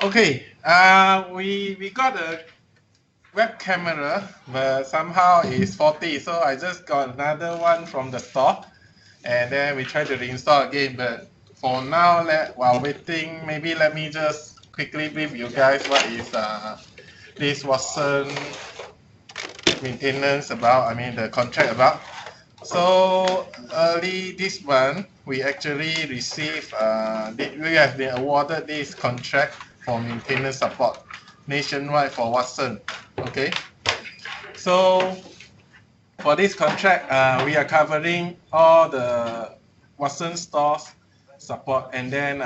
Okay, we got a web camera, but somehow it's faulty. So I just got another one from the store, and then we try to reinstall again. But for now, while waiting, maybe let me just quickly brief you guys what is this Watson maintenance about. I mean the contract about. So early this month, we actually received, we have been awarded this contract for maintenance support nationwide for Watson. Okay, so for this contract, we are covering all the Watson stores support, and then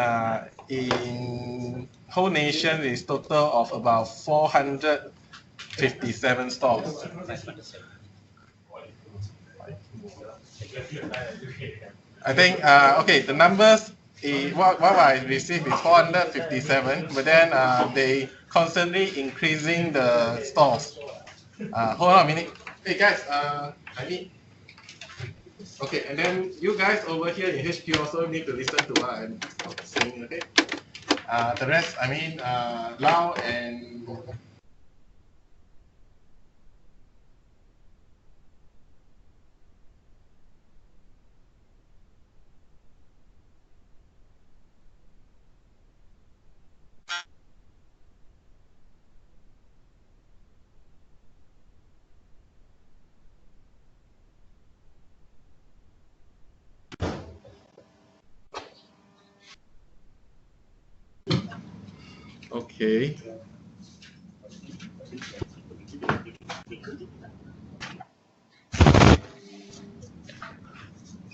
in whole nation is total of about 457 stores. I think, okay, the numbers, what I received is 457, but then they constantly increasing the stores. Hold on a minute. Hey guys, I need, okay, and then you guys over here in HQ also need to listen to what I'm saying, okay? The rest, I mean, Lau and okay.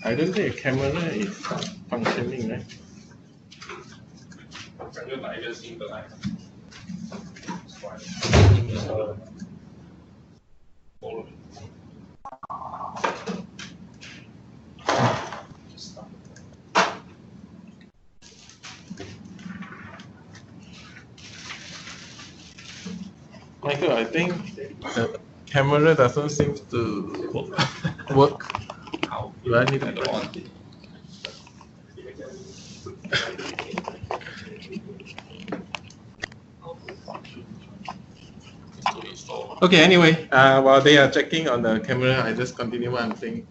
I don't think the camera is functioning, right? Michael, I think the camera doesn't seem to work. Do I need to on? Okay, anyway, while they are checking on the camera, I just continue what I'm saying.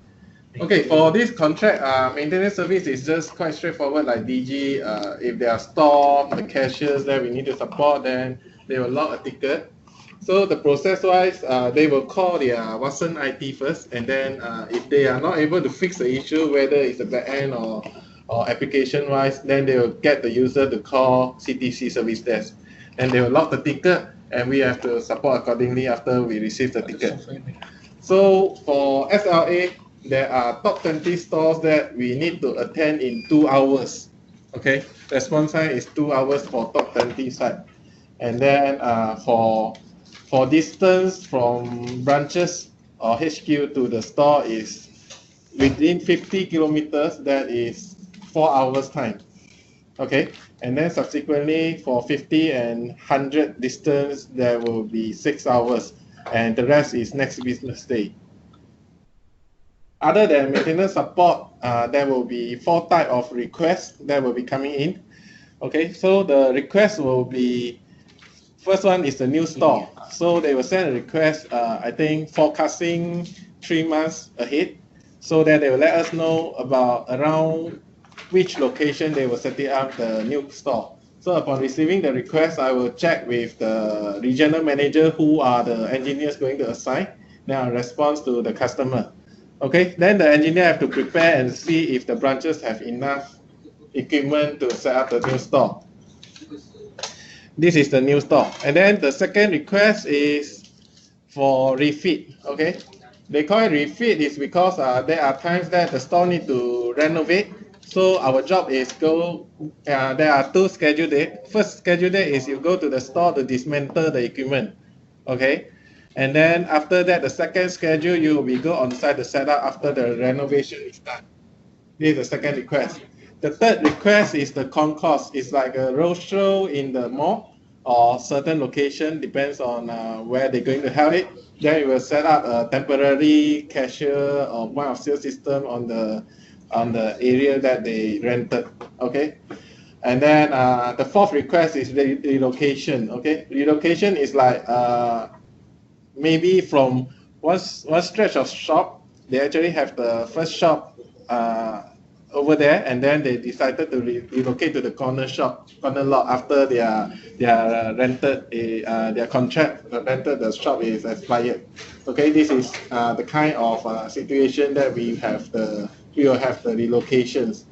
Okay, for this contract, maintenance service is just quite straightforward, like DG. If there are stock, the cashiers that we need to support, then they will log a ticket. So the process-wise, they will call their Watson IT first, and then if they are not able to fix the issue, whether it's the back end or application-wise, then they will get the user to call CTC service desk, and they will log the ticket, and we have to support accordingly after we receive the ticket. So for SLA, there are top 20 stores that we need to attend in 2 hours. Okay, response time is 2 hours for top 20 site, and then for distance from branches or HQ to the store is within 50 kilometers. That is 4 hours time. Okay, and then subsequently for 50 and 100 distance, there will be 6 hours, and the rest is next business day. Other than maintenance support, there will be 4 types of requests that will be coming in. Okay, so the request will be, first one is the new store. So they will send a request, I think, forecasting 3 months ahead, so that they will let us know about around which location they will set up the new store. So upon receiving the request, I will check with the regional manager who are the engineers going to assign. Then I'll respond to the customer. Okay, then the engineer have to prepare and see if the branches have enough equipment to set up the new store. This is the new store. And then the second request is for refit. Okay, they call it refit is because there are times that the store need to renovate. So our job is there are 2 schedule days. First schedule day is you go to the store to dismantle the equipment. Okay, and then after that, the second schedule, you will go on site to set up after the renovation is done. This is the second request. The third request is the concourse. It's like a roadshow in the mall or certain location, depends on where they're going to have it. Then you will set up a temporary cashier or point of sale system on the area that they rented. Okay. And then the fourth request is relocation. Okay, relocation is like maybe from one stretch of shop, they actually have the first shop over there, and then they decided to relocate to the corner lot after rented their contract rented the shop is expired. Okay, this is the kind of situation that we will have the relocations.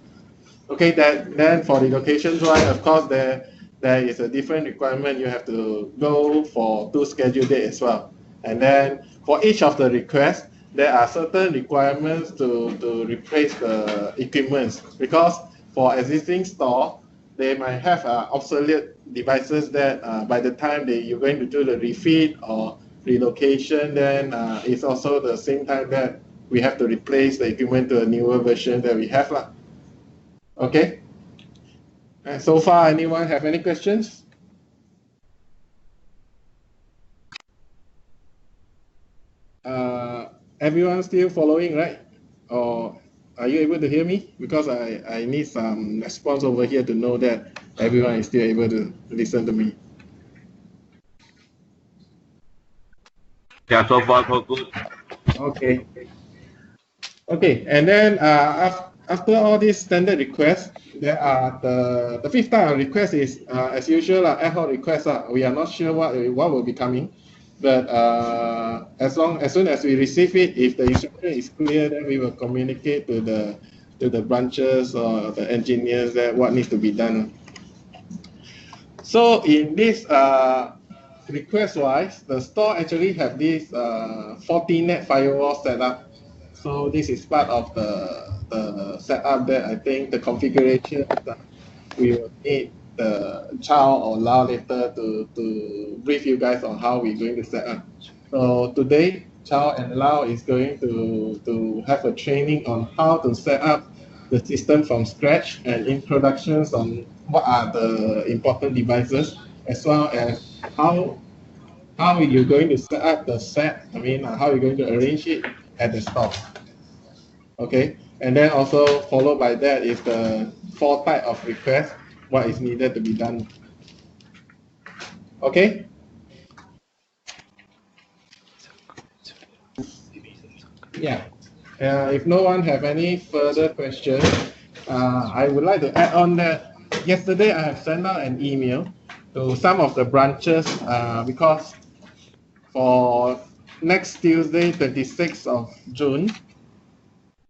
Okay, then for relocations, right, of course there is a different requirement. You have to go for 2 scheduled days as well. And then for each of the requests, there are certain requirements to replace the equipment, because for existing store, they might have obsolete devices that by the time you're going to do the refit or relocation, then it's also the same time that we have to replace the equipment to a newer version that we have. Okay. And so far, anyone have any questions? Everyone still following, right? Or are you able to hear me? Because I need some response over here to know that everyone is still able to listen to me. Yeah, so far so good. Okay. Okay, and then after all these standard requests, there are the fifth type of request is as usual ad hoc requests. We are not sure what will be coming. But as soon as we receive it, if the instruction is clear, then we will communicate to the branches or the engineers that what needs to be done. So in this request-wise, the store actually have this Fortinet firewall setup. So this is part of the setup that I think the configuration we will need the Chow or Lau later to brief you guys on how we're going to set up. So today, Chow and Lau is going to have a training on how to set up the system from scratch and introductions on what are the important devices, as well as how you're going to set up the set. I mean, how you're going to arrange it at the store. Okay, and then also followed by that is the 4 type of requests, what is needed to be done. Okay. Yeah. If no one have any further questions, I would like to add on that yesterday I have sent out an email to some of the branches because for next Tuesday, 26th of June,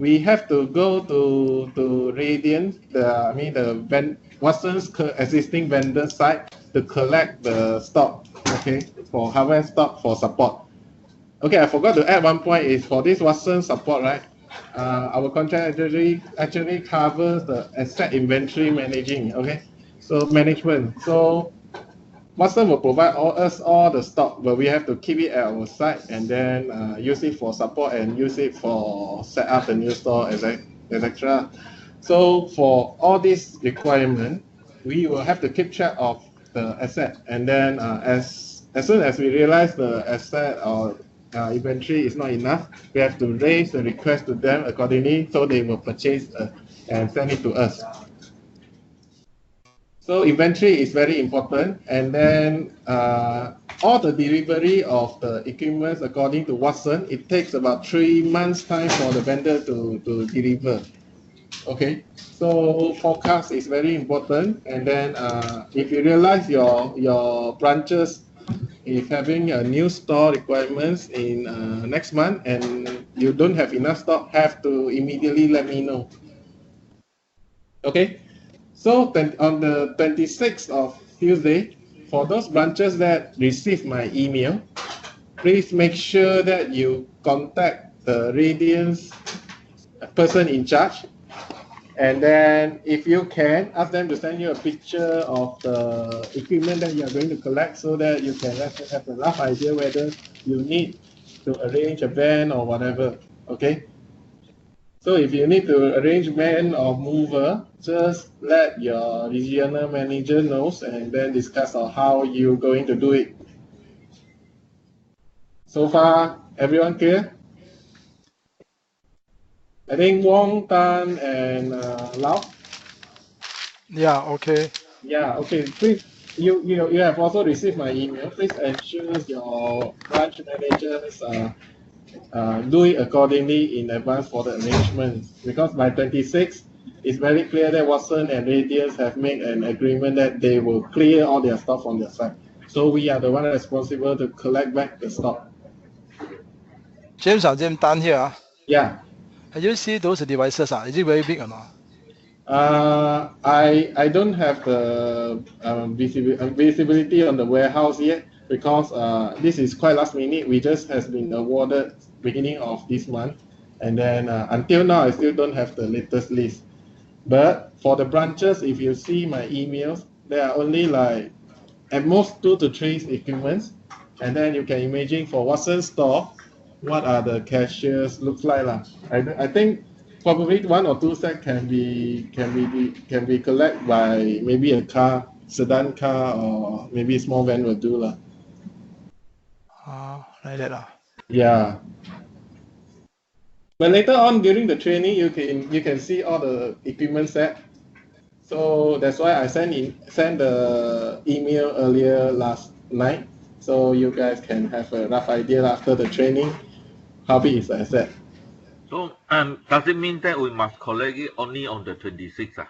we have to go to Radiant, the Watson's existing vendor site to collect the stock, okay, for hardware stock for support. Okay, I forgot to add one point is for this Watson support, right? Our contract actually covers the asset inventory managing, okay? So management. So Watson will provide us all the stock, but we have to keep it at our site and then use it for support and use it for set up the new store, etc. So for all these requirements, we will have to keep track of the asset, and then as soon as we realize the asset or inventory is not enough, we have to raise the request to them accordingly, so they will purchase and send it to us. So inventory is very important, and then all the delivery of the equipment according to Watson, it takes about 3 months time for the vendor to deliver. Okay, so forecast is very important, and then if you realize your branches is having a new store requirements in next month and you don't have enough stock, have to immediately let me know. Okay. So on the 26th of Tuesday, for those branches that receive my email, please make sure that you contact the Radiance person in charge. And then if you can, ask them to send you a picture of the equipment that you are going to collect so that you can have a rough idea whether you need to arrange a van or whatever, okay? So if you need to arrange van or mover, just let your regional manager knows and then discuss on how you're going to do it. So far, everyone clear? I think Wong, Tan, and Lau. Yeah, okay. Yeah, okay. Please, you have also received my email. Please ensure your branch managers do it accordingly in advance for the arrangements. Because by 26, it's very clear that Watson and Radius have made an agreement that they will clear all their stuff on their side. So we are the one responsible to collect back the stock. James, James Tan here. Yeah. Have you see those devices? Is it very big or not? I don't have the visibility on the warehouse yet because this is quite last minute. We just has been awarded beginning of this month, and then until now I still don't have the latest list. But for the branches, if you see my emails, there are only like at most 2 to 3 equipments, and then you can imagine for Watson store, what are the cashiers looks like lah. I think probably 1 or 2 set can be collected by maybe a car, sedan car, or maybe small van will do lah. Like that. Yeah. But later on during the training, you can see all the equipment set. So that's why I sent the email earlier last night, so you guys can have a rough idea after the training how big is the asset. So does it mean that we must collect it only on the 26th?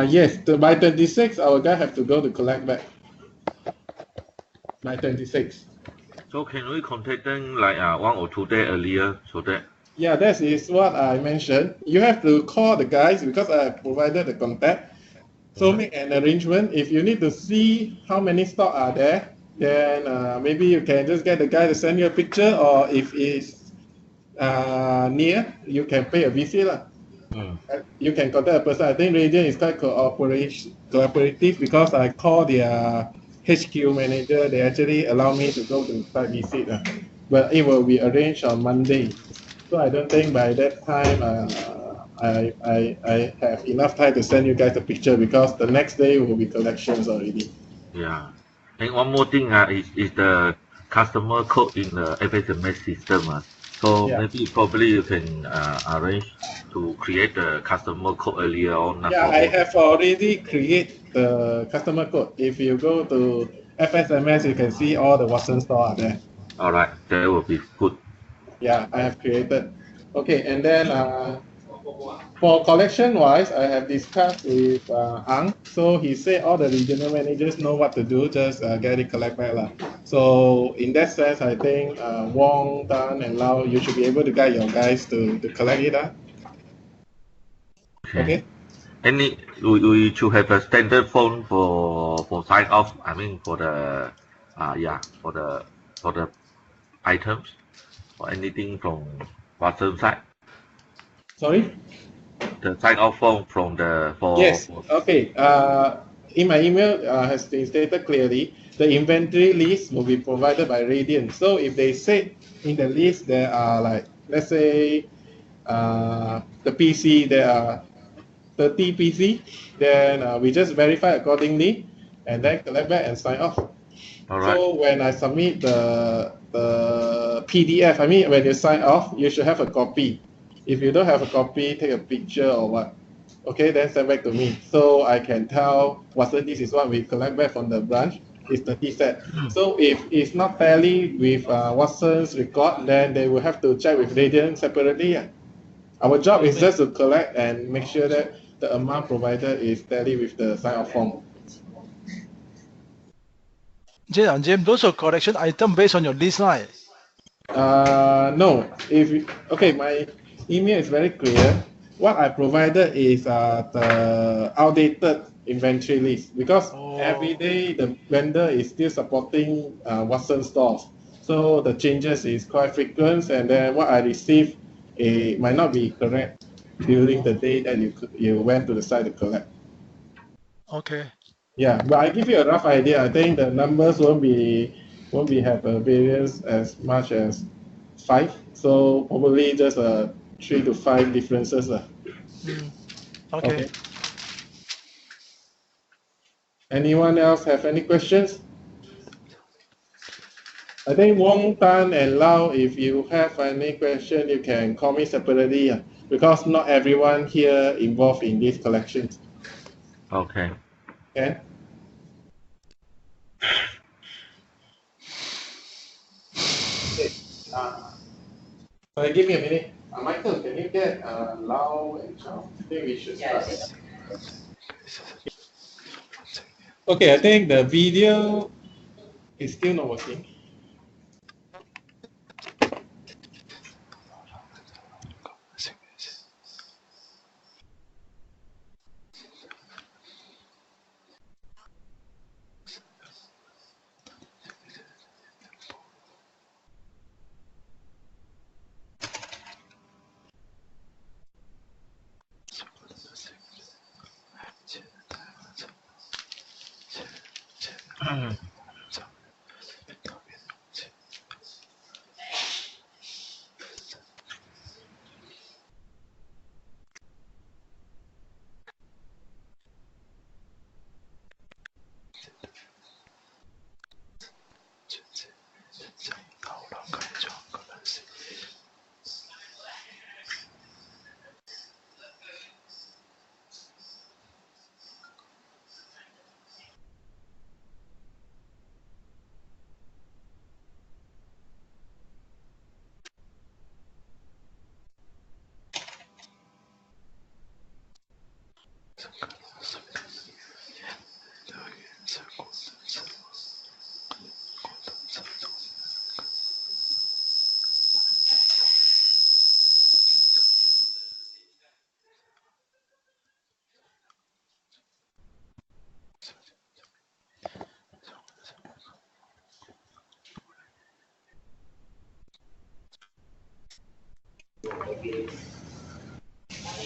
Yes, by 26, our guy have to go to collect back. By 26. So can we contact them like 1 or 2 days earlier so that? Yeah, that is what I mentioned. You have to call the guys because I provided the contact. So make an arrangement. If you need to see how many stock are there, then maybe you can just get the guy to send you a picture, or if it's near, you can pay a visit lah. You can contact a person. I think Radiant is quite cooperative because I call their HQ manager. They actually allow me to go to site visit. But it will be arranged on Monday. So I don't think by that time I have enough time to send you guys a picture because the next day will be collections already. Yeah. And one more thing is the customer code in the FSMS system. So Yeah. maybe probably you can arrange to create the customer code earlier on. Yeah, I have already created the customer code. If you go to FSMS, you can see all the Watson store are there. All right, that will be good. Yeah, I have created. Okay, and then for collection wise, I have discussed with Ang. So he said all the regional managers know what to do, just get it collect back lah. So in that sense, I think Wong, Dan, and Lau, you should be able to guide your guys to collect it. Okay. Any we should have a standard phone for sign off. I mean for the for the items or anything from Watson side. Sorry. The sign off phone from the Yes. Okay. In my email has been stated clearly. The inventory list will be provided by Radiant. So if they say in the list there are like, let's say the PC, there are 30 PC, then we just verify accordingly and then collect back and sign off. All right. So when I submit the PDF, I mean when you sign off, you should have a copy. If you don't have a copy, take a picture or what. Okay, then send back to me. So I can tell Watson this is what we collect back from the branch. It's 30 set. So if it's not tally with Watson's record, then they will have to check with Radiant separately. Our job is just to collect and make sure that the amount provided is tally with the sign-off form. James, those are collection item based on your list, right? No. Okay, my email is very clear. What I provided is the outdated inventory list because every day the vendor is still supporting Watson stores. So the changes is quite frequent, and then what I received might not be correct during the day that you went to the site to collect. Okay. Yeah, but I give you a rough idea. I think the numbers won't be have a variance as much as 5. So probably just 3 to 5 differences. Okay. Anyone else have any questions? I think Wong, Tan, and Lau, if you have any question, you can call me separately because not everyone here involved in these collections. Okay. Okay. Okay. Give me a minute. Michael, can you get Lau and Charles? I think we should start. Okay, I think the video is still not working.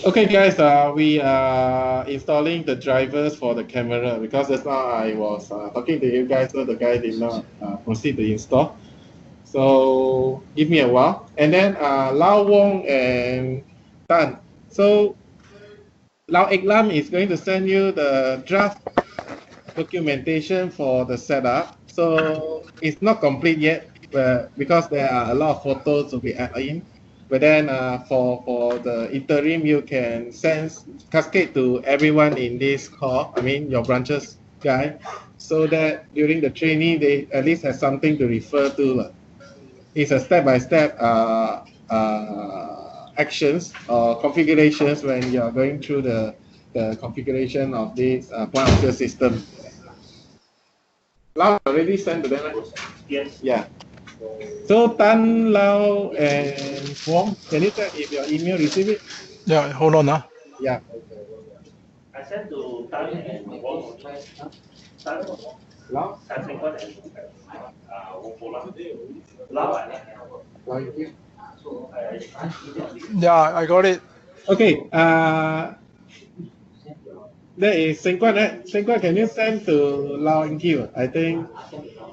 Okay, guys, we are installing the drivers for the camera because just now I was talking to you guys, so the guy did not proceed to install. So give me a while. And then Lau Wong and Tan. So Lau Ek Lam is going to send you the draft documentation for the setup. So it's not complete yet because there are a lot of photos to be added in. But then for the interim, you can send cascade to everyone in this call. I mean your branches guy, so that during the training they at least have something to refer to. It's a step-by-step actions or configurations when you're going through the configuration of this point of sale system. Lau already sent to them, right? Yes. Yeah. So Tan, Lau, and Wong, can you check if your email received it? Yeah, hold on. Yeah. I sent to Tan and Wong. Tan, Lau? Tan Seng Kuan and Wong Po Lam. Lau, Lau, you? Yeah, I got it. Okay. That is Seng Kuan, right? Seng Kuan, can you send to Lau and Q? I think.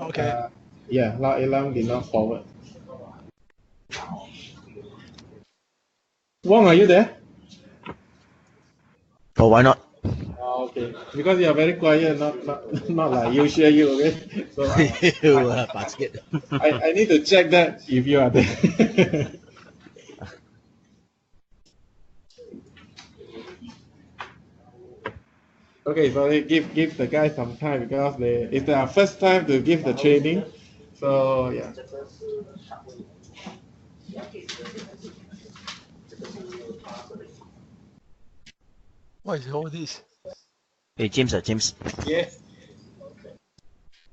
Okay. Yeah, Lau Elam did not forward. Wong, are you there? Oh, why not? Oh, okay. Because you are very quiet, not like usual you, okay? So Basket. I need to check that if you are there. Okay, so they give the guys some time because it's their first time to give the training. So yeah. What is all this? Hey, James. Yes.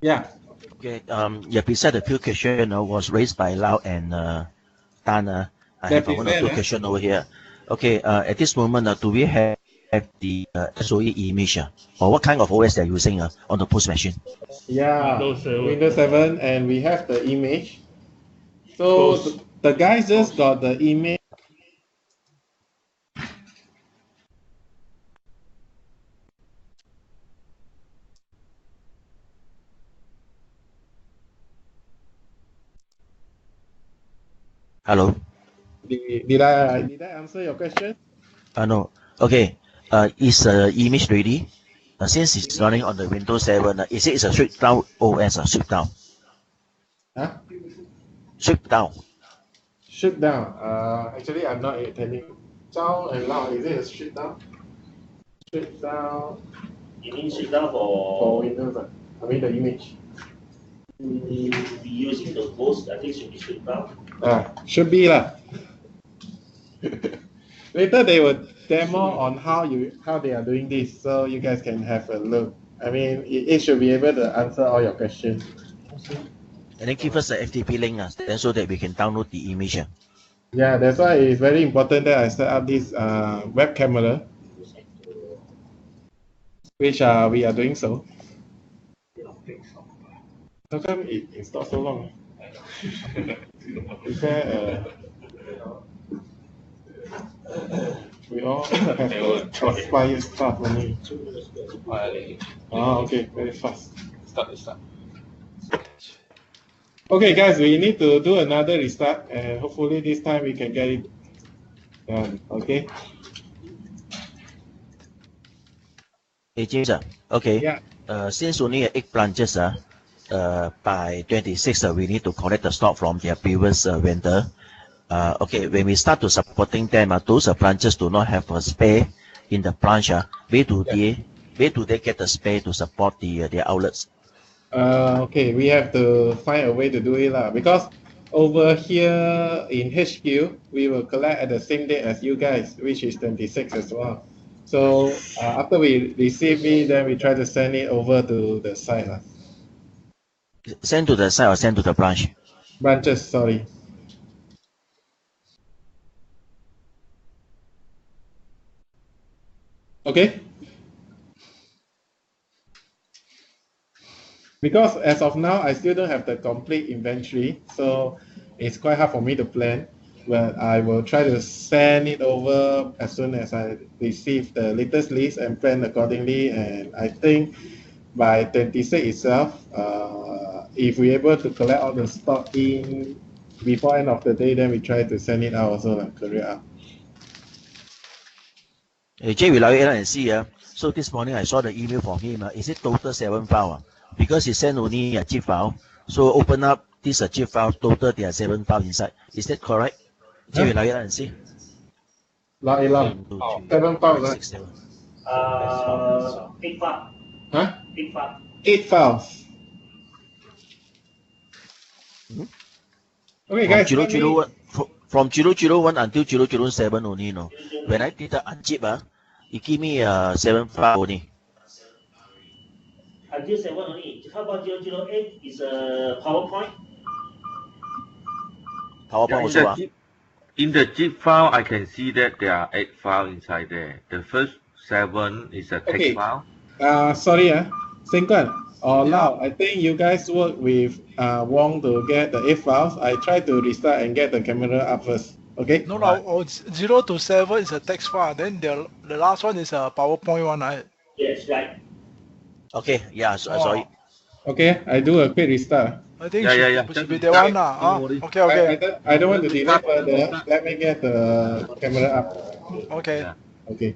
Yeah. Okay. Yeah, beside the few question was raised by Lau and Tan. I have one or two questions over here. Okay. At this moment, do we have the SOE image, or what kind of OS they're using on the post machine? Yeah. Windows 7, and we have the image. So the guys just got the image. Hello. Did I answer your question? No. Okay. Is the image ready? Since it's running on the Windows 7, is it a stripped down OS or stripped down? Huh? Stripped down. Stripped down. Actually, I'm not telling you. Zhao and Lao, is it a stripped down? Stripped down. You mean strip down for for Windows? I mean the image. be using the host? I think should be stripped down. Should be lah. Later they will demo on how they are doing this, so you guys can have a look. I mean, it should be able to answer all your questions. And then give us the FTP link, then so that we can download the image. Yeah, that's why it's very important that I set up this web camera, which we are doing so. How come it installed so long? Is there we all have expired stuff only. Okay, very fast. Start. Okay, guys, we need to do another restart, and hopefully this time we can get it done. Okay. Hey James, okay. Yeah. Since only 8 branches, by 26, we need to collect the stock from their previous vendor. Okay, when we start to supporting them, those branches do not have a spare in the branch. Where do they get the spare to support their outlets? Okay, we have to find a way to do it because over here in HQ, we will collect at the same day as you guys, which is 26 as well. So after we receive it, then we try to send it over to the site. Send to the site or send to the branch? Branches, sorry. Okay. Because as of now, I still don't have the complete inventory, so it's quite hard for me to plan. But I will try to send it over as soon as I receive the latest list and plan accordingly. And I think by 26 itself, if we're able to collect all the stock in before end of the day, then we try to send it out also, like career up. Jay, we allow it and see. So this morning I saw the email from him. Is it total 7 file? Because he sent only a zip file. So open up this zip file, total there are 7 files inside. Is that correct? Jay, we allow it and see. 7 files, right? 6, 7. 8 files. Huh? 8 files. 8 files. Okay, guys. From 001 until 007 only, When I did the unzip, it give me 7 file only. Until 7 only. How about 008 is a PowerPoint? PowerPoint also. In the zip file, I can see that there are 8 files inside there. The first 7 is a text file. Sorry, Sengkuan or Lau, I think you guys work with Wong to get the 8 files. I try to restart and get the camera up first. Okay? No, 0 to 7 is a text file. Then the last one is a PowerPoint one, right? Yes, right. Okay, yeah, sorry. Okay, I do a quick restart. I think Yeah. should be the one. Okay. I don't want to delay further. Let me get the camera up. Okay. Yeah. Okay.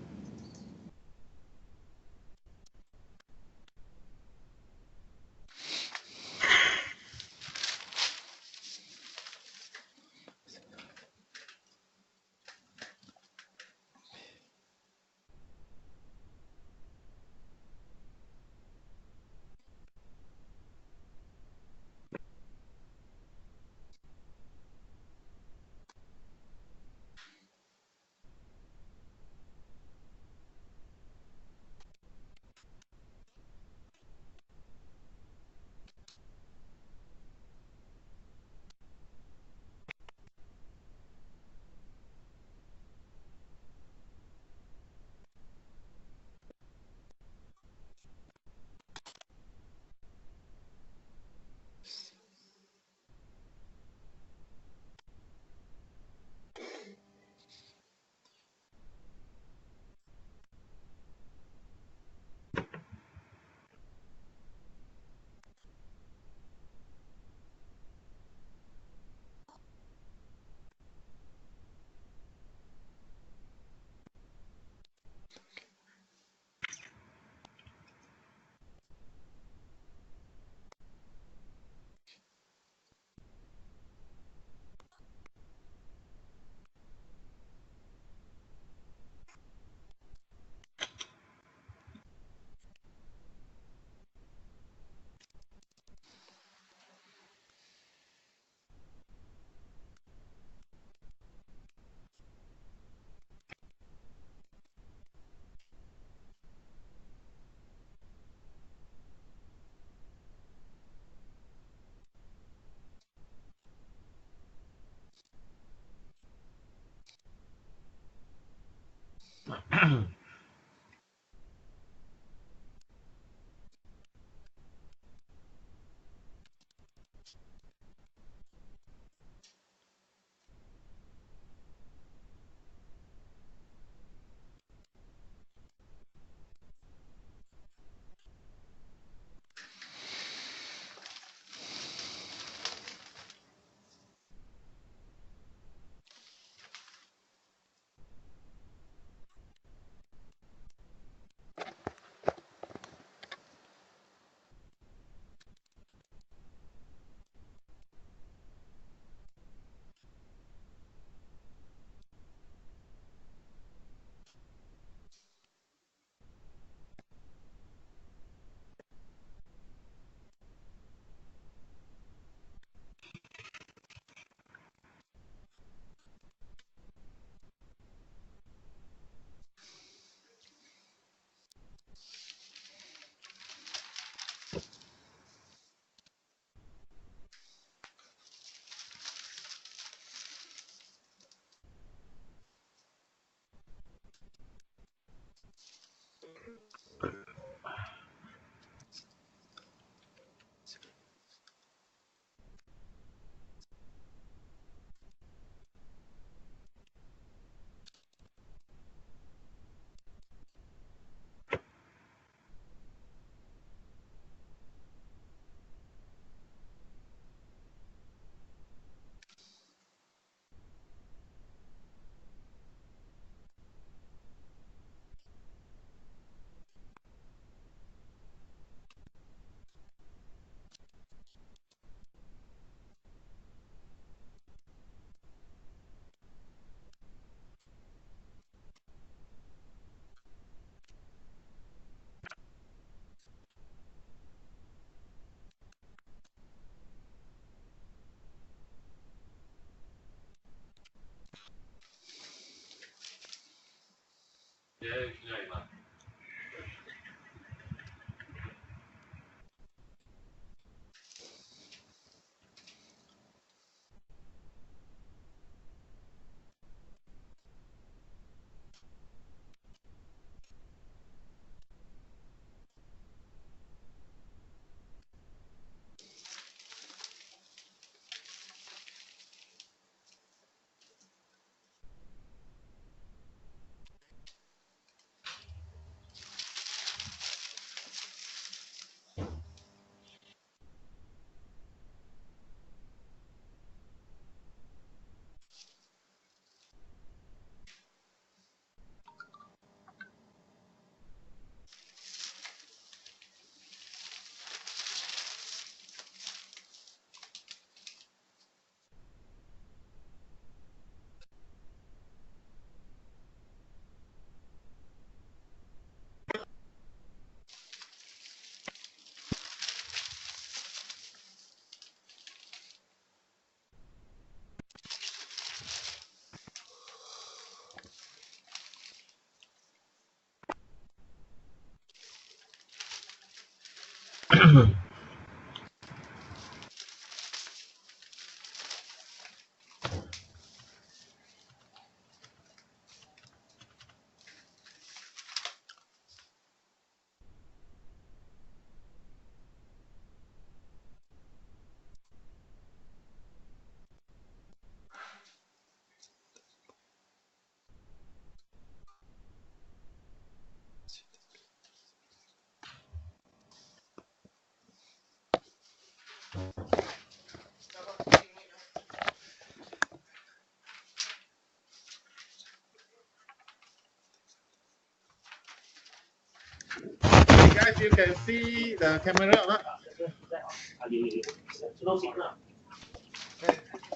Guys, you can see the camera or not?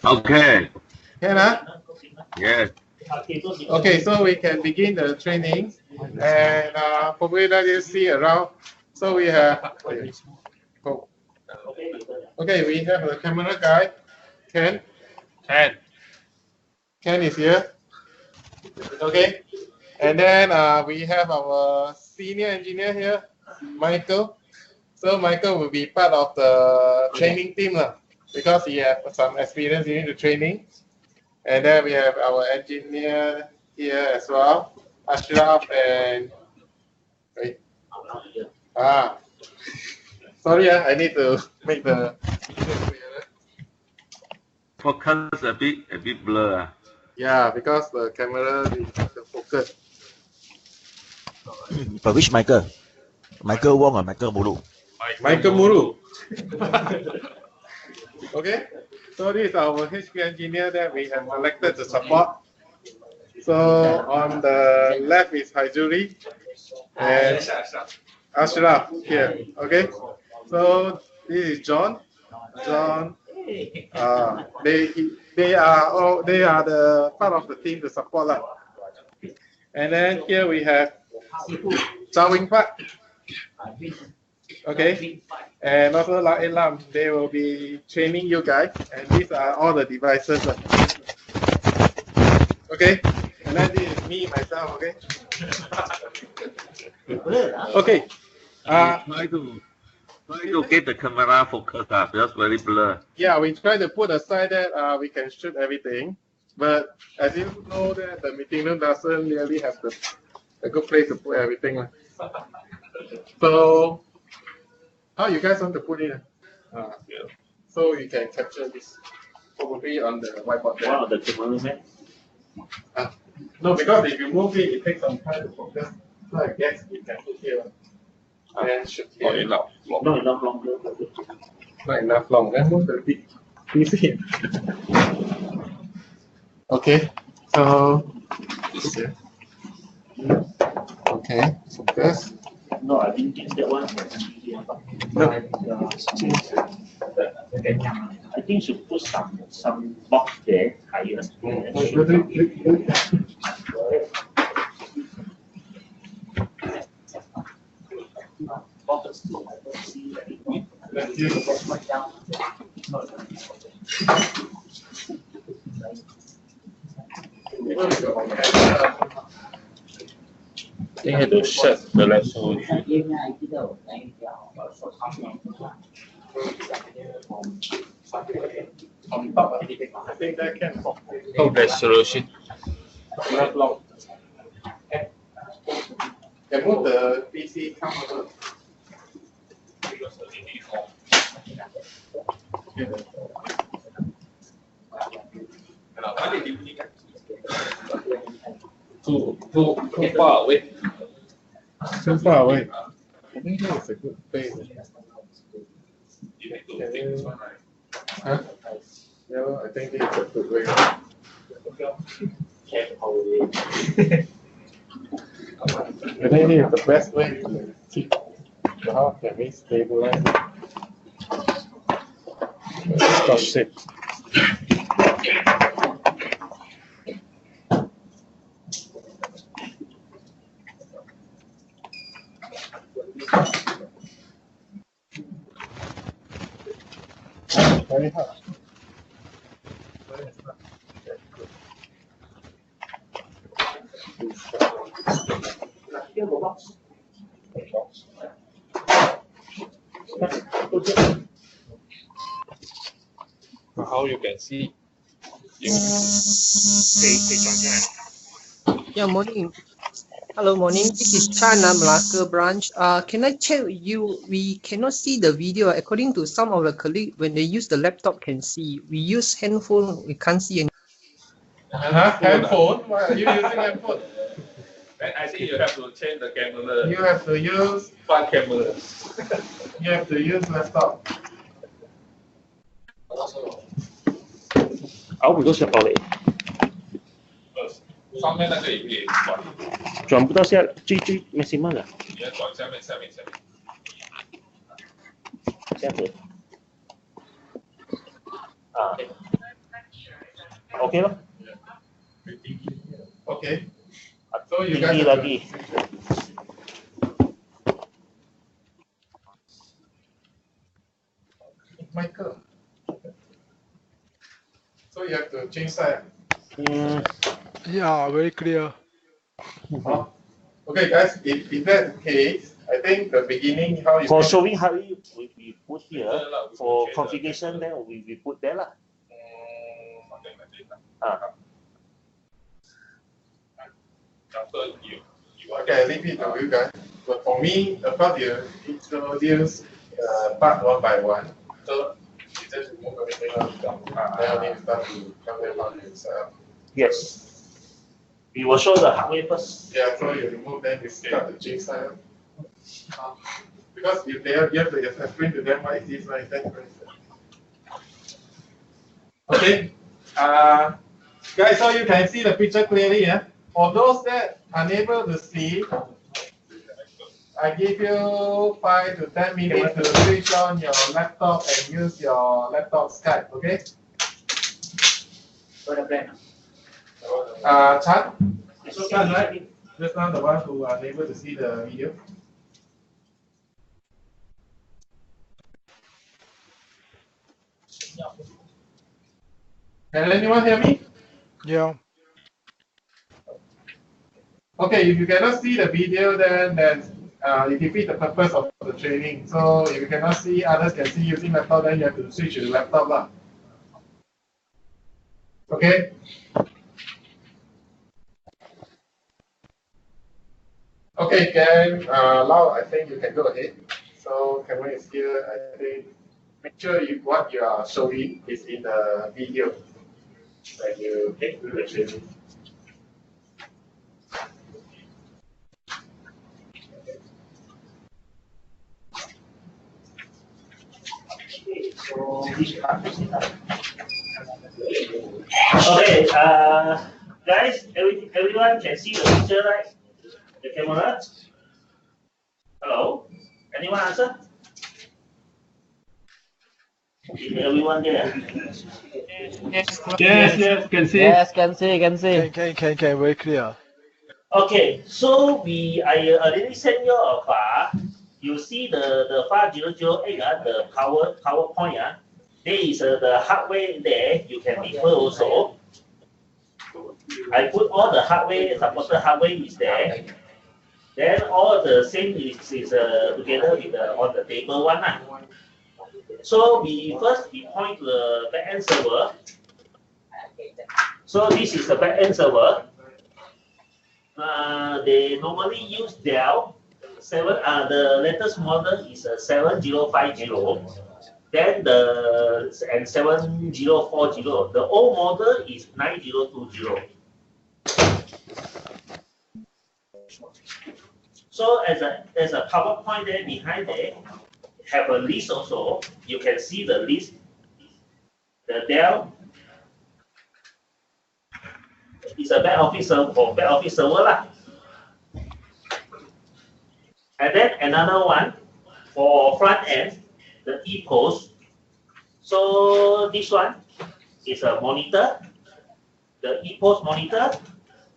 Okay. Can, huh? Yes. Okay, so we can begin the training, and probably let you see around. So we have, okay, we have the camera guy, Ken. Ken is here. Okay, and then we have our senior engineer here, Michael. So Michael will be part of the training team because he has some experience in the training. And then we have our engineer here as well. Ashraf and wait. Sorry, I need to make the Focus a bit blur. yeah, because the camera is the focus. But which Michael? Michael Wong or Michael Mulu? Michael Muru. Okay, so this is our HQ engineer that we have selected to support. So on the left is Haijuri and Ashraf here. Okay, so this is John. John, they are the part of the team to support lah. And then here we have Zhao Wing Pak. Okay, and also La Lam. They will be training you guys, and these are all the devices. Okay, and then this is me myself. Okay. Okay. Try to get the camera focus, because very blur. Yeah, we try to put aside that we can shoot everything, but as you know that the meeting room doesn't really have a good place to put everything. So how you guys want to put it? So you can capture this probably on the whiteboard there. One of the cameramen. No, because if you move it takes some time to focus. So I guess you can put here and shoot here. Not enough longer. Not enough long. Then move the big PC. Okay, so okay, focus. No, I didn't get that one. No. I think should put some box there higher. I think I had to shut the resolution. On top, I think that can. Oh, resolution. Not long. Can move the PC cover. Too far away. Too far away. I think that is a good place. Huh? Yeah, I think this is a good way. I think this is the best way to keep the house can be stabilized. Stop shape. Very hard. How you can see? Yeah, morning. Hello, morning. This is China Malacca branch. Can I check with you? We cannot see the video. According to some of the colleagues, when they use the laptop, can see. We use handphone, we can't see any. Handphone? Why are you using handphone? Then I think you have to change the camera. You have to use. Front camera. You have to use laptop. 好多小宝嘞，上面那个也可以转，转不到下最 maximum 了，你要转下面。这样子。啊，OK 咯。Okay. So you guys Tinggi have lagi. Michael. So you have to change side. Yeah, very clear. Okay, guys. If that's the case, I think the beginning how you. For showing how we put here. For configuration, then we put there lah. Okay, I leave it to you guys. But for me, of course, you introduce part one by one. So you just remove everything else. Then only you start to come about yourself. Yes. We will show the hardware first. Yeah, so you remove them, you start to change style. Because if they are, you have to explain to them why is this, why is that. Okay. Guys, so you can see the picture clearly, yeah? For those that are unable to see, I give you 5 to 10 minutes to switch on your laptop and use your laptop Skype, okay? Chan? It's Chan, right? Just now the one who are unable to see the video. Can anyone hear me? Yeah. Okay, if you cannot see the video, then you defeat the purpose of the training. So if you cannot see, others can see using laptop, then you have to switch to the laptop lah. Okay? Okay, then Lau, I think you can go ahead. So camera is here. I think make sure what you are showing is in the video when you do the training. Okay, guys, everyone can see the picture, right? The camera. Hello? Anyone answer? Is everyone there? Yes, can see. Yes, can see, can see. Can, very clear. Okay, so I already sent you a file. You see the file 008, the PowerPoint. There is the hardware there. You can refer also. I put all the hardware, supported hardware is there. Then all the same is together with on the table one. So we point to the backend server. So this is the backend server. They normally use Dell 7. The latest model is 7050. Then the 7040. The old model is 9020. So as a PowerPoint there behind there, have a list also. You can see the list. The Dell is a back office server lah. And then another one for front end, the ePost. So this one is a monitor, the ePost monitor.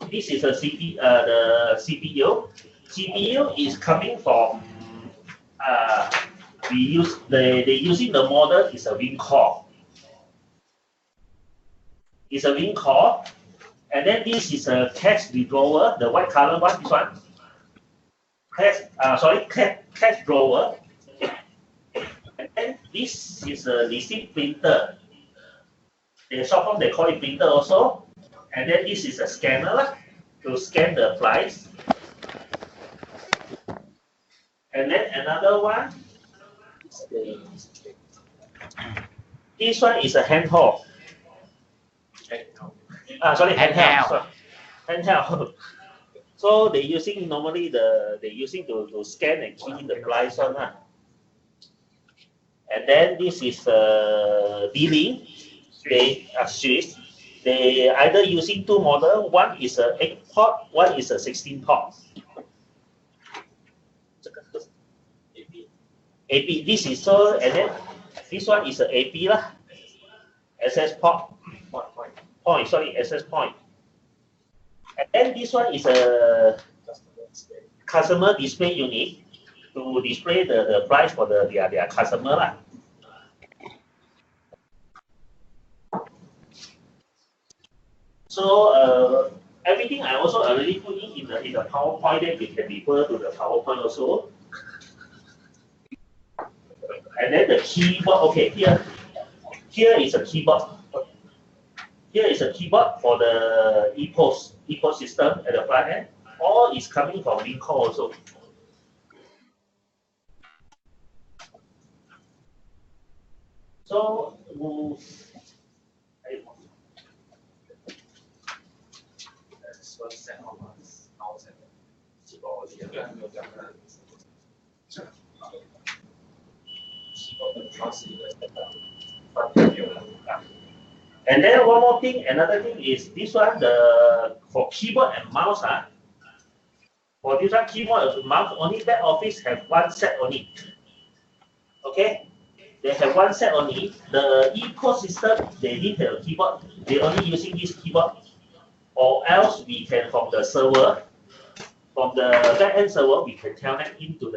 This is a the CPU. CPU is coming from they using the model is a Win core. It's a Win core, and then this is a cache withdrawer, the white color one. This one, cache drawer. And then this is a receipt printer. In short form, they call it printer also. And then this is a scanner to scan the price. And then another one. This one is a handheld. Handheld. Handheld. So they using normally they using to scan and key in the price one. And then this is billing. They are Swiss. They either using two model. One is a 8-port, one is a 16-port. AP. This is so, and then this one is a AP lah. SS port. SS point. And then this one is a customer display unit to display the price for their customer lah. So everything I also already put in the PowerPoint. Then we can refer to the PowerPoint also. And then the keyboard. Okay, here is a keyboard. Here is a keyboard for the ePost system at the front end. all is coming from link call also. So, and then one more thing, another thing is this one, for keyboard and mouse, for this one, keyboard and mouse, only that office have one set only. Okay? They have one set only. The ecosystem, they need a keyboard. They only using this keyboard. Or else we can from the server, from the backend server, we can connect into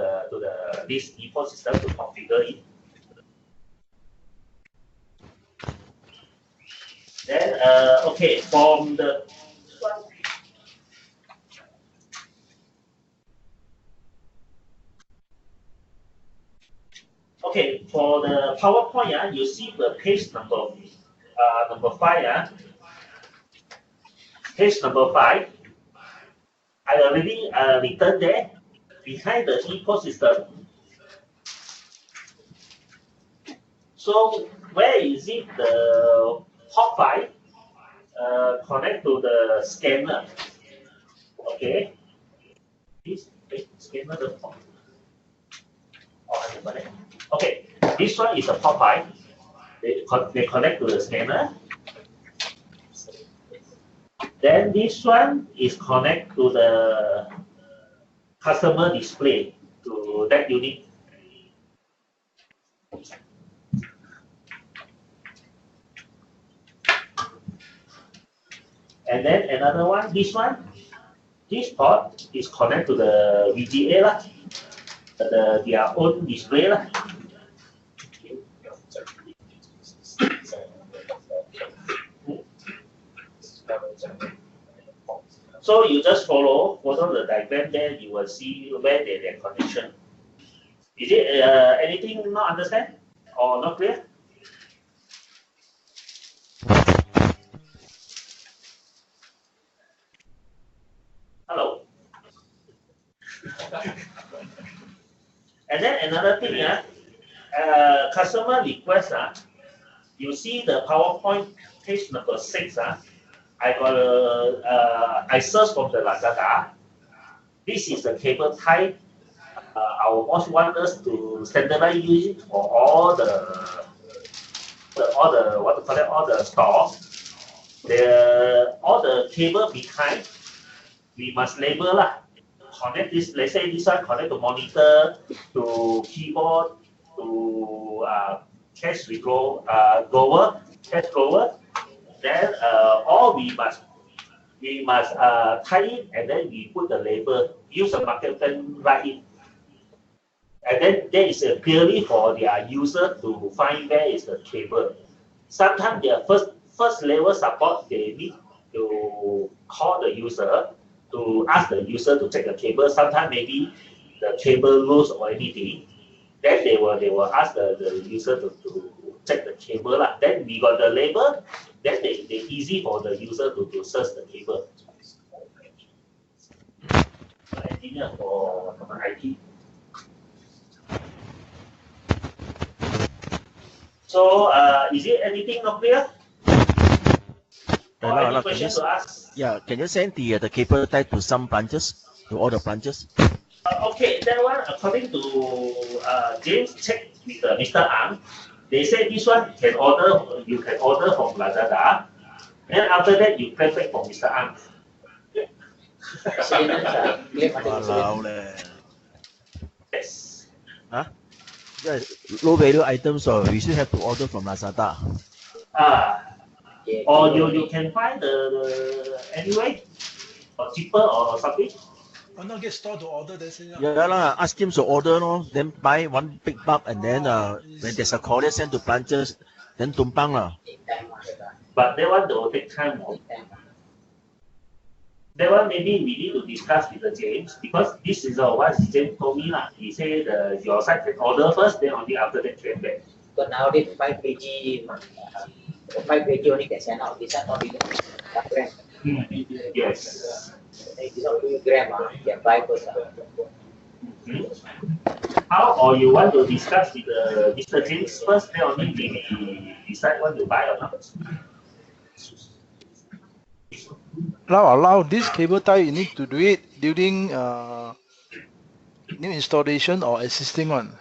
this ecosystem to configure it. Then okay, from the okay, for the PowerPoint, you see the page number 5. Page number 5. I already written there behind the ecosystem. So where is it? The port 5 connect to the scanner. Okay. This scanner the port. Okay, this one is a port 5. They connect to the scanner. Then this one is connect to the customer display, to that unit. And then another one, this port is connect to the VGA lah, their own display lah. So you just follow the diagram there, you will see where their connection. Is it anything not understand or not clear? Hello. And then another thing, customer request, you see the PowerPoint page number 6, I got I searched from the Lazada. This is the cable type. Our boss want us to standardize use it for all the stores. All the cable behind, we must label lah. Connect this. Let's say this one connect to monitor, to keyboard, to cache drawer, cache drawer. Then all we must tie it, and then we put the label. Use a marker pen, write it, and then there is clearly for their user to find where is the cable. Sometimes their first level support, they need to call the user to ask the user to check the cable. Sometimes maybe the cable loose or anything. Then they will ask the user to check the cable lah. Then we got the label. Then they easy for the user to search the cable. Engineer for IT. So is it anything not clear? Or any question to ask? Yeah, can you send the cable type to some branches, to all the branches? Okay, that one according to James check with Mr. Ang, they say this one you can order from Lazada. Then after that you claim back from Mr. Ang. Yes. Huh? Yeah, low value items, so we still have to order from Lazada. Or you can find the anyway, or cheaper or something. Why not get store to order this? Yeah, ask him to order, no? Then buy one big bulk, and then when there's a courier sent to branches, then tumpang lah. But that one will take time. That one maybe we need to discuss with the James, because this is what James told me lah. He said your site can order first, then only after that claim back. But nowadays 5 kg, 5 kg only can send out. This one not even. Yes. This one 2 gram, can buy first. How or you want to discuss with Mr. James first, then only we decide what to buy or not. Allow this cable tie, you need to do it during new installation or existing one.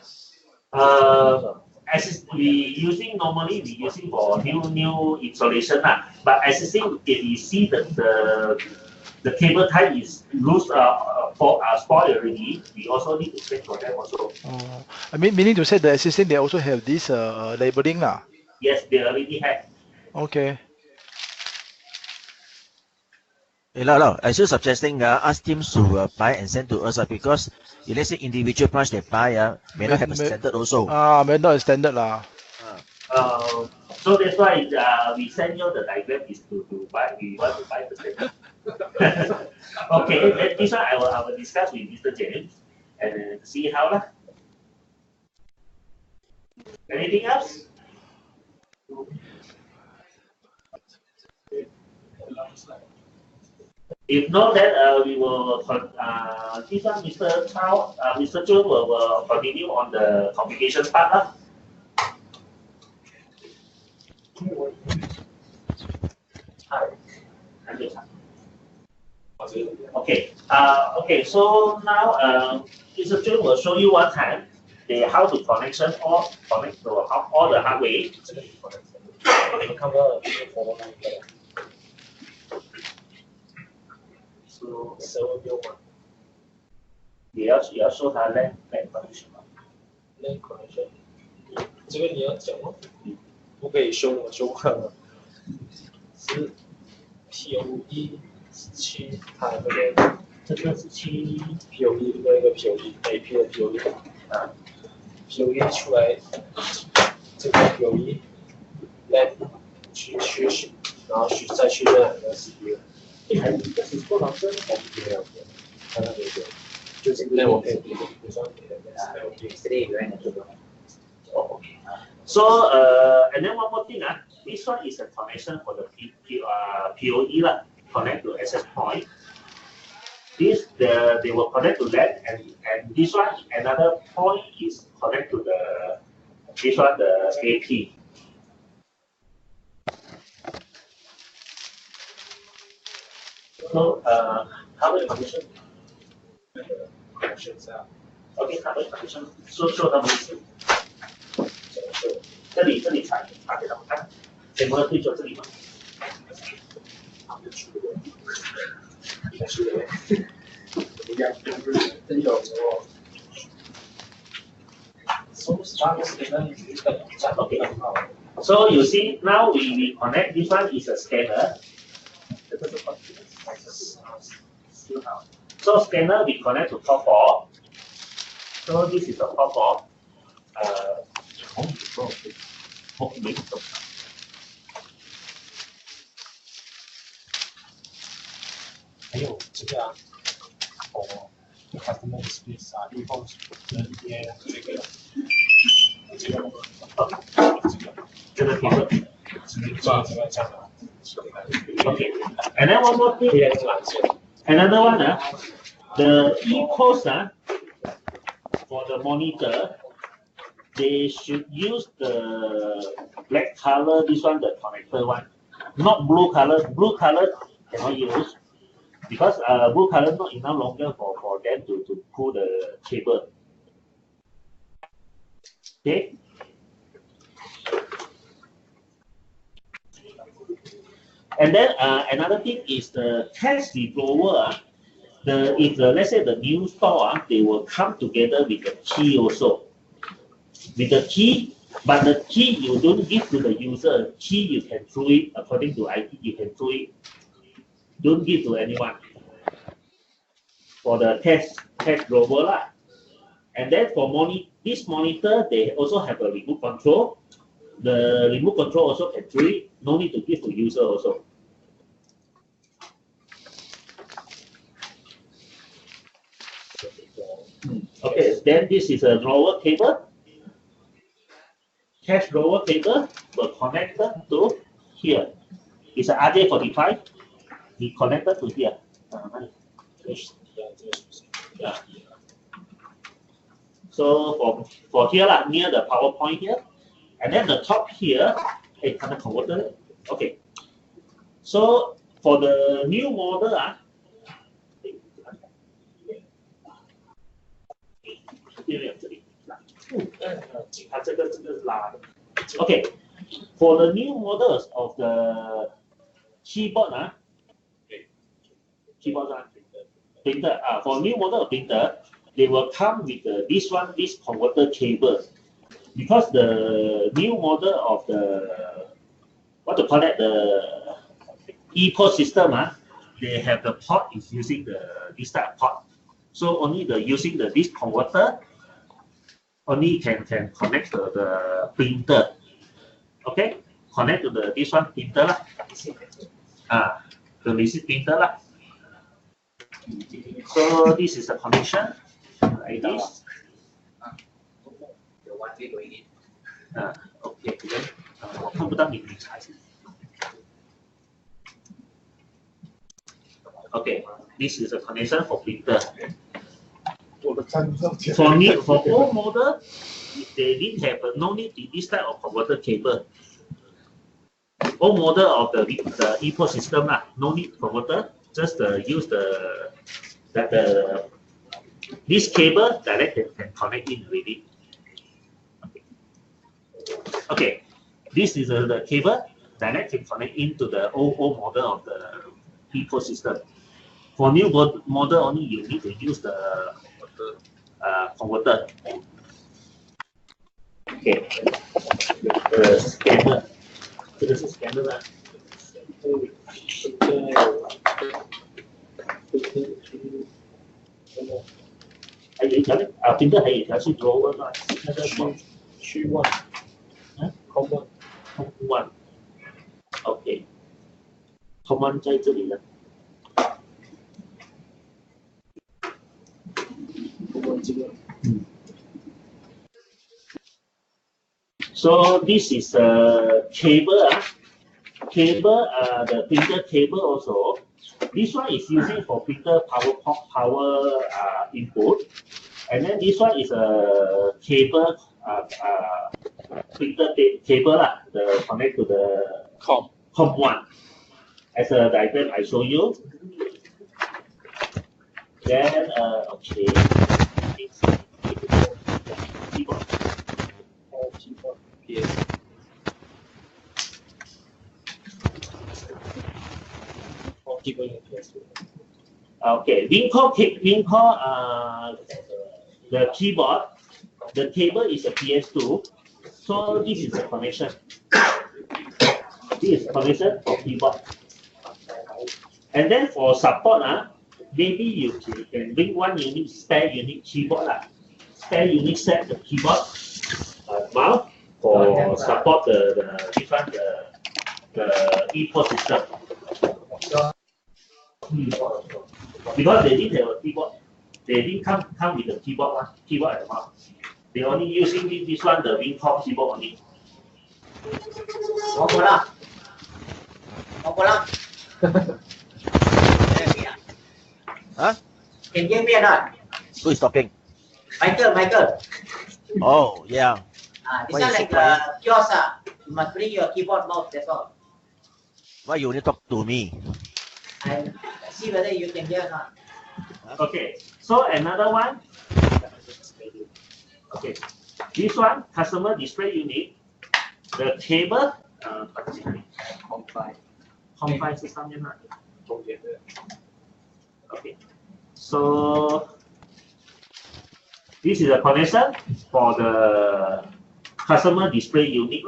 Normally we using for new installation but existing if you see that the cable tie is loose spoiled already, we also need to check for them also. I mean, meaning to say the existing, they also have this labeling lah. Yes, they already have. Okay. Hey, Lau, I still suggesting ask teams to buy and send to us because if let's say individual branch they buy may not have a standard also. May not a standard lah. So that's why we send you the diagram is to buy. We want to buy the standard. Okay, then this one I will discuss with Mr. James and see how lah. Anything else? If not, then we will this one Mr. Zhou will continue on the complication part lah. Okay. Okay. So now, Mr. Zhou will show you one time how to connect to all the hardware. So 也要说它 LAN connection 吗 ？LAN connection， 这个你要讲吗？不可以修，我修不了。是 POE 17，它那个这个是7 POE 那个 POE，AP 的 POE 啊 ，POE 出来，这个 POE LAN 去然后再去这两个 CPU。还有一个是多少针？没有，看到没有？就是那我可以补上你的 Oh, okay. So, and then one more thing, this one is a connection for the POE lah, connect to access point. This they will connect to LAN, and this one another point is connect to this one the AP. So, how many connection? Okay, how many connection? Show them this. 这里查给他们看，全部都对准这里吗？真有哦。Okay. So you see now we connect this one is a scanner. So scanner we connect to port 4. So this is a port 4. 还有这个customer space 立后这边这个屏幕。这样的。Okay. And then one more thing. Another one, the ePost for the monitor, they should use the black color, this one, the connector one. Not blue color. Blue color cannot use because blue color not enough longer for them to pull the cable. Okay. And then another thing is the test blower. Let's say the new store, they will come together with the key also. With the key, but the key you don't give to the user. Key you can throw it according to IT. You can throw it. Don't give to anyone. For the test blower lah. And then for this monitor, they also have a remote control. The remote control also can throw it. No need to give to user also. Okay, then this is a drawer cable. Cash drawer cable will connect to here. It's an RJ45. We connected to here. Yeah. So for here lah, near the power point here, and then the top here, color converter. Okay. So for the new model okay, for the new models of the keyboard printer for new model of printer, they will come with this converter cable, because the new model of the what to call that, the e-port system they have the port is using this type of port. So only using this converter only can connect to the printer. Okay, connect to this one printer lah. The receipt printer lah. So this is the connection like this. Okay, 我看不到你查一下。Okay, this is a connection for printer. For old model, they didn't have no need to this type of converter cable. Old model of the e-port system no need converter, just use this cable direct can connect in already. Okay, this is the cable direct can connect into the old model of the e-port system. For new model only you need to use the converter. Okay, scanner. 这个是 scanner 啦。还有一条呢，printer 还有一条是 drawer 嘛，那个区one，common，OK， common 在这里呢。So this is a cable, the printer cable also. This one is using for printer power input, and then this one is a cable, printer cable the connect to the COM one. As a diagram I show you. Then okay. Okay, Winco the keyboard, the cable is a PS2, so this is the connection. This is connection for keyboard. And then for support, maybe you can bring one unit spare unit keyboard spare unit set the keyboard mount for support the e-port system. Because they didn't have a keyboard, they didn't come with the keyboard at the mount. They only using this one, the Winco keyboard only. Huh? Can you hear me or not? Who is talking? Michael. Oh, yeah. This one like kiosk. You must bring your keyboard mouse, that's all. Why you only talk to me? And see whether you can hear or not. Okay, so another one. Okay, this one, customer display unit. The cable, COM5 是上面那里。Okay, so this is a connection for the customer display unit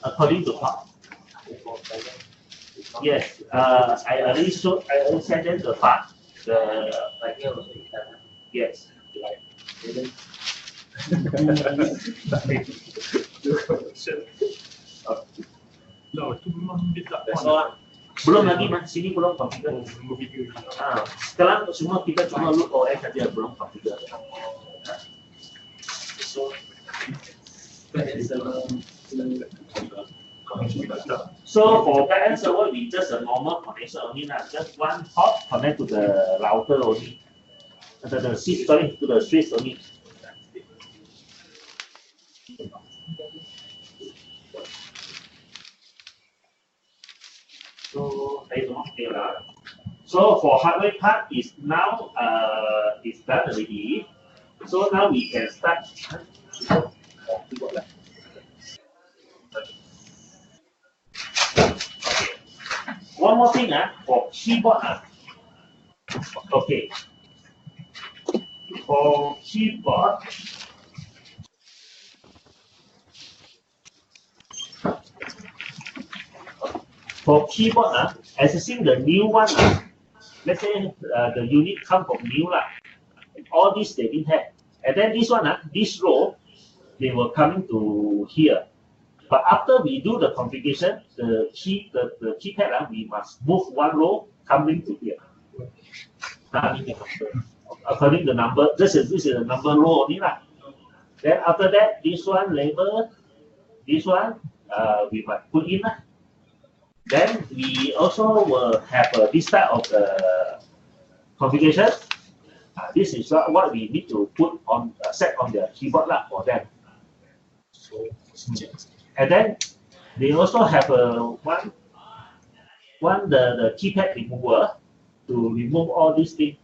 according to part. Yes, I already sent them the part. Yes. Belum lagi mas, sini belum configure. Sekarang semua kita cuma load OS saja, belum configure. So for backend server, we just a normal connection only, just one hop connect to the router only. The switch, sorry, to the switch only. So for hardware part is now is done already. So now we can start. One more thing for keyboard okay. For keyboard. For keyboard accessing the new one let's say the unit come from new all this they didn't have. And then this one this row, they were coming to here. But after we do the configuration, the keypad we must move one row coming to here. According to the number, this is the number row only Then after that, this one label, this one we must put in Then we also will have this type of configuration. This is what we need to put on set on the keyboard for them. And then they also have the keypad remover to remove all these things.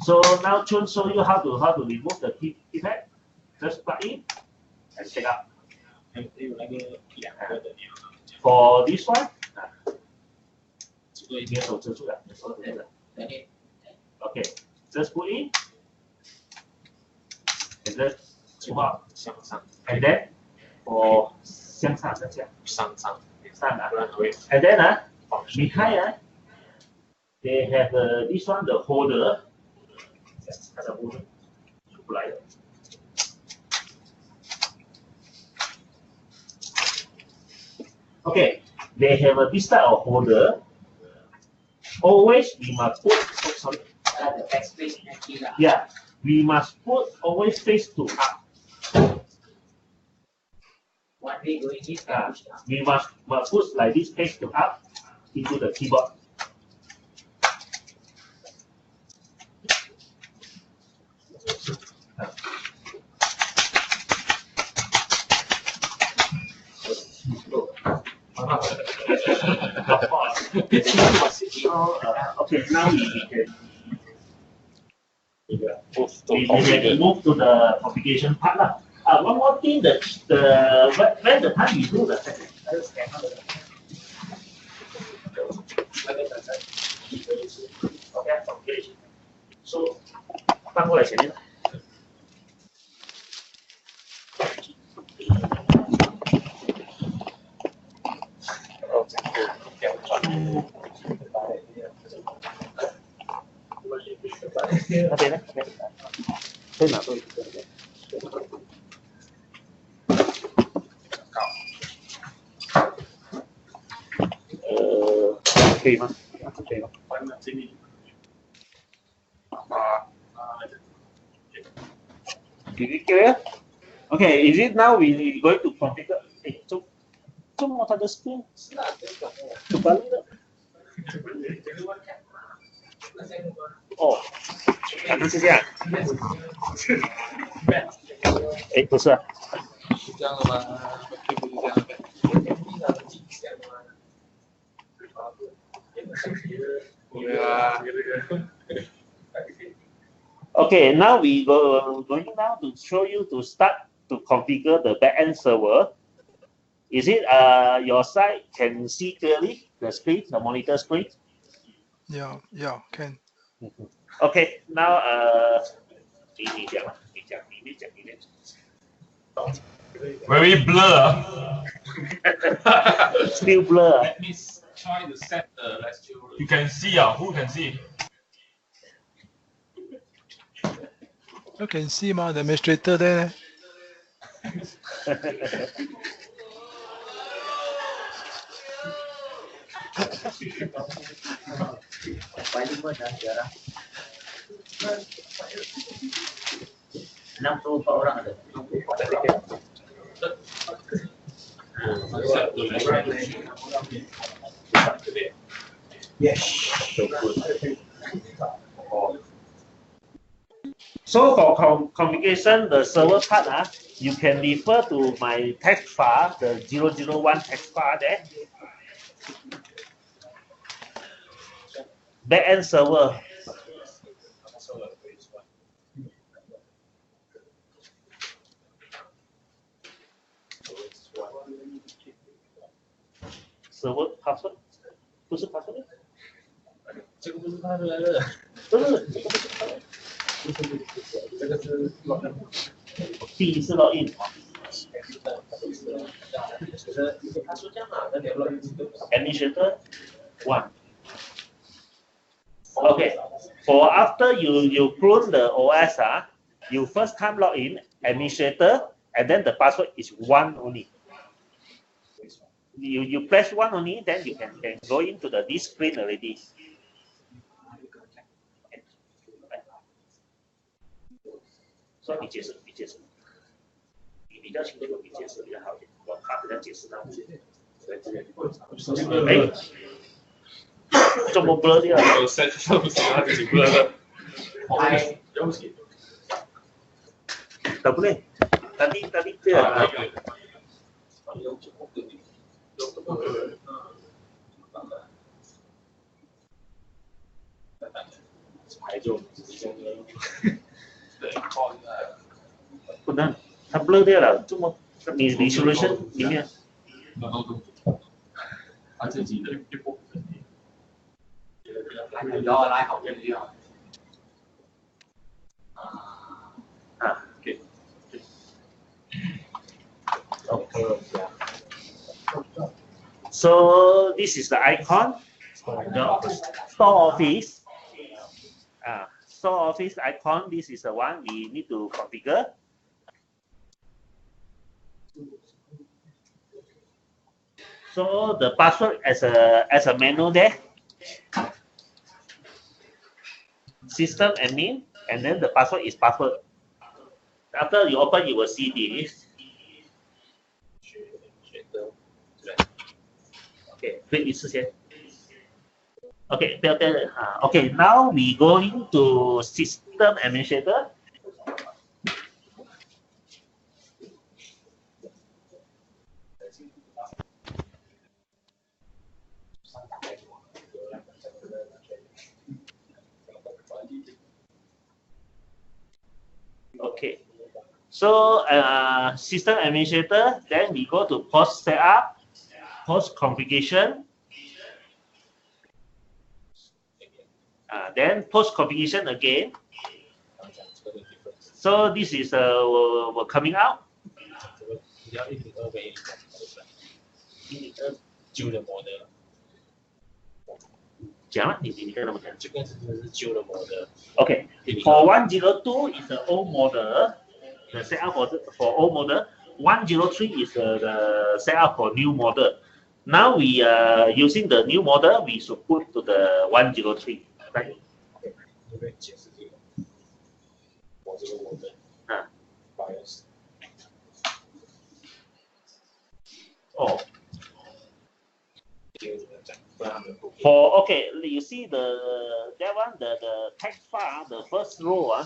So now Chun show you how to remove the keypad. Just plug in and take out. For this one, okay, just put in and then and then for 向上 and then behind they have this one, the holder. Okay, they have this type of holder. Always we must put. Yeah, we must put always face to up. We must put like this face to up into the keyboard. Okay, now we can move to the configuration part. One more thing, when the time you do the okay, so 翻过来前面。那边呢？在哪都有。可以吗？可以吗？Is it clear? Okay, is it now we going to configure? 这么它的 screen kebalik tak? Oh, 是这样。不是。是这样的吗？不是这样的。Okay, now we going now to show you to start to configure the backend server. Is it your side can see clearly the screen, the monitor screen? Yeah, can. Okay, now very blur. Still blur. Let me try to set the lecture. You can see, who can see? You can see the administrator there. 64 orang ada. So for communication, the server part, you can refer to my text file, the 001 text file there. Backend server. Server password 不是 password 这个不是他的来的，不是这个是第一次 login 就是他说这样嘛，那你要 login administrator 1 okay for after you clone the OS you first time log in administrator and then the password is 1 only you press 1 only then you can go into this screen already. So 你解释，你解释，你比较清楚，你解释比较好一点。我怕人家解释到我。哎，怎么 blur 掉？有 set 不行，他自己 blur 的。Tak boleh. Tadi dia. Không nên, thắp blur 掉了，这么你 resolution 里面。他自己的一部分。还有要拉好这个要。Okay. So this is the icon, the store office. Store office icon. This is the one we need to configure. So the password as a menu there. System admin, and then the password is password. After you open, you will see this. Okay, 对一次先。Okay, okay. Now we going to system administrator. Okay. So system administrator. Then we go to post setup. Host configuration, then post configuration again. So this is coming out. 旧的模的，讲了，你跟他们讲。这个是旧的模的。Okay, for 102 is the old model. The setup for old model. 103 is the setup for new model. Now we are using the new model. We should put to the 103. Right? 这边解释这个，我这个我的BIOS。哦。For okay, you see that one the text file the first row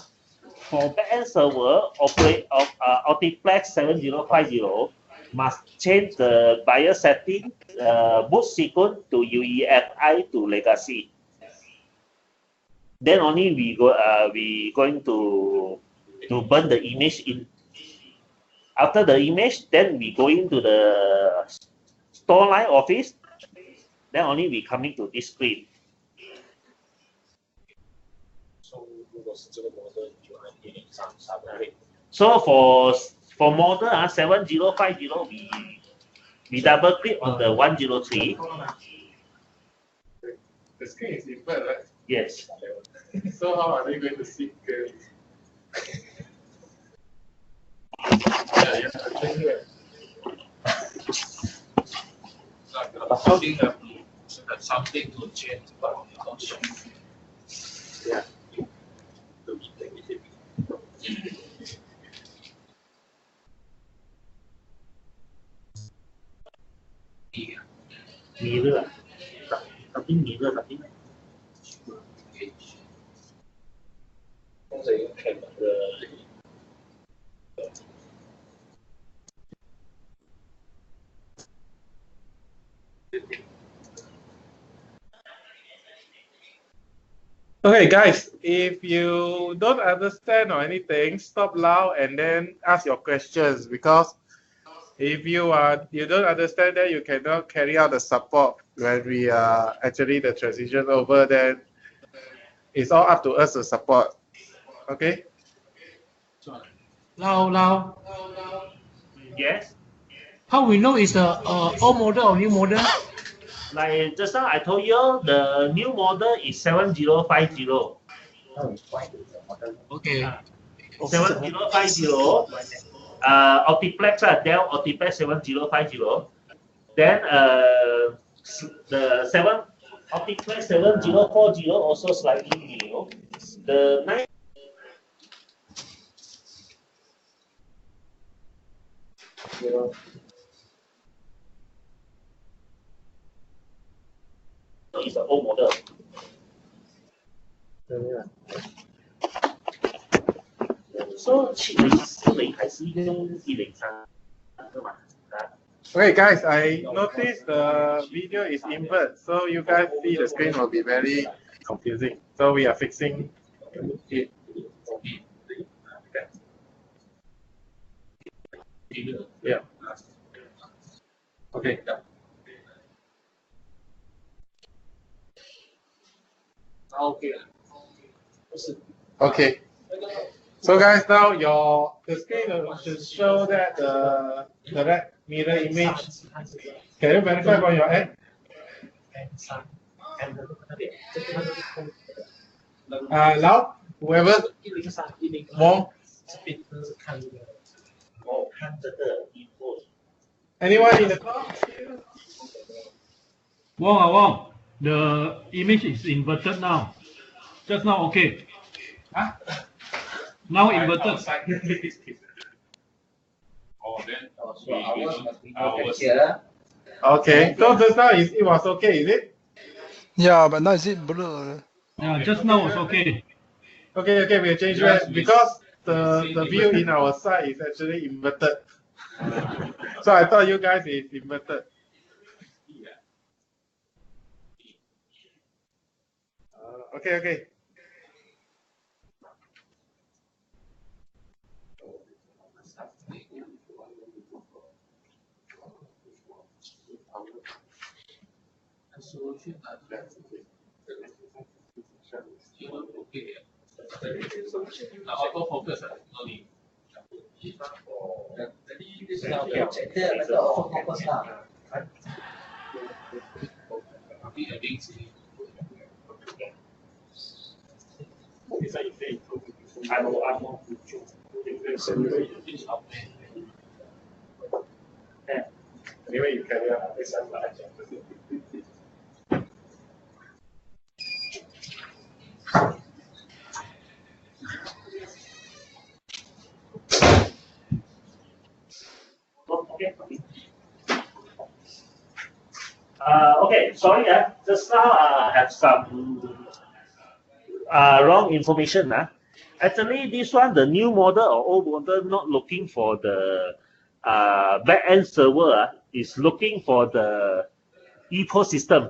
for backend server operate of Multiplex 7050 must change the BIOS setting boot sequence to UEFI to legacy. Then only we going to burn the image in. After the image, then we go into the store line office. Then only we coming to this screen. So for model 7050, we double click on the 103. The screen is inverted, right? Yes. So how are they going to see? Something to change, but not sure. Yeah. mirror, something mirror, something. Okay, guys, if you don't understand or anything, stop loud and then ask your questions, because if you don't understand that, you cannot carry out the support when we are actually the transition over, then it's all up to us to support. Okay? Now, Yes. how we know is a old model or new model? Like just now I told you, the new model is 7050. Okay. 7050. Optiplex, Dell Optiplex 7050. Then the Optiplex 7040 also slightly new. The 9 is the old model. So 740还是用103的嘛？ Okay, guys, I noticed the video is invert, so you guys see the screen will be very confusing. So we are fixing it. Yeah. Okay. Okay. So guys, now the screen should show that the correct mirror image. Can you verify from your end? Now, whoever more. Anyone in the call? Wong, the image is inverted now. Just now, okay. Huh? Now inverted. Okay, so just now it was okay, is it? Yeah, but now is it blur? Yeah, just now was okay. Okay, we'll change that because the view in our side is actually inverted. So I thought you guys is inverted. Okay. Autofocus, no need. Anyway, you carry on. Okay, sorry, just now I have some wrong information. Actually, this one, the new model or old model, not looking for the back-end server, is looking for the EPOS system.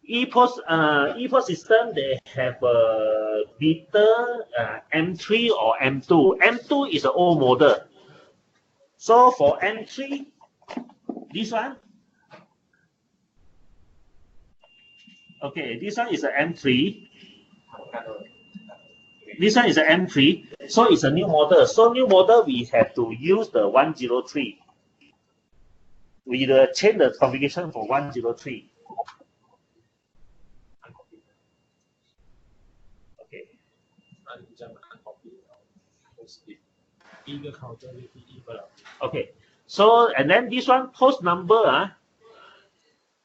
EPOS system, they have a beta M3 or M2. M2 is an old model. So for M3, this one, okay, this one is an M3. This one is an M3, so it's a new model. So new model, we have to use the 103. We change the configuration for 103. Okay. Okay. So and then this one post number,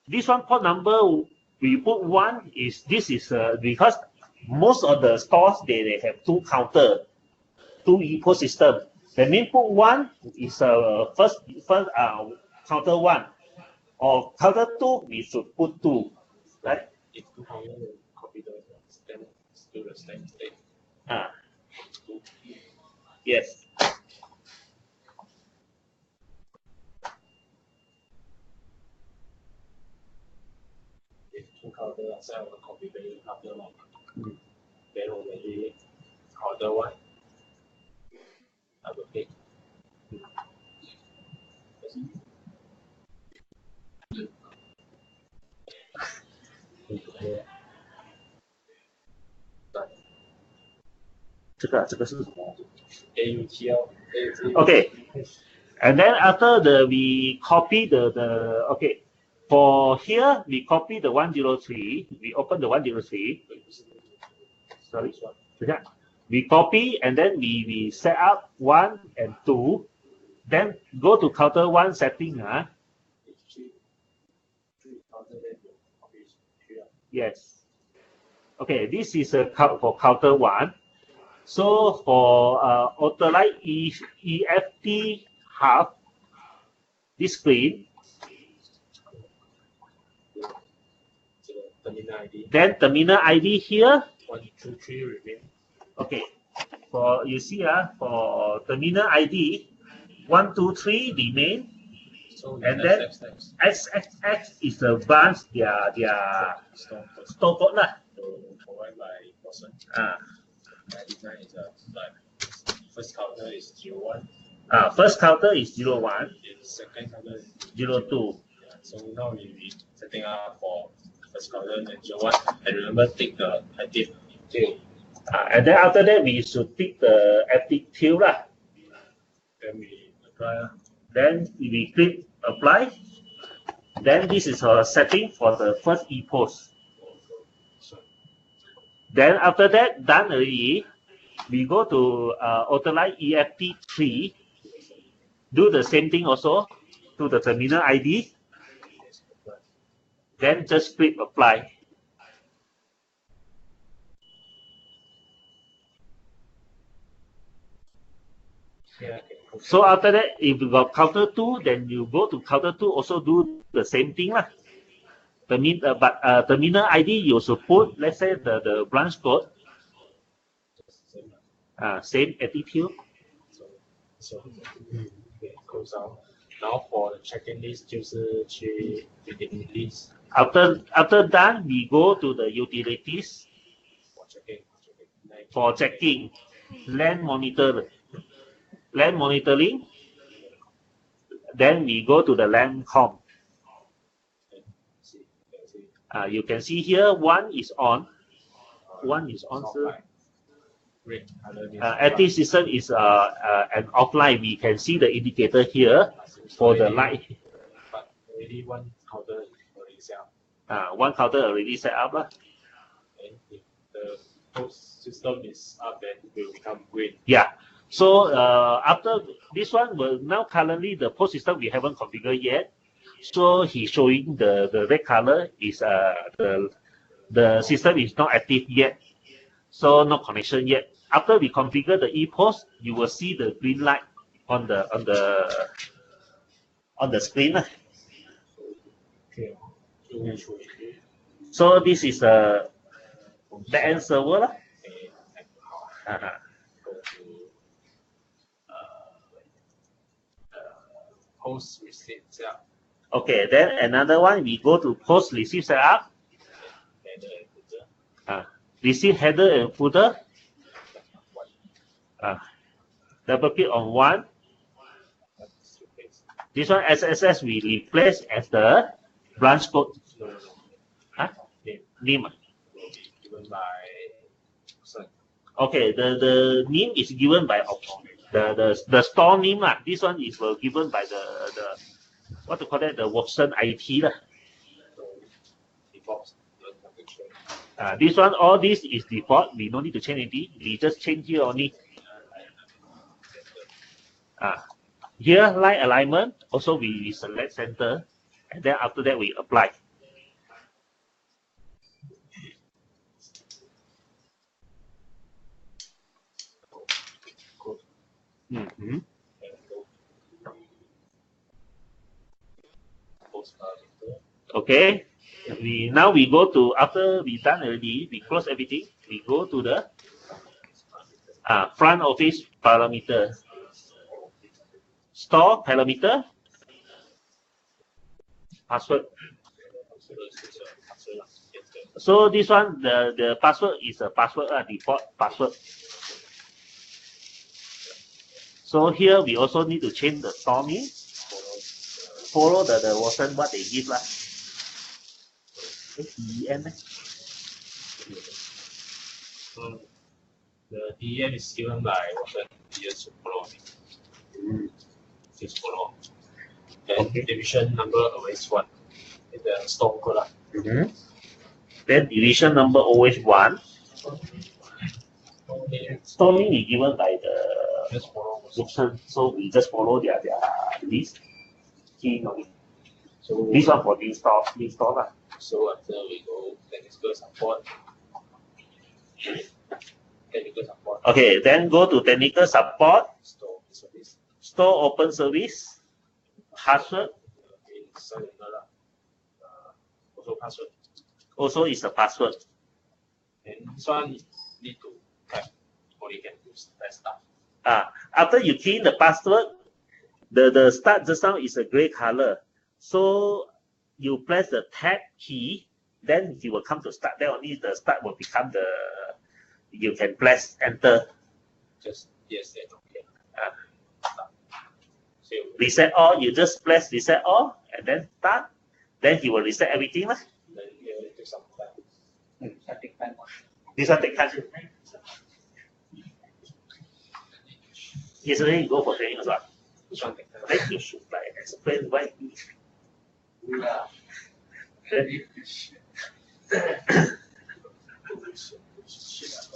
this one port number we put 1 is because most of the stores they have 2 counter, 2 EPOS system. That means put 1 is first counter 1. For counter 2, we should put 2, right? If 2000 copy the then still the same state. Yes. If 2000 sell the copy value after long, then already order 1. I will pick. 这个是什么 AUTL. Okay. And then after we copy the okay. For here, we copy the 103. We open the 103. Sorry. We copy and then we set up 1 and 2. Then go to counter 1 setting. Yes. Okay, this is for counter 1. So for authorized EFT half this screen, then terminal ID here. 1, 2, 3 remain. Okay, for you see for terminal ID 1, 2, 3 remain. So and then XXX is the branch their store code lah. Provide by person. 99 is like first counter is 01. First counter is 01. Second counter is 02. So now we setting up for first counter and 01. And remember take the active tail. And then after that we should pick the active tail lah. Then we apply. Then we click apply. Then this is our setting for the first ePost. Then after that done already, we go to authorized EFT 3. Do the same thing also to the terminal ID. Then just click apply. So after that, if you got counter 2, then you go to counter 2, also do the same thing lah. But terminal ID you also put, let's say the branch code. Same attitude. So close out. Now for the checking list 就是去 utilities. After done, we go to the utilities. For checking, land monitoring. Then we go to the land com. You can see here 1 is on. 1 is on, sir. Active system is an offline. We can see the indicator here for the light. But already 1 counter already set up. 1 counter already set up. And if the post system is up, then it will become green. Yeah. So after this one, now currently the post system we haven't configured yet. So he's showing the red color is the system is not active yet. So no connection yet. After we configure the ePost, you will see the green light on the screen. Okay. So this is a backend server. Post receipt setup. Okay, then another one we go to post receipt setup. Receive header and footer. Double click on 1. This one SSS we replace as the branch code. Name. Given by person. Okay, the name is given by the store name lah. This one is given by the what to call that, the Watson IT lah. Default. This one, all this is default. We don't need to change anything. We just change here only. Here line alignment. Also we select center, and then after that we apply. Okay. Now we go to, after we done already, we close everything. We go to the front office parameter. Store parameter. Password. So this one, the password is a password, default password. So here we also need to change the store name. Follow the Watson what they give lah. DEM. The DEM is given by Watson. Just follow. Just follow. Then division number always 1 in the store code. Then division number always 1. Store name is given by the Watson, so we just follow their list. Key only. So this one for this store lah. So after we go technical support. Okay, then go to technical support. Store open service. Password. Also password. Also is a password. And this one need to type, or you can use that stuff. After you key in the password, the start just now is a gray color. So you press the tab key, then it will come to start. Then only the start will become the, you can press enter. Just yes, then okay. Reset all, you just press reset all and then start. Then he will reset everything. Then you will take some time. This one take time. Yesterday you go for training as well. This one take time. Then you should like explain why.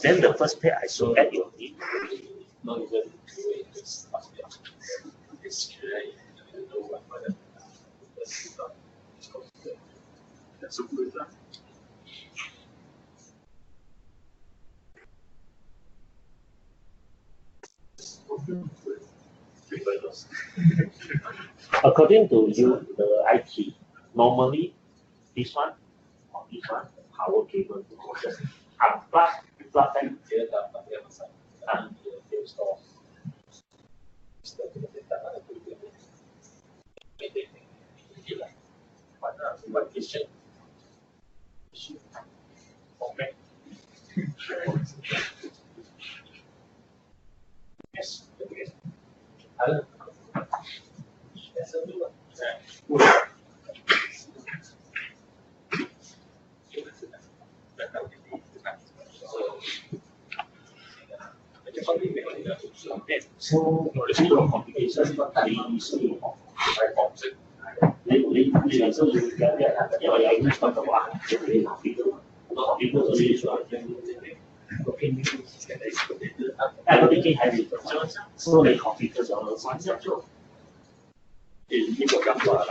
Then the first page I should add your name. Not even doing this stuff. It's great. That's a good one. According to you, the IT, normally this one or this one, power cable, just unplug, plug them. What question? Okay. Yes. So, the complication what they usually so they configure咗呢個咁話啦。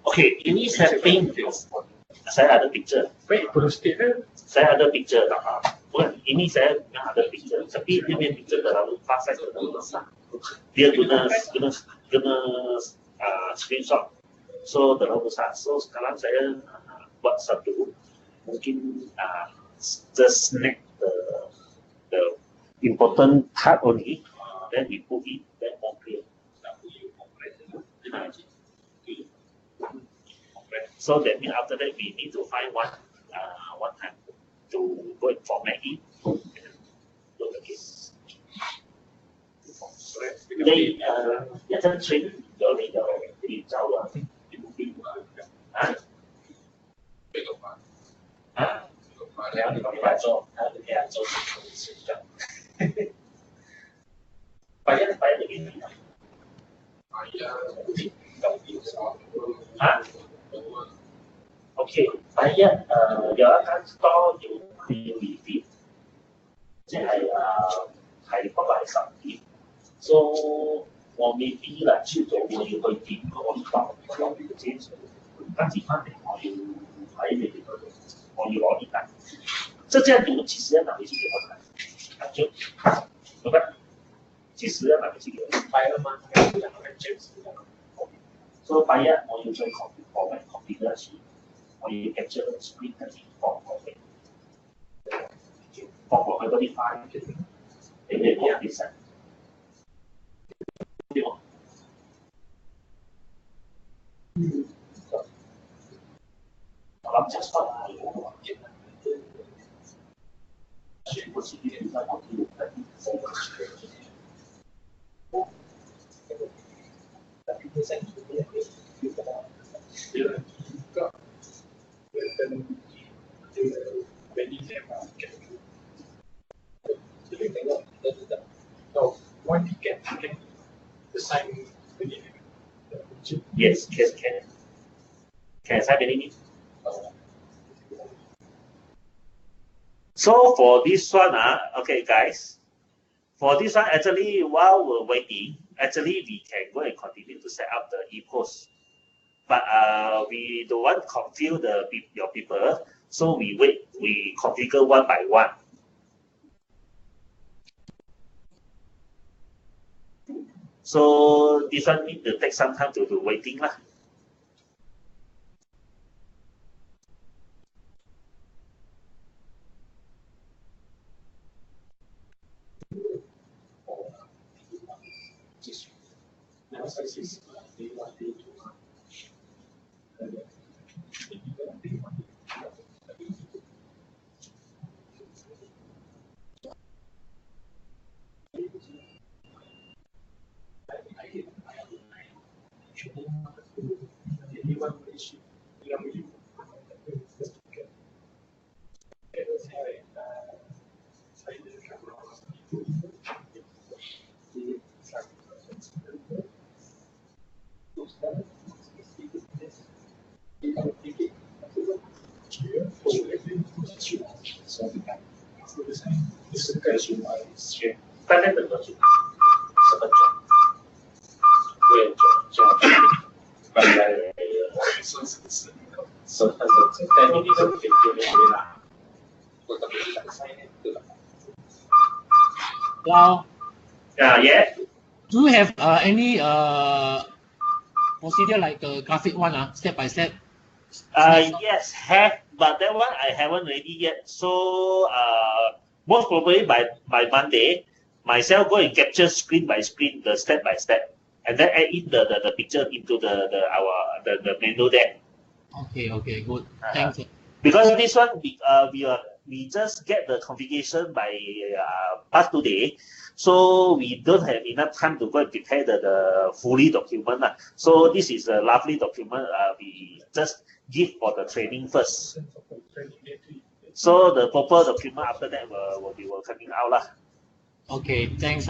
Okay, ini setting saya ada picture. Saya ada picture bukan, ini saya ada picture, tapi dia punya picture terlalu fast, terlalu besar. Dia guna screenshot, so terlalu besar. So sekarang saya buat satu, mungkin just snap the important part only, then we put it, then more clear. So that means after that we need to find one time to go and format it and load again. Đây nhà chân training đó thì cháu là Léo thì bạn phải cho, thì cho phải được cái gì OK， 第一有一間 store 要 review， 即係不過係10點，所以我未必啦，朝早我要去點嗰個檔，跟住翻嚟我要喺你哋嗰度，我要攞啲單，這樣你們其實要拿回去給我看，就。几时要买回去给我？Fire 吗？James。所以 Fire 我要再 copy 得去，我要 capture 個 screen 跟住放過去，放過去嗰啲 file，你放啲實。我諗 just 全部是啲嘢都係我哋嘅。Yes, can assign any name. So for this one, okay, guys. For this one, actually, while we're waiting, actually we can go and continue to set up the e-post. But we don't want to confuse your people, so we wait. We configure one by one. So this one need to take some time to do waiting lah. Wow. Yeah. Do you have any procedure like the graphic one, step by step? Yes, have, but that one I haven't ready yet. So most probably by Monday, myself go and capture screen by screen, the step by step, and then add in the picture into the menu there. Okay, good. Thanks. Because this one we just get the configuration by past today, so we don't have enough time to go and prepare the fully document. So this is a lovely document we just give for the training first. So the proper document after that will be coming out lah. Okay, thanks.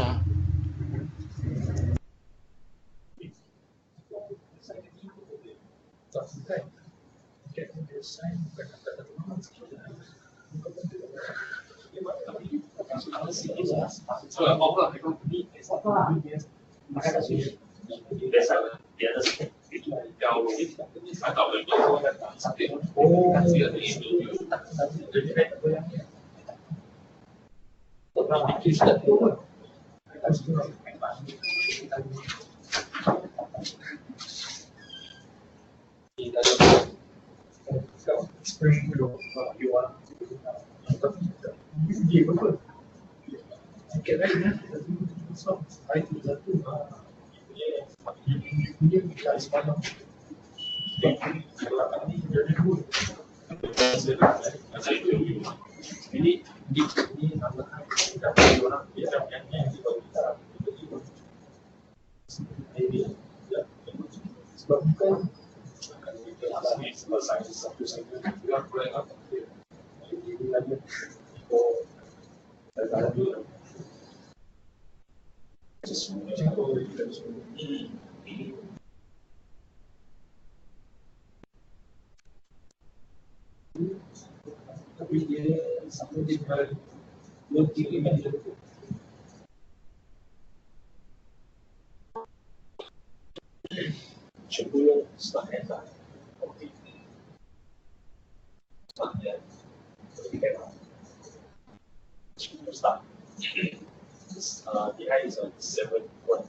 The height is 7.1.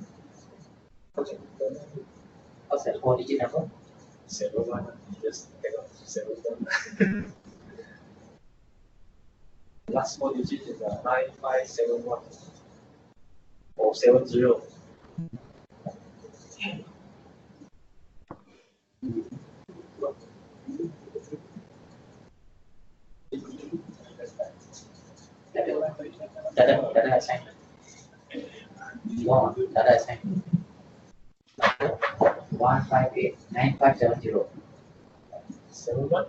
What's that 4-digit number? 7.1. Just take out 7.1. Last 4 digits is 9571 or 70. Dada sign. Wow, Dada sign. 1589570. 71.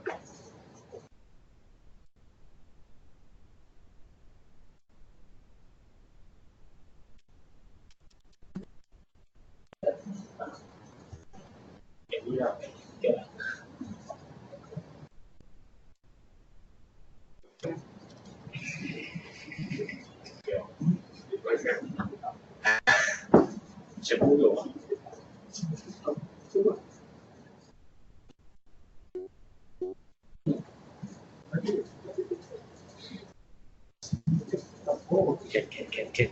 全部有啊。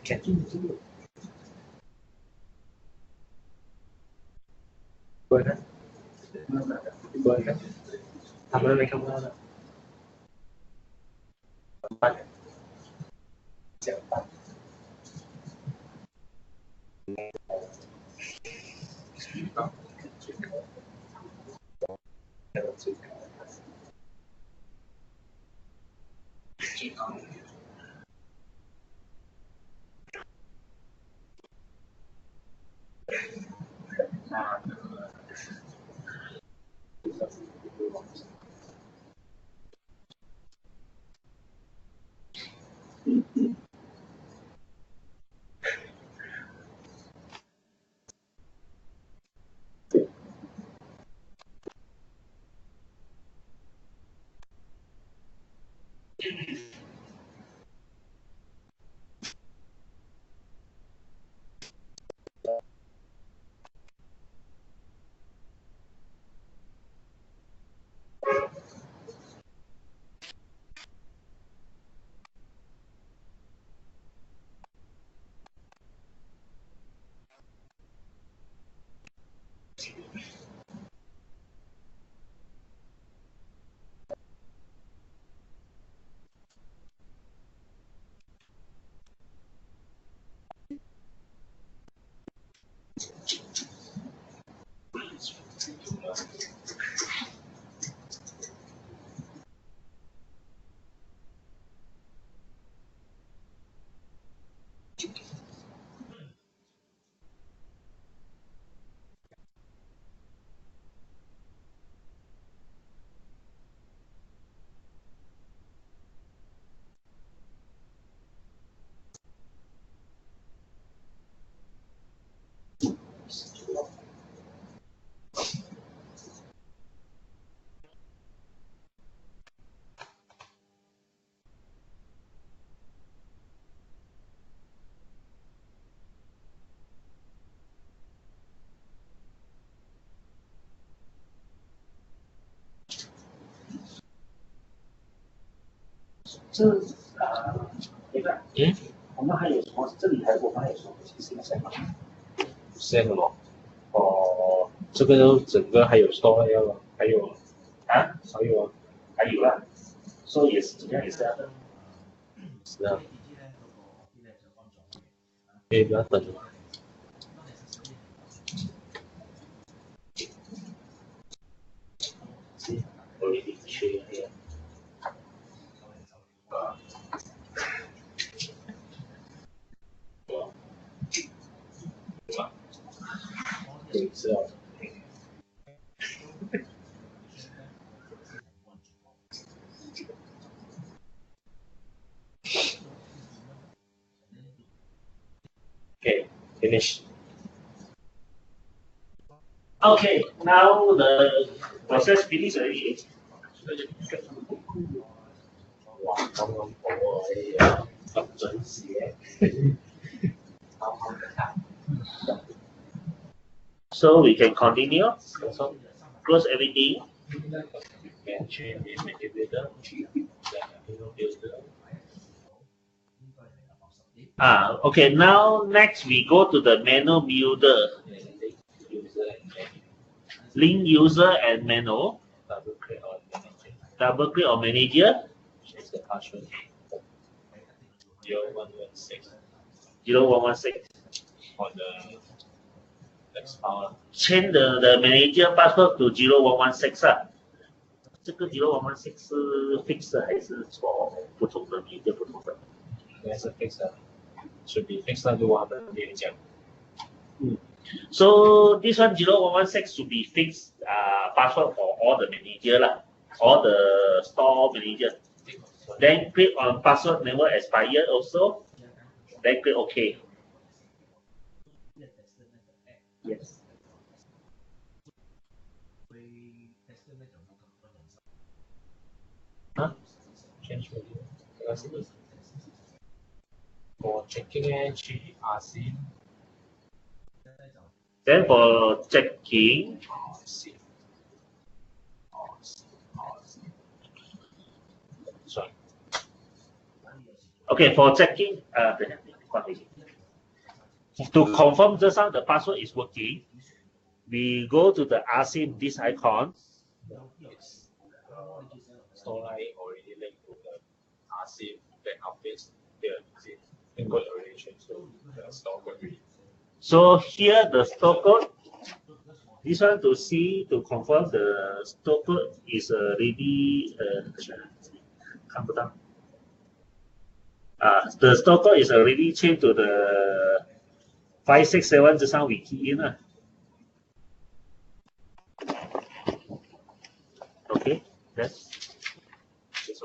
can。Quên hết. Quên hết.ทำอะไรkhông ra đâu. Bạn. Chào bạn.这那个，我们还有什么？这里还我们还有什么新鲜吗？现什么？哦，这个整个还有store要吗？还有啊？还有啊？还有啊，所以也是怎样也是要等。是啊。可以不要等了。我有点缺呀。对，是啊。Okay, finish. Okay, now the process finish already. 哇，刚刚我很准写。So we can continue. Close everything. Can change the indicator. Okay, now next we go to the manual builder. Link user and manual. Double click on manager. Change the password. 0116. 0116. On the next file. Change the manager password to 0116 啊。这个0116是 fix 的还是错不同的一个不同的？应该是 fix 的 ，should be fix 的，如果他们跟你讲。So this one 0116 should be fixed password for all the manager lah, all the store manager. Then click on password never expire also. Then click OK. Yes. Huh? Change value. For checking 去 RC. Then for checking, sorry. Okay, for checking, to confirm just how the password is working, we go to the RC this icon. Store line already linked to the RC back office. There, see, input already changed to the store code. So here the store code, this one to see to confirm the store code is already the store code is already changed to the 567 just now we key in. Okay, that's this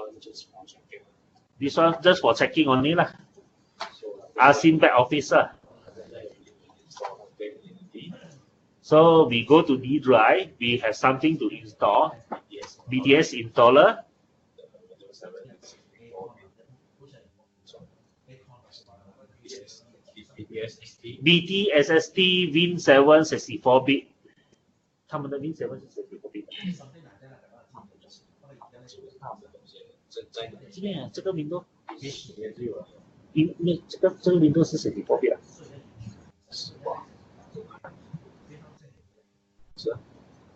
one just for checking only lah. RC back office. So we go to D drive, we have something to install. BTS installer. BT SST Win 7 64-bit. 他们的 Win 7是64-bit。这边啊，这个 Windows， 因为这个 Windows 是64-bit 啊。是啊。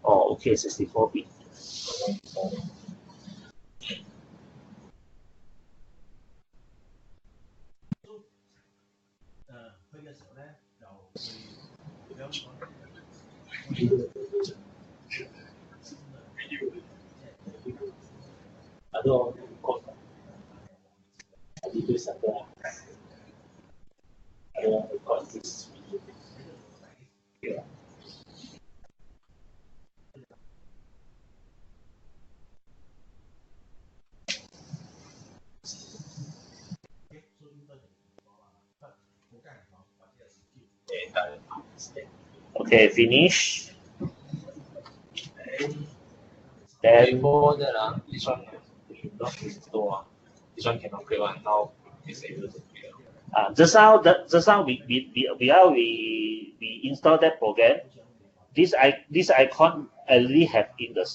哦 ，OK， 64-bit。Aduh, kok itu satu ada konsis video. Okay, finish. Then before that, this one not install. This one cannot play one. Now it's able to play. Just now we install that program. This icon already have in the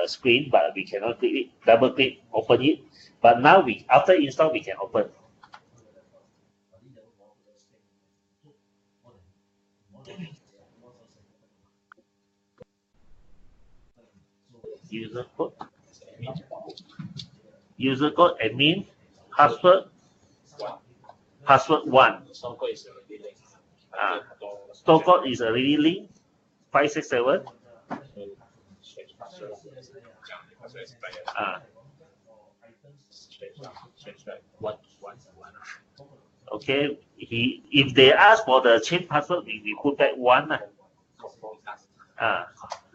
screen, but we cannot click it. Double click, open it. But now after install we can open. User code admin password 1. Store code is already linked 567. Okay, if they ask for the change password, we put back 1.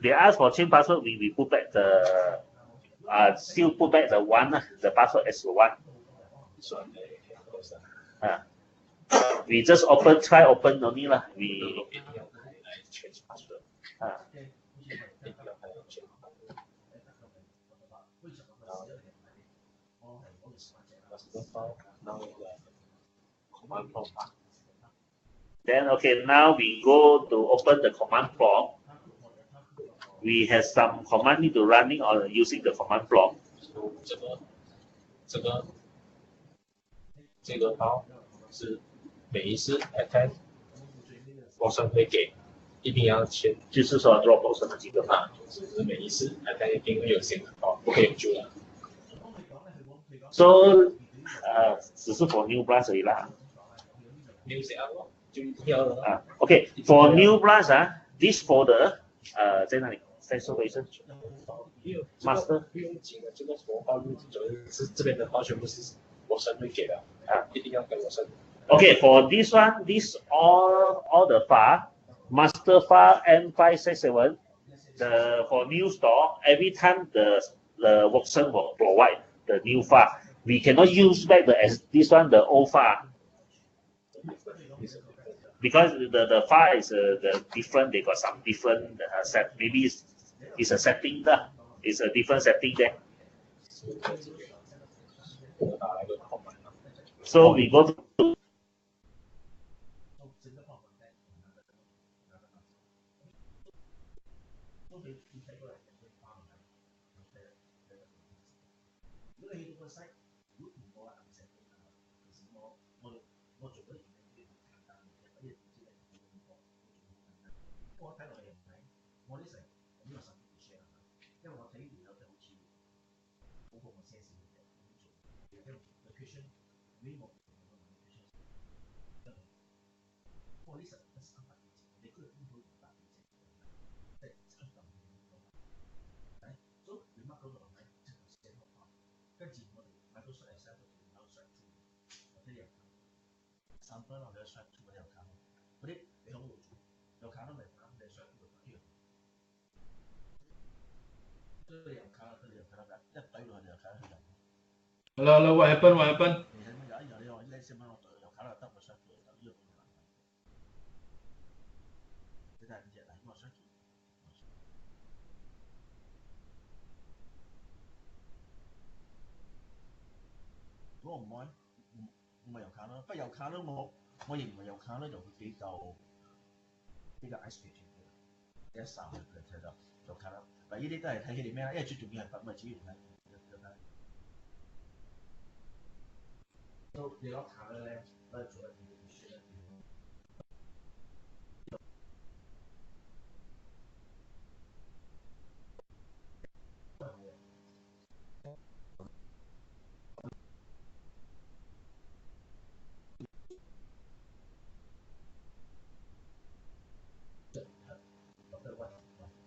They ask for change password, we put back the still put back the 1, the password as 1. We just try open only lah. We change password. Then okay, now we go to open the command prompt. We have some command need to running or using the command prompt. 是每一次 attend Watson 会给，一定要先就是说 drop Watson 的几个嘛。就是每一次 attend 一定会有先哦，不可以有旧的。So 只是 for new branch 而已啦。new 谁要就一定要的啊 ，OK，for new branch 啊 ，this folder 在哪里？再说回一次。Master 不用紧的，这个佛号是这边的话全部是Watson会给的啊，一定要给Watson。Okay, for this one, this all the file, master file M567, for new store, every time the Watson will provide the new file. We cannot use back this one, the old file. Because the file is the different, they got some different set. Maybe it's a setting there. It's a different setting there. So we go to Hello, what happened? What happened? 我唔愛，唔係油卡啦，不過油卡咧，我認為油卡咧就會比較 isolated 嘅，一三佢睇到油卡啦。嗱，呢啲都係睇佢哋咩啦，因為最重要係品咪主要睇。都你攞卡咧，都係做一啲嘅事咧。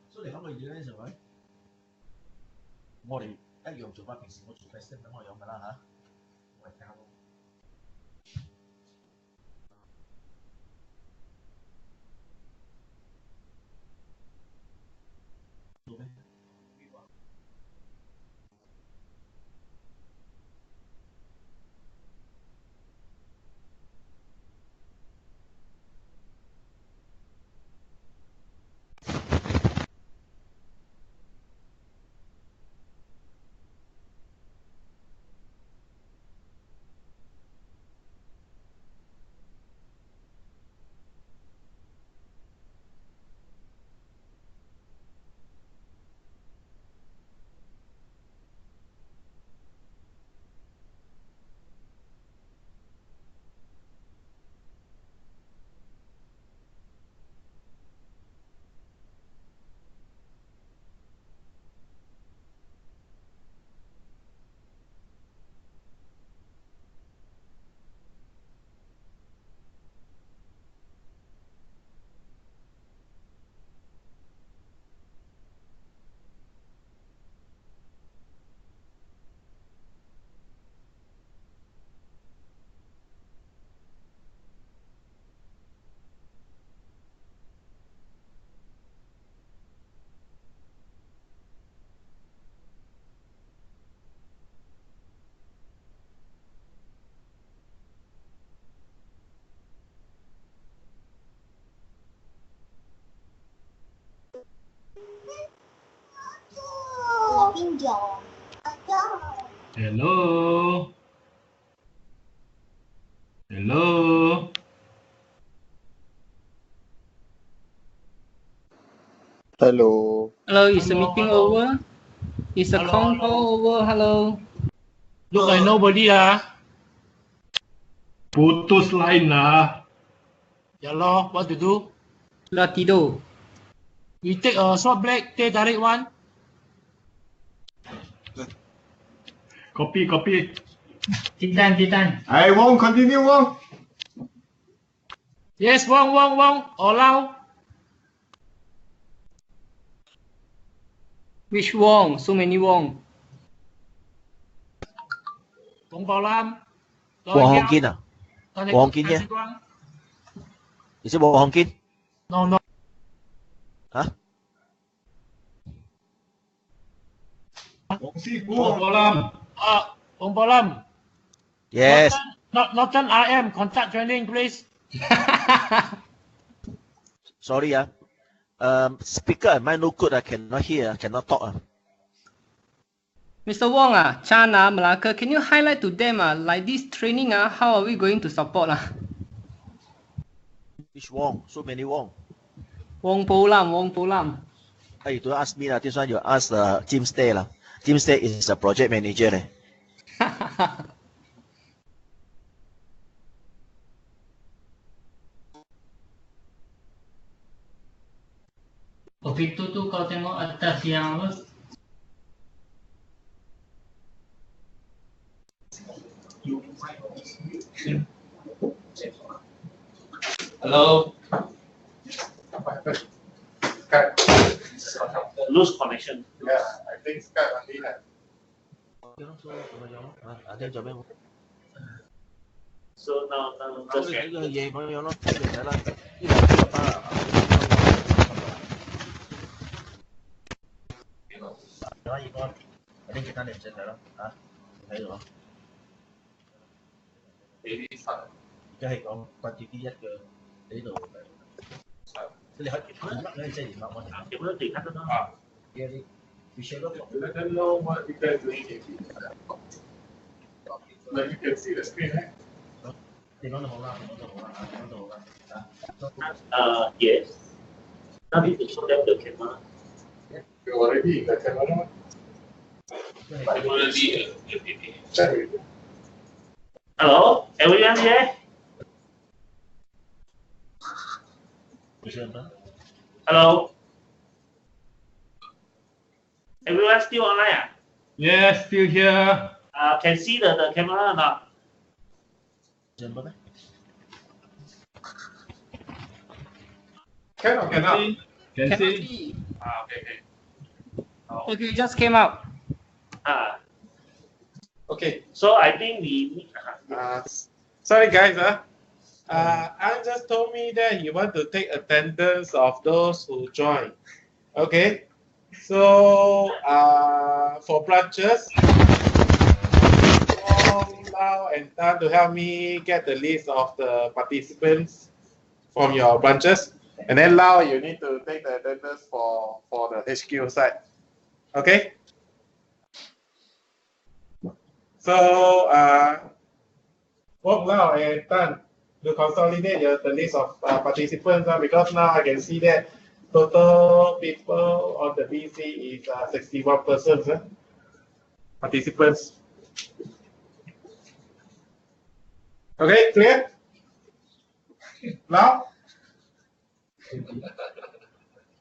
所以你諗嘅嘢咧就係，我哋一樣做翻平時我做 best 咁我樣㗎啦嚇，我係教。做咩？Hello. Hello. Hello. Hello, is the Hello, meeting hello. over? Is the Hello, con hello. call over? Hello. Look like nobody. Putus line lah. Ya lor, what to do? Lah tidur. We take a short break, teh tarik one. Copy. Titan. I won't continue, Wong. Yes, Wong. Allow. Which Wong? So many Wong. Wong Bảo Lam. Wong Hong Kin à? Wong Hong Kin yeah. Is it Wong Hong Kin? No. Huh? Wong Bảo Lam. Wong Bảo Lam. Yes. Norton RM, contact training, please. Sorry, speaker mine no good. I cannot hear. Cannot talk. Mr. Wong, Chan, Malacca, can you highlight to them like this training, how are we going to support? Which Wong? So many Wong. Wong Po Lam. Hey, don't ask me. This one you ask Jim Stay. Jim Stay is the project manager. Topik tu kau tengok atas yang apa? Hello. Lose connection. Yeah, I think Skype only has. So now just Let them know what you guys doing. Like you can see the screen, right? Yes. Now need to show them the camera. You're already in the camera. Hello, everyone here? Hello? Everyone still online? Yes, still here. Can see the camera or not? Can or cannot? Can see. Okay. Okay, just came out. Okay. So I think we. Sorry guys, Alan just told me that he want to take attendance of those who join. Okay. So for branches, Lau and Tan to help me get the list of the participants from your branches, and then Lau, you need to take the attendance for the HQ side. Okay. So Wong, Lau and Tan to consolidate the list of participants because now I can see that total people on the BC is 61 persons participants. Okay, clear? Now?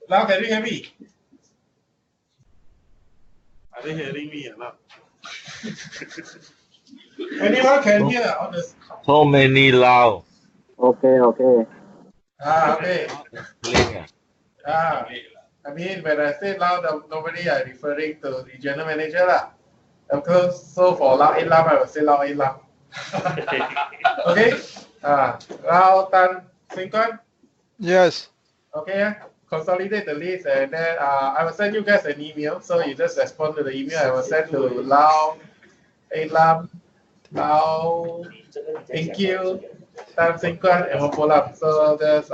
Now can you hear me? Are they hearing me or not? Anyone can hear on the... So many loud. Okay. Okay. Clear. I mean, when I say loud, nobody are referring to the general manager lah. Of course, so for loud in lam, I will say loud in lam. Okay. Lau, Tan, Sinquan? Yes. Okay. Consolidate the list and then I will send you guys an email. So you just respond to the email. I will send to Lau, Lam, Lau, thank you, Tan, Sinquan, and Hopolam. So just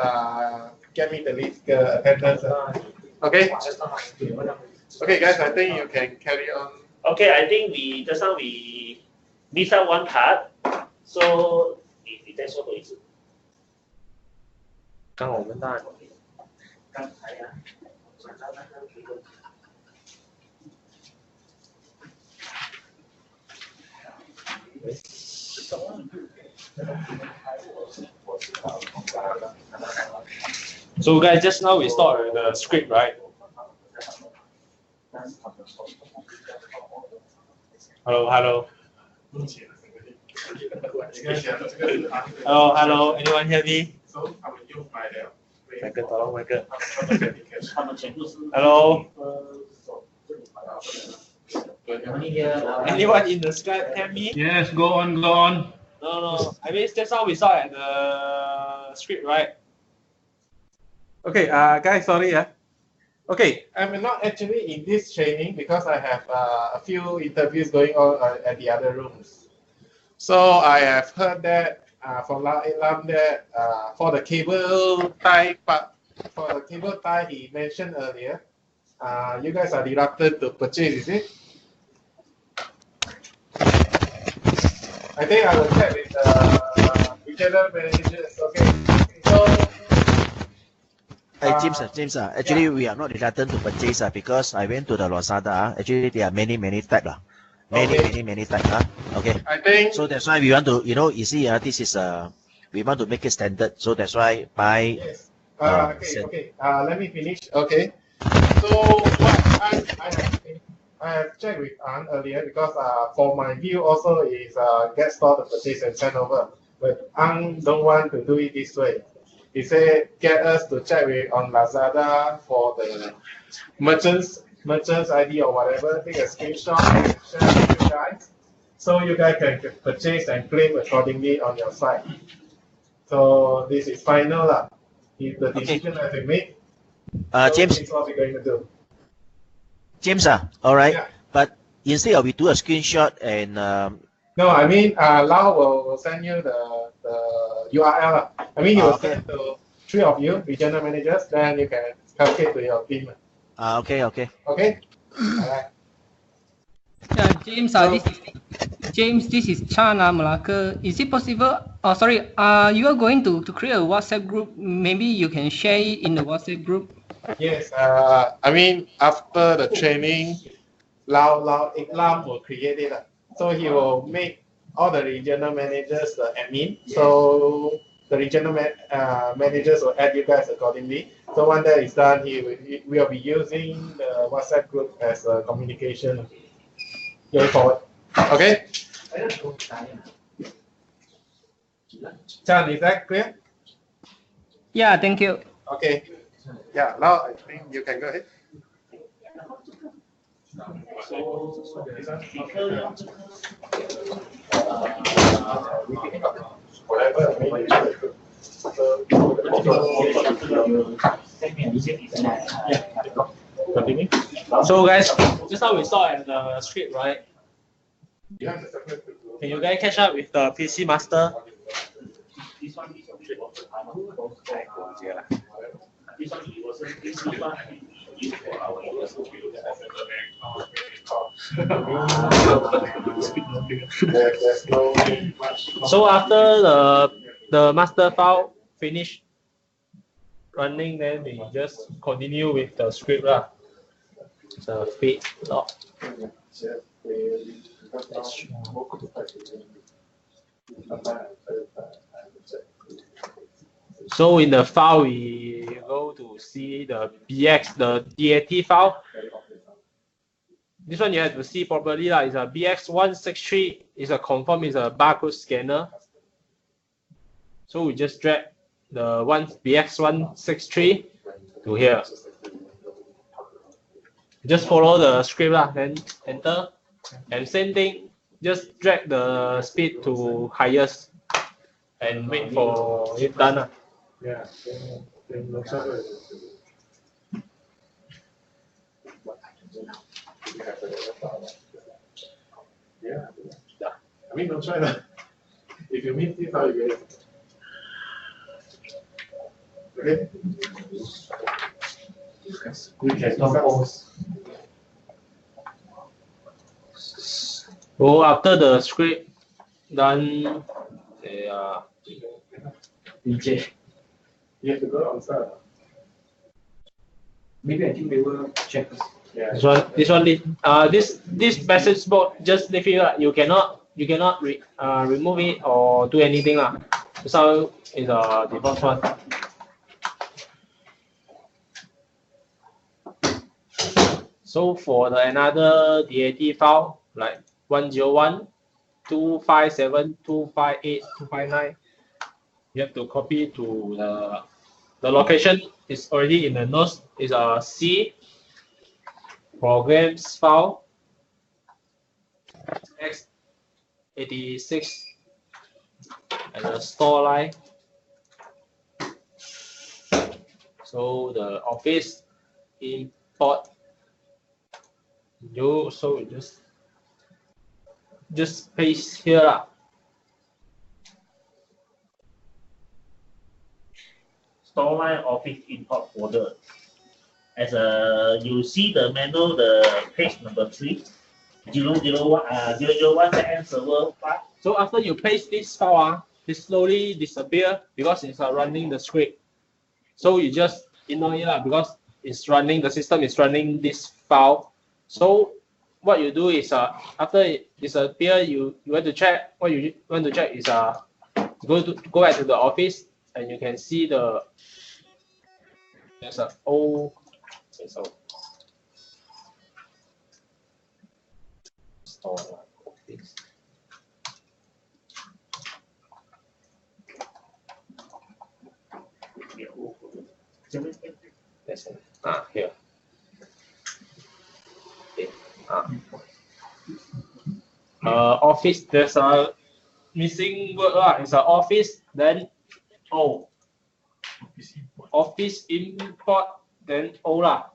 get me the list attendance. Okay. Okay, guys. I think you can carry on. Okay, I think we just now we missed out one part. So 你再说多一次。刚我们大刚才转到那个评论。So guys, just now we start the script, right? Hello, hello. Hello, hello. Anyone hear me? Michael, tolong Michael. Hello. Anyone in the Skype hear me? Yes, go on, go on. No. I mean, just now we saw at the script, right? Okay, guys, sorry. Okay, I'm not actually in this training because I have a few interviews going on at the other rooms. So I have heard that from Lao Lam that for the cable tie part, for the cable tie he mentioned earlier, you guys are reluctant to purchase, is it? I think I will check with the regional managers. Okay, so. Hey, James, actually we are not reluctant to purchase because I went to the Lazada. Actually, there are many types. Many types. Okay. I think. So that's why we want to, you see, this is we want to make it standard. So that's why buy. Yes. Okay. Let me finish. Okay. So what I have checked with Ann earlier because for my view also is get store the purchase and send over. But Ann don't want to do it this way. He said get us to check with on Lazada for the merchant's ID or whatever. Take a screenshot and share with you guys, so you guys can purchase and claim accordingly on your site. So this is final lah. If the decision has been made, James, this is what we're going to do. James, all right. Yeah. But instead of we do a screenshot and. No, I mean Lau will send you the URL. I mean, he will send to 3 of you, regional managers, then you can calculate to your team. Okay. Okay. All right. James, this is Chan, Malacca. Is it possible? Oh, sorry. You are going to create a WhatsApp group. Maybe you can share it in the WhatsApp group. Yes. I mean, after the training, Lam will create it. So he will make all the regional managers the admin. So the regional managers will add you guys accordingly. So when that is done, we will be using the WhatsApp group as a communication going forward. Okay? Chan, is that clear? Yeah, thank you. Okay. Yeah, now I think you can go ahead. Continue. So guys, just now we saw at the script, right? Can you guys catch up with the PC master? So after the master file finish running, then we just continue with the script lah. The feed log. So in the file, we go to see the BX, the DAT file. This one you have to see properly lah. It's a BX163. It's a confirm. It's a barcode scanner. So we just drag the BX163 to here. Just follow the script lah. Then enter. And same thing. Just drag the speed to highest and wait for it done. Yeah. Yeah. I mean, no try that. If you meet this, how you get it? Okay. We can compose. So after the script done, DJ. You have to go outside. Maybe I think they will check this. Yeah. This message board just leave it. You cannot you cannot remove it or do anything lah. This one is a default one. So for the another DAT file like 101.257.258.259, you have to copy to the location is already in the notes. Is a C programs file x86 and the store line. So the office import you just paste here lah. Store line office import folder. As you see the menu, the page number 3, 001 second server file. So after you paste this file, it slowly disappear because it's running the script. So you just ignore it lah, because it's running, the system is running this file. So what you do is after it disappear, you want to check. What you want to check is go back to the office and you can see there's a old store office. Here. Okay. Office, there's a missing word lah. It's an office, then O. Office import, then O lah.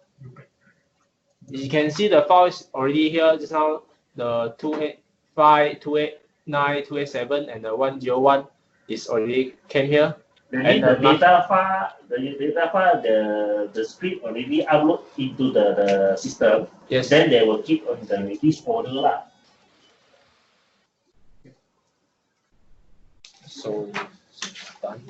You can see the file is already here. Just now the 285, 289, 287, and the 101 is already came here. And the data file, the script already upload into the system. Yes. Then they will keep on this folder lah. So done.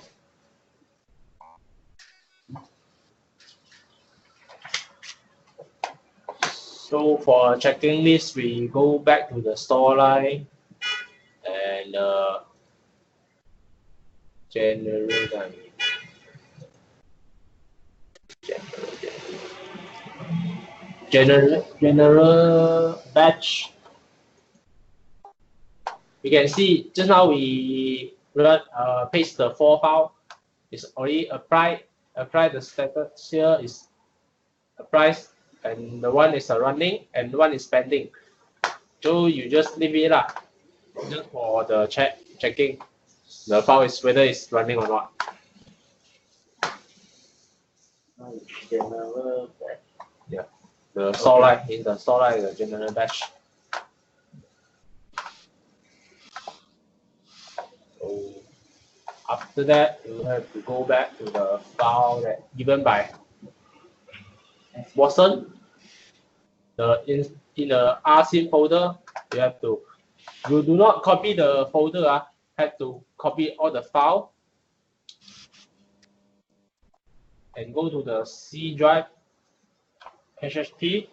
So for checking this, we go back to the store line and general batch. You can see just now we paste the 4 file. It's already applied. The status here is applied, and the one is running and one is pending. So you just leave it lah, just for the checking the file is whether it's running or not. General batch. Yeah, the store line in the store line, the general batch. So after that, you have to go back to the file that given by Watson. In the RSIM folder, you do not copy the folder. Have to copy all the file and go to the C drive. HHT.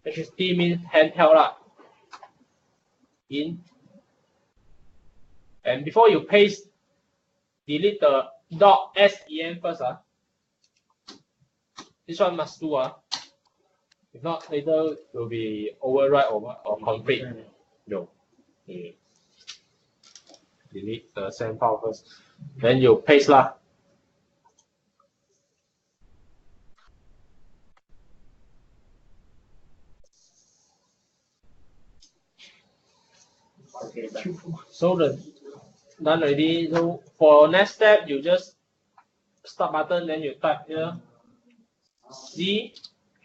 HHT means handheld lah. And before you paste, delete the .sem first. This one must do. If not, later will be override or complete. No. Delete the same file first. Then you paste lah. Okay, so the done already. So for next step, you just start button, then you type here C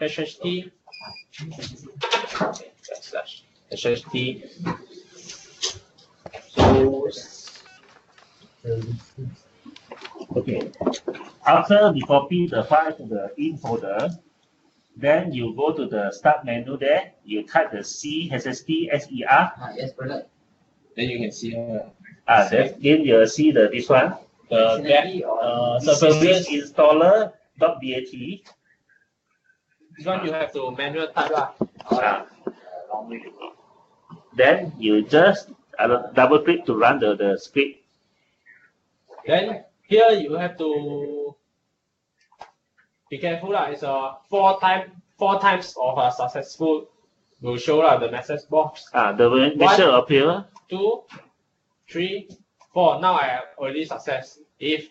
HHT HHT. So okay. After we copy the file to the in folder, then you go to the start menu there. You type the C HHT SER. Yes, brother. Then you can see then you'll see this one. The service installer.bat. This one you have to manual type lah. Then you just double click to run the script. Then here you have to be careful lah. It's a four times of a successful will show the message box. The message will appear. 2, 3, 4. Now I have already success. If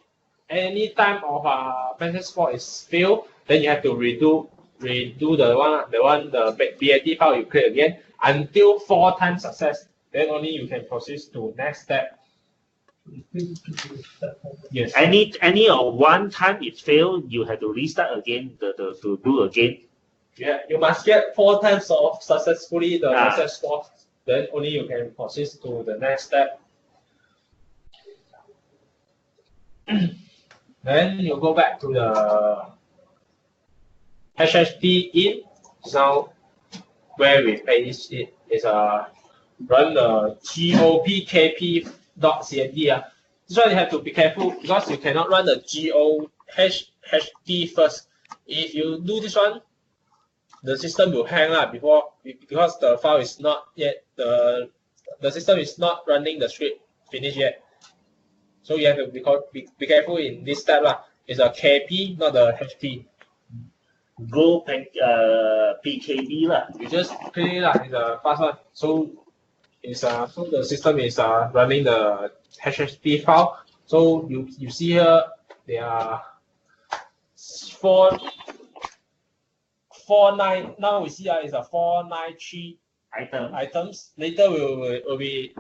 any time of message box is failed, then you have to redo the BAT file you create again until 4 times success. Then only you can proceed to next step. Yes. Any of one time it failed, you have to restart again to do again. Yeah, you must get 4 times of successfully the message box. Then only you can proceed to the next step. Then you go back to the HHT in. Now where we paste it is run the gopkp.cmd. This one you have to be careful because you cannot run the gohht first. If you do this one, the system will hang because the file is not yet the system is not running the script finished yet. So you have to be careful in this step It's a KP, not the HT. Go PKB You just click it It's a fast one. So so the system is running the HHT file. So you see here there are 449. Now we see is a 493 items. Later will be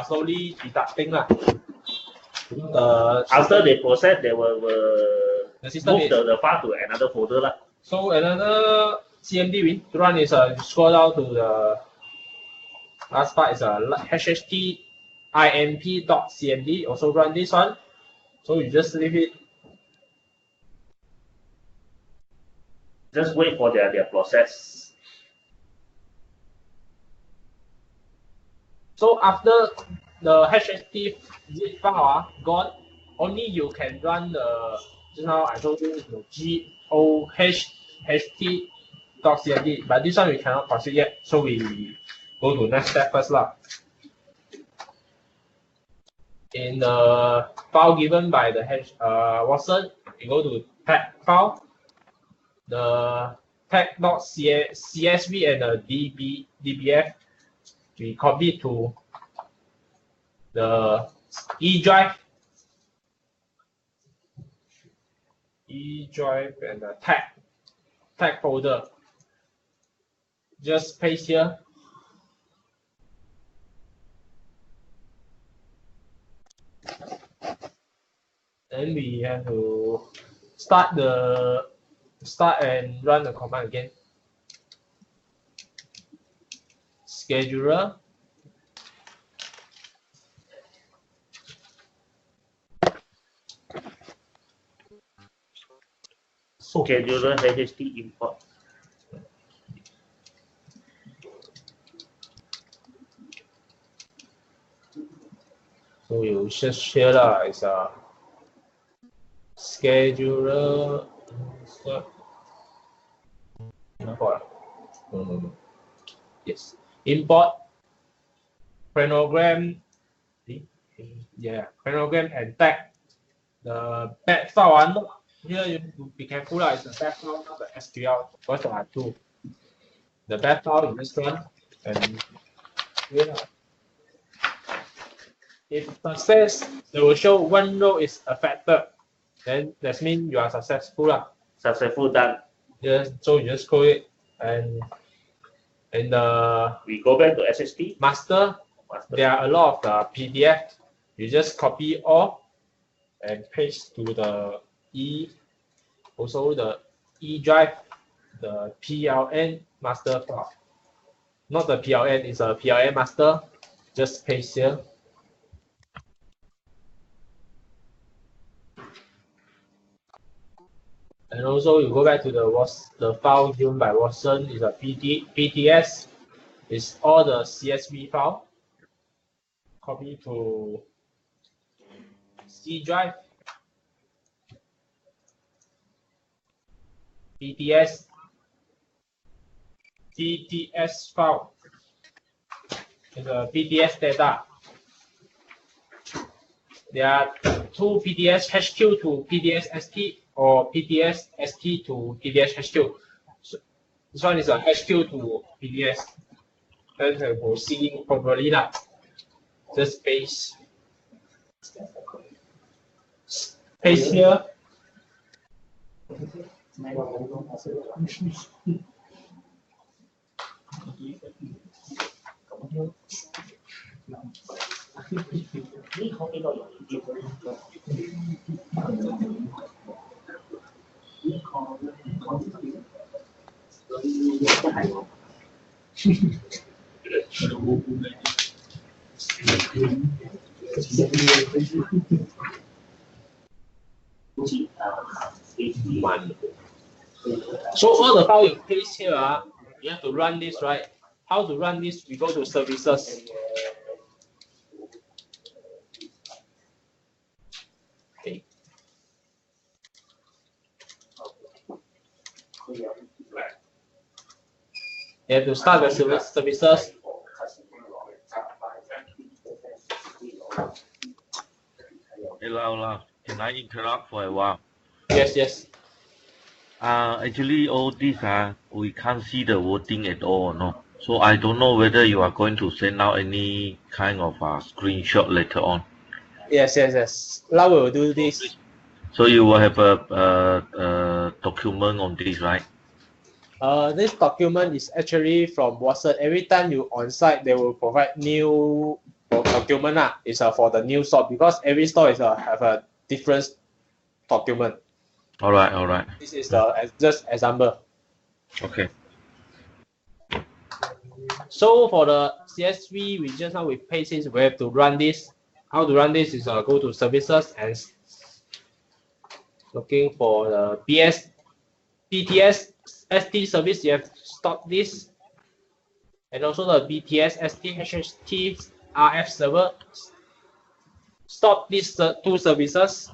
slowly deducting after they process, they will the system move the file to another folder So another CMD we run is scroll down to the last part is HHT imp.cmd. Also run this one. So you just leave it. Just wait for their process. So after the HHT zip file gone, only you can run the just now I told you the gohht.cmd, but this one we cannot proceed yet. So we go to next step first In the file given by the Watson, we go to tag file. The tag.csv and the dbf we copy to the E drive and the tag folder. Just paste here. Then we have to start and run the command again. Scheduler. Scheduler HHT import. So you just share it's a scheduler import. Yes, import chronogram. Yeah, chronogram and tag. The bat file here you be careful it's the bat file, not the SQL. Because there are two. The bat file in this one and if success, they will show one row is affected. Then that means you are successful Successful done. Yes, so you just call it and we go back to SSD. Master. There are a lot of PDF. You just copy all and paste to the also the E drive, the PLN master file. Not the PLN, it's a PLN master. Just paste here. And also you go back to the file given by Watson is a PTS. It's all the CSV file. Copy to C drive. PTS TTS file. is a PTS data. There are two PTS HQ to PTS ST or PTS ST to PTS HQ. So this one is a HQ to PTS. Then we'll see properly lah. Just paste here. So all the file you paste here, you have to run this, right? How to run this? We go to services. Okay. You have to start the services. Hello, can I interrupt for a while? Yes, yes. Actually, all these we can't see the wording at all, no. So I don't know whether you are going to send out any kind of screenshot later on. Yes, yes, yes. Now we will do this. So you will have a document on this, right? This document is actually from Watson. Every time you on site, they will provide new document. It's for the new store because every store is have a different document. All right. This is just example. Okay. So for the CSV, we paste this. We have to run this. How to run this is go to services and looking for the BTS ST service. You have to stop this, and also the BTS ST HHT RF server. Stop these two services.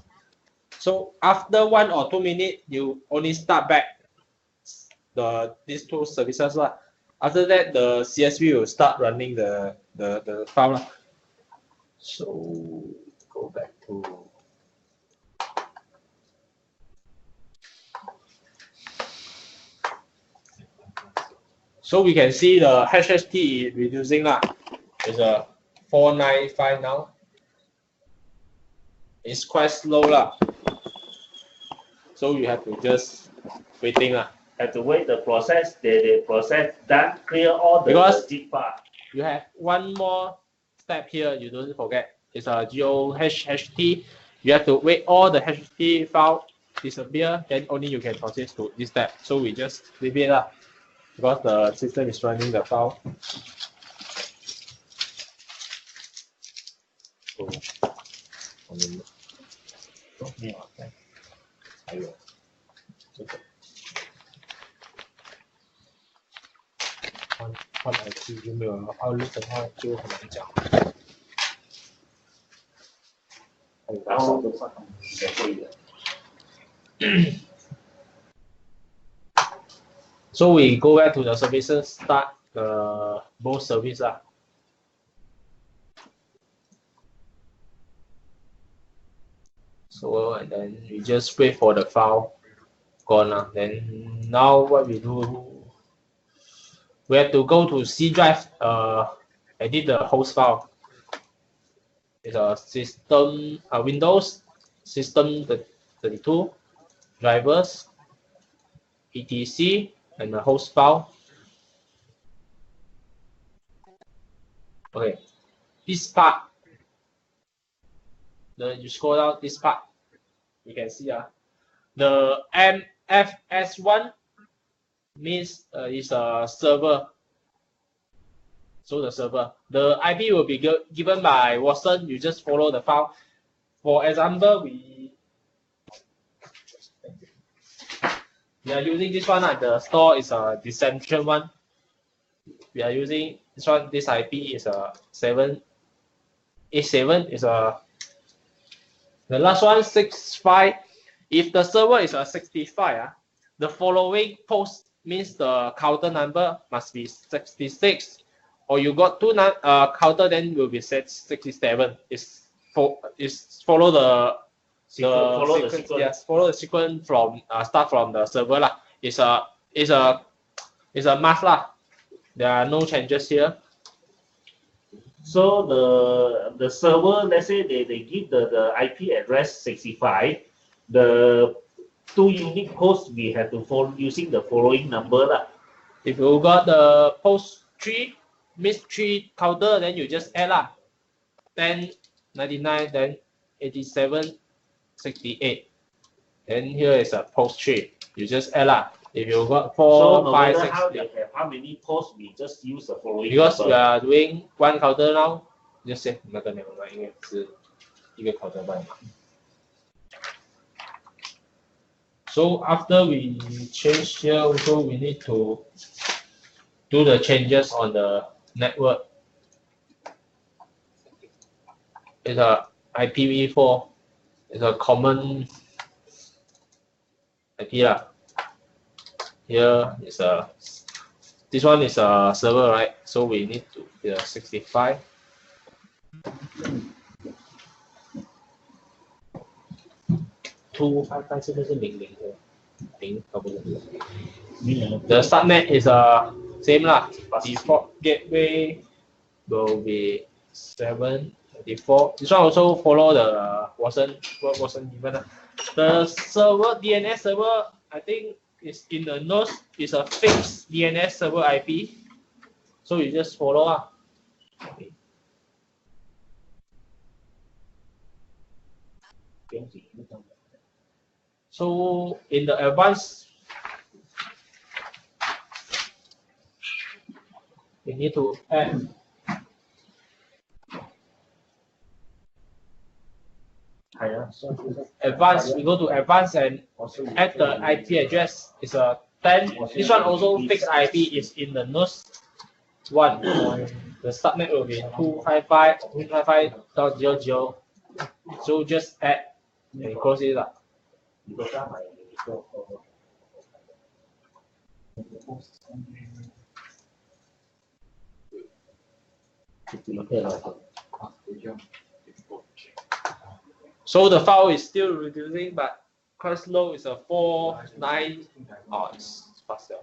So after 1 or 2 minutes, you only start back these two services. After that, the CSV will start running the file. So go back to so we can see the HHT is reducing It's a 495 now. It's quite slow So you have to just waiting Have to wait the process. The process done, clear all the zip file. You have one more step here. You don't forget. It's a GOHHT. You have to wait all the HHT file disappear. Then only you can proceed to this step. So we just leave it because the system is running the file. So we go back to the services, start the both service So and then we just wait for the file gone. Then now what we do, we have to go to C drive, edit the host file. It's a system Windows system 32 drivers etc and the host file. Okay, this part, you scroll down this part, you can see the MFS1 means is a server. So the server, the IP will be given by Watson. You just follow the file. For example, we are using this one. The store is a decentralized one. We are using this one. This IP is a 787 is a the last one 65. If the server is a 65, the following post means the counter number must be 66. or you got two counter, then will be set 67. Follow the sequence. Yes, follow the sequence from start from the server lah. It's a must lah. There are no changes here. So the server, let's say they give the IP address 65, the 2 unique hosts we have to follow using the following number lah. If you got the post 3, miss 3 counter, then you just add lah. 10, 99, then 87, 68. Then here is a post 3. You just add lah. If you got 4, so 5, no 6, how they have how many posts, we just use the following. Because number. we are doing 1 counter now, just say 那个 never mind， 因为是一个 counter 罢了嘛。So after we change here, also we need to do the changes on the network. It's a IPv4. It's a common IP lah. Here is this one is a server, right? So we need to 65. The subnet is same lah. Default gateway will be 734. This one also follow the wasn't given. The server DNS server, I think is in the node, is a fixed DNS server IP. So you just follow lah. Okay. So in the advanced, we need to add advanced. We go to advanced and add the IP address. It's a 10. This one also fixed IP is in the node 1. The subnet will be 255.255.00. So just add and close it up. So the file is still reducing, but quite slow. It's a 4.9. Oh, it's faster.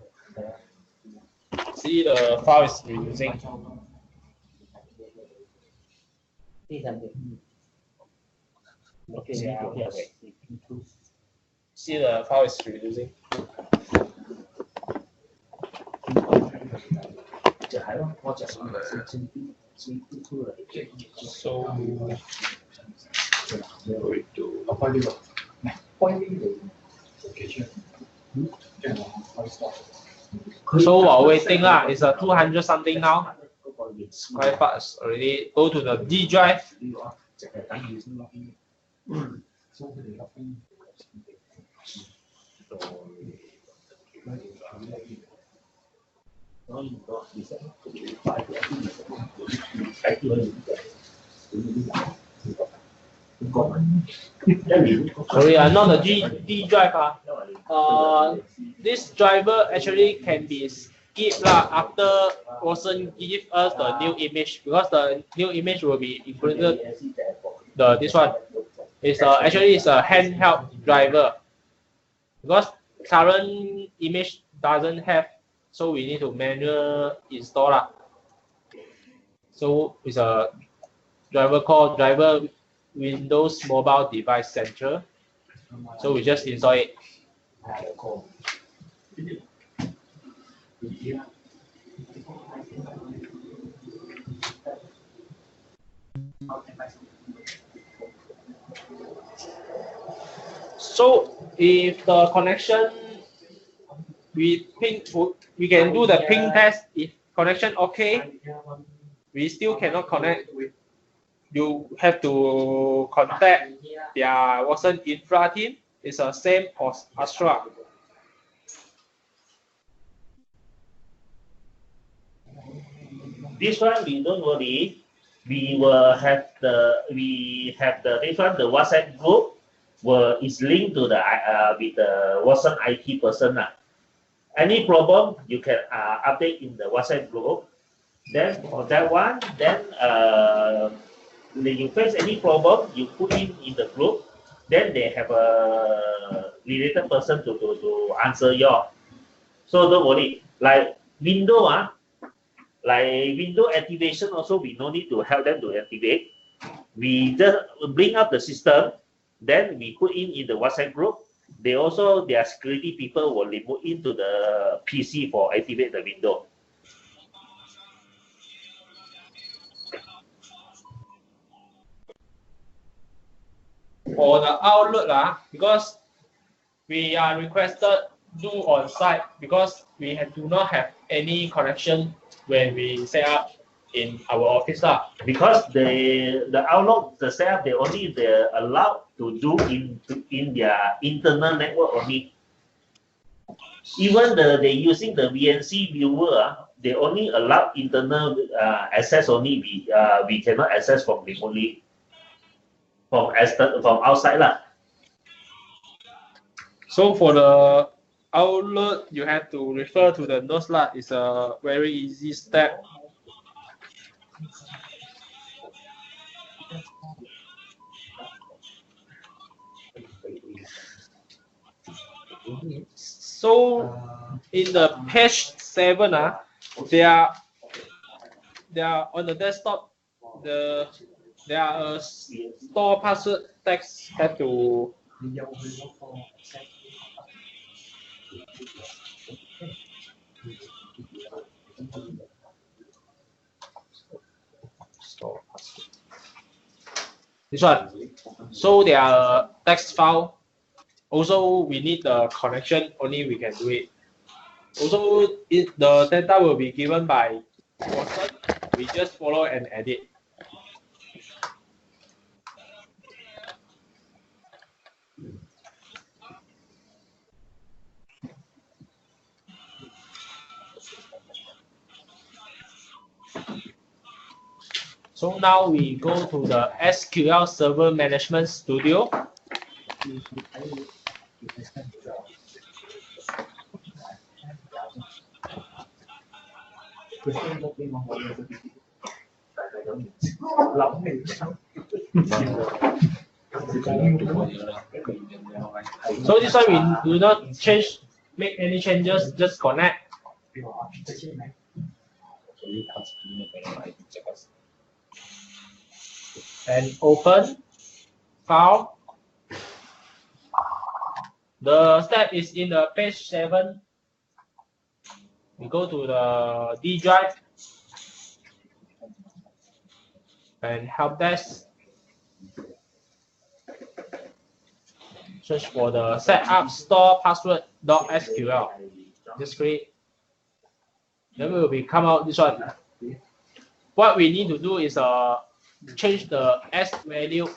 See, the file is reducing. Okay. See, the file is reducing. So while waiting lah, it's a 200 something now. It's quite fast already. Go to the D drive. Sorry, not the D drive. This driver actually can be skipped after Watson give us the new image, because the new image will be included. This one is actually is a handheld driver, because current image doesn't have, so we need to manual install lah. So it's a driver called driver Windows Mobile Device Center. So we just install it. So if the connection we can do the ping test. If connection okay, we still cannot connect. You have to contact their Watson infra team. It's the same as Astra. This one we don't worry. We will have the this one, the WhatsApp group is linked to the with the Watson IT person. Any problem you can update in the WhatsApp group. Then for that one, then you face any problem, you put in the group. Then they have a related person to answer your. So don't worry. Like window like window activation also, we no need to help them to activate. We just bring up the system, then we put in the WhatsApp group. They also, their security people will remote into the PC for activate the window. For the outlet, because we are requested do on site because we do not have any connection when we set up in our office. Because the Outlook, the setup, they're allowed to do in their internal network only. Even they using the VNC viewer, they only allow internal access only. We cannot access from remotely from outside lah. So for the outlet, you have to refer to the notes lah. It's a very easy step. So in the page 7, they are on the desktop. There are a store password text have to. This one. So there are text file. Also, we need the connection. Only we can do it. Also, the data will be given by Watson. We just follow and edit. So now we go to the SQL Server Management Studio. So this one we do not make any changes, just connect. And open file. The step is in the page 7. We go to the D drive and help desk. Search for the setup store password.sql. Just create. Then we will come out this one. What we need to do is change the S value.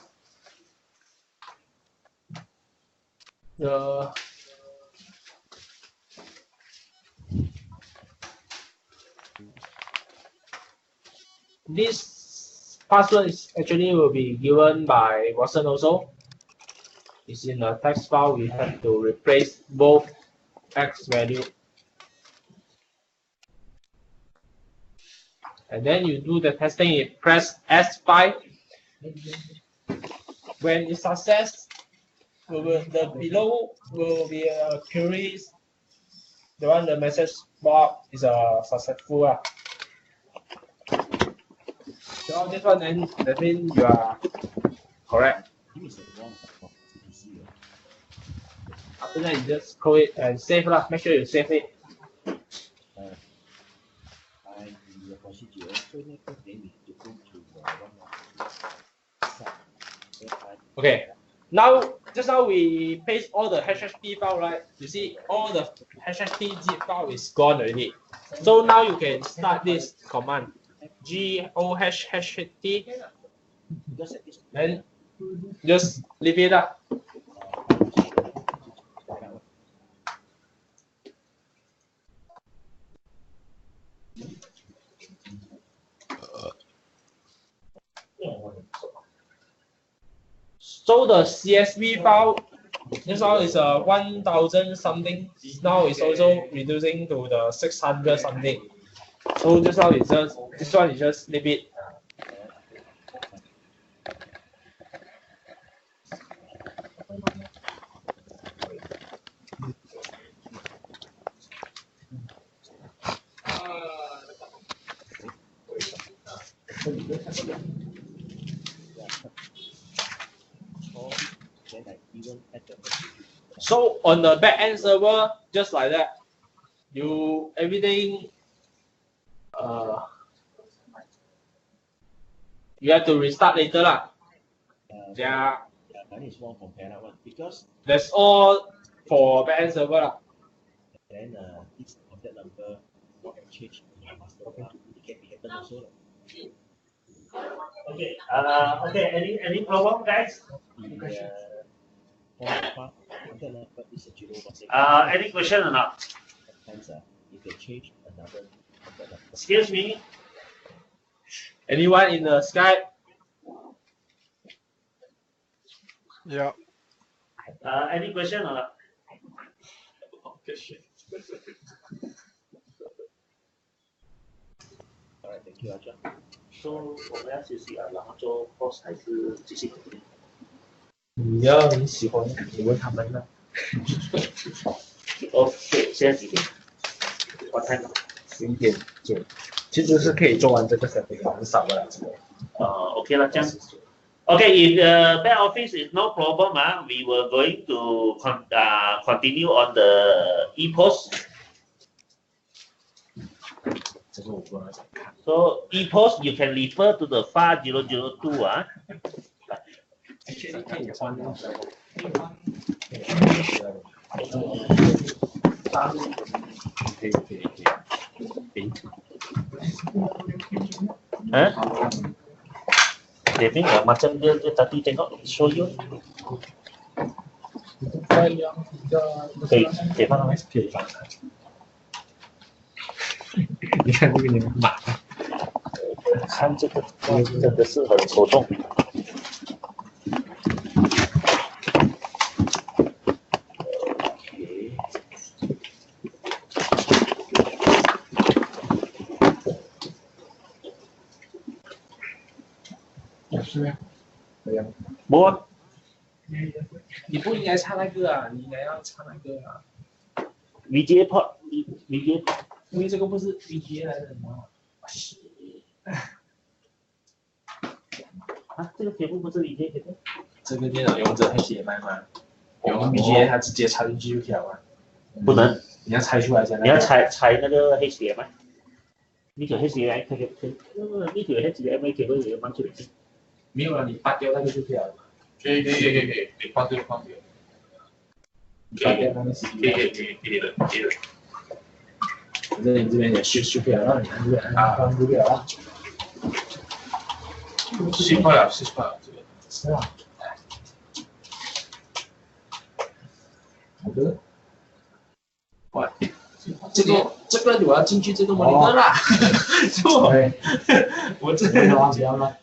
This password is actually will be given by Watson also. It's in the text file. We have to replace both X value. And then you do the testing, you press S5. When it's success, the below will be a query. The message bar is successful. So this one, then that means you are correct. After that, you just close it and save lah. Make sure you save it. Okay. Now, just now we paste all the HHT file, right? You see, all the HHT zip file is gone already. So now you can start this command, GOHHT, and just leave it up. So the CSV file, this one is 1,000 something. Now it's also reducing to the 600 something. So just now it's just this one is just snip it. So on the back end server, just like that, you everything you have to restart later lah. Yeah. That's all for back end server lah. Then this contact number will change master to indicate the happen also. Okay. Okay. Any problem, guys? Any question or not? You can change another. Excuse me. Anyone in the Skype? Yeah. Any question or not? Alright, thank you, Aja. So 我们要休息啊，然后做 pause 还是继续？你要你喜欢，你问他们呢。OK， 现在几点？What time？ 11:09，其实是可以做完这个 setting 很少的这个。OK 了，这样。Okay, if the back office is no problem, we were going to continue on the e-post. So e-post, you can refer to the file 002. Actually 可以换掉。Dia macam dia tadi tengok show you. Kể放吗？可以放。你看这个你们码。看这个真的是很抽动。不啊，你不应该唱那个啊，你应该要唱那个啊。VGA port，VGA， 因为这个不是 VGA 来的吗？啊，这个节目不是 VGA 的。这个电脑用着 HDMI 吗？用 VGA 它直接插进去就可以了。不能，你要拆出来先。你要拆那个 HDMI。你条 HDMI 可以，你条 HDMI 可以放出来。没有了，你拔掉那个就可以了。可以，你放掉。拔掉那个 CPU。可以的。反正你这边也修不了，让你按这边按不了了。习惯了，这个。是啊。好的。哇，这个我要进去这个 monitor 啦。我这个忘记了。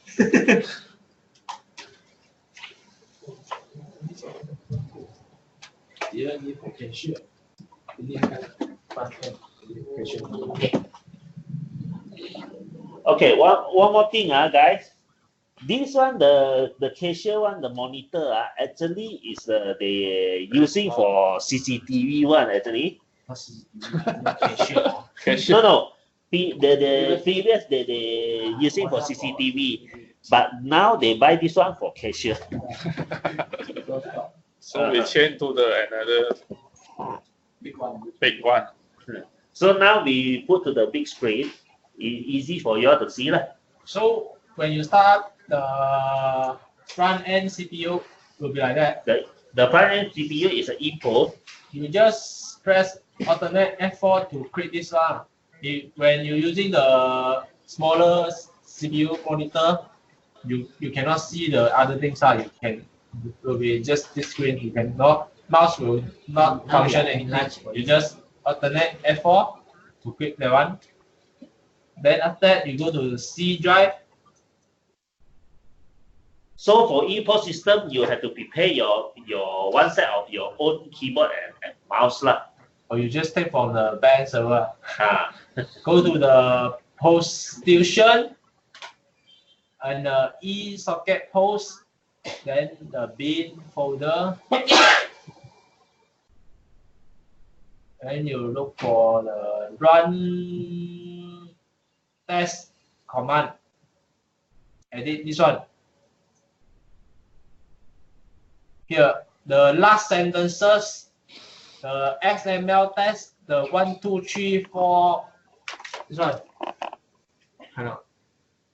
第二你不可学，你看翻开，可以学。Okay, one more thing, guys. This one, the cashier one, the monitor, actually is they using for CCTV one actually. No. The previous they using for CCTV, but now they buy this one for cashier. So we change to another big one. So now we put to the big screen. Easy for you all to see lah. So when you start the front end CPU will be like that. The front end CPU is an e-port. You just press alternate F4 to create this one. When you're using the smaller CPU monitor, you cannot see the other things. It will be just this screen. You cannot, mouse will not function anymore. You just alternate F4 to create that one. Then after that, you go to the C drive. So for e-port system, you have to prepare your one set of your own keyboard and mouse lah. or you just take from the backend server. Go to the host station and e-socket host, then the bin folder. And you look for the run test command. Edit this one. Here, the last sentences, the XML test, the 1, 2, 3, 4, this one.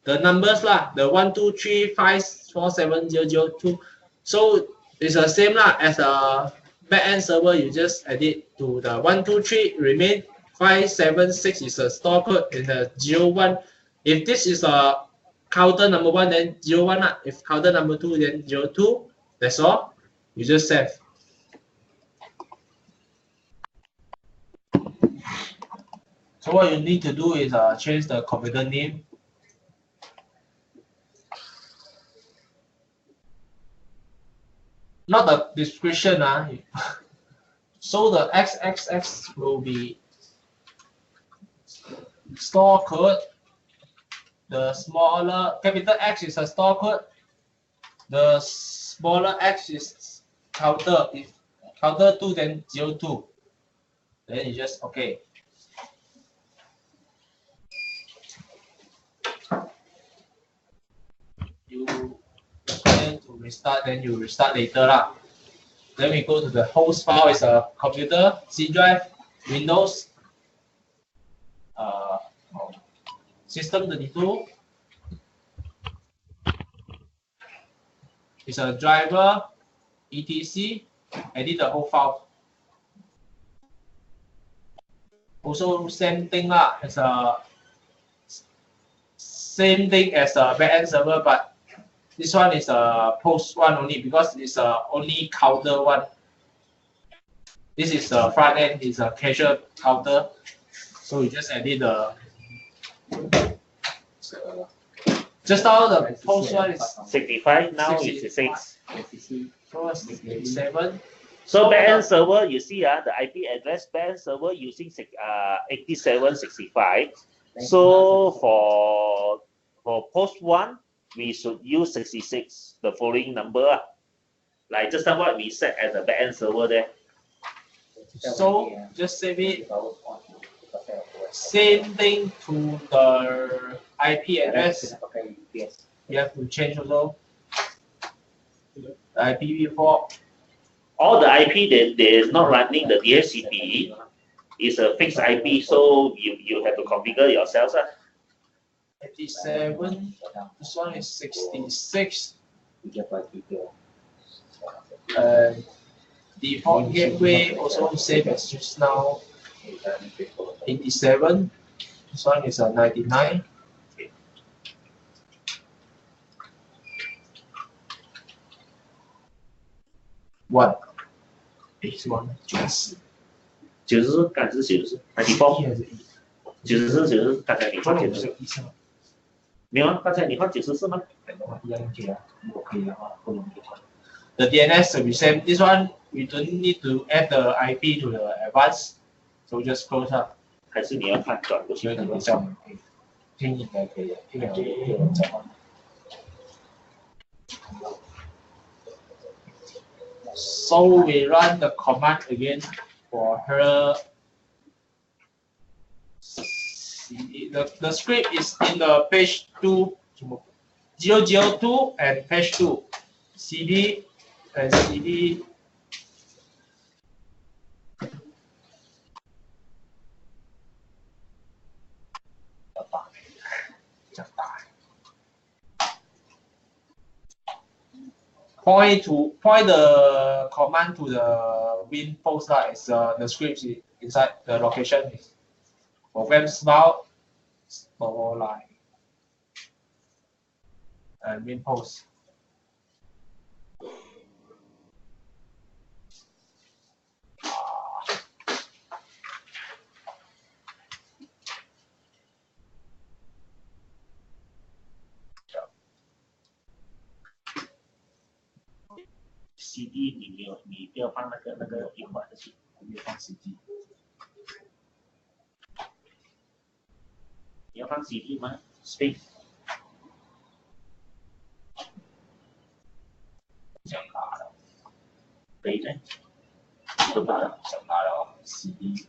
The numbers lah, the 1, 2, 3, 5, 4, 7, 0, 0, 2. So it's the same lah as a backend server. You just edit to the 1, 2, 3 remain. 5, 7, 6 is a store code in the 0, 1. If this is a counter number 1, then 0, 1 lah. If counter number 2, then 0, 2. That's all. You just save. So what you need to do is change the computer name. Not the description. So the XXX will be store code. The smaller capital X is a store code. The smaller X is counter. If counter 2, then 0, 2. Then you just okay. You plan to restart, then you restart later lah. Then we go to the host file. It's a computer, C drive, Windows, System 32. It's a driver, etc. Edit the whole file. Also same thing lah. It's a same thing as a backend server, but this one is a post one only because it's only counter one. This is the front end, is a casual counter. So you just edit the. Just now the post one is 65, now 66. So 67. So backend server, you see the IP address backend server using 8765. So for post one, we should use 66, the following number. Like just now what we set at the backend server there. So just save it. Same thing to the IP address. You have to change also. The IPv4. All the IP that is not running the DHCP is a fixed IP, so you have to configure yourself. 87. This one is 66. Default gateway also same as just now. 87. This one is a 99. One. This one 90。94干是94，那default 94，刚才你放94，没有啊？刚才你放94吗？ The DNS will be same. This one we don't need to add the IP to the advanced, so just close up. 还是你要看转过去？听应该可以，听两个有人讲话。So we run the command again for her. The script is in the page 2, 002 and page 2. CD and CD. Point the command to the win post is the script inside the location is program style store line and win post. CD 你不要放那个一款的去，没有放 CD。你要放 CD 吗 ？Space。想拿了，对的，都拿了，想拿了 CD。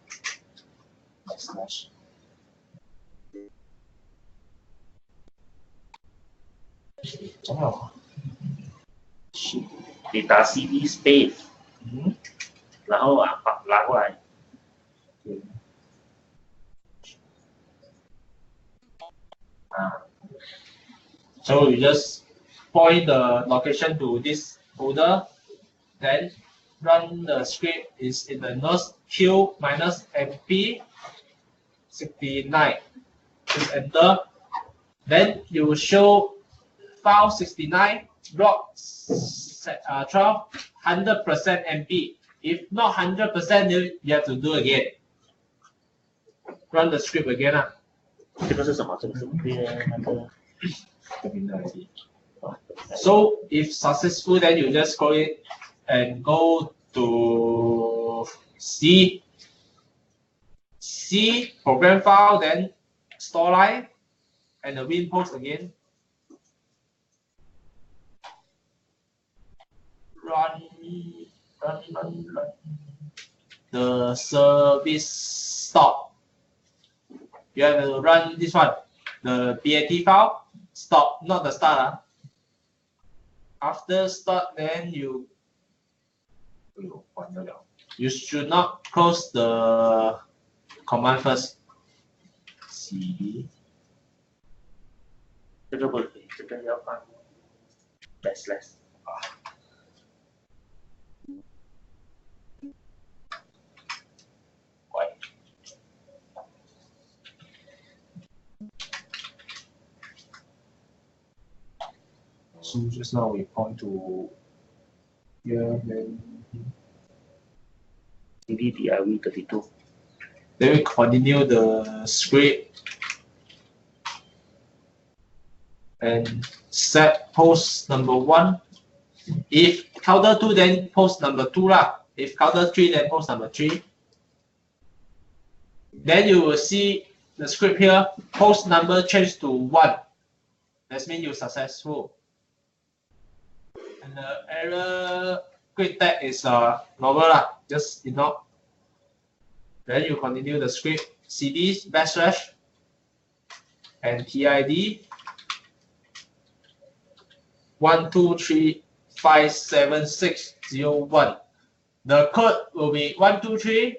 slash。真好啊！你打 CD space，然后拿过来。So you just point the location to this folder, then run the script is in the node q minus mp 69. Just enter. Then you will show file 69 block 12 100% MP. If not 100%, you have to do again. Run the script again. 这个是什么？这个是那个。So if successful, then you just go in and go to C program file, then store line and the win post again. Run. The service stop. You have to run this one. The BAT file stop, not the start. After start, then you should not close the command first. CD 这个不可以，这个要放 backslash 乖。So just now we point to here, then CD div 32. Then we continue the script and set post number 1. If counter 2, then post number 2 lah. If counter 3, then post number 3. Then you will see the script here, post number changed to 1. That means you're successful. And the error grid tag is normal lah, just ignore. Then you continue the script, cd backslash and tid 1235761. The code will be 123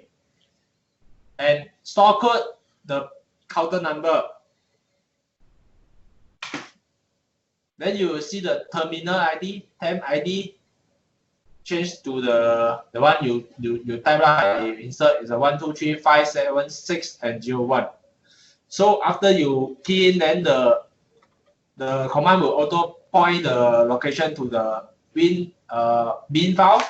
and store code the counter number. Then you will see the terminal ID, temp ID change to the one you type lah. You insert is a 1235761 and 01. So after you key in, then the command will auto point the location to the bin file.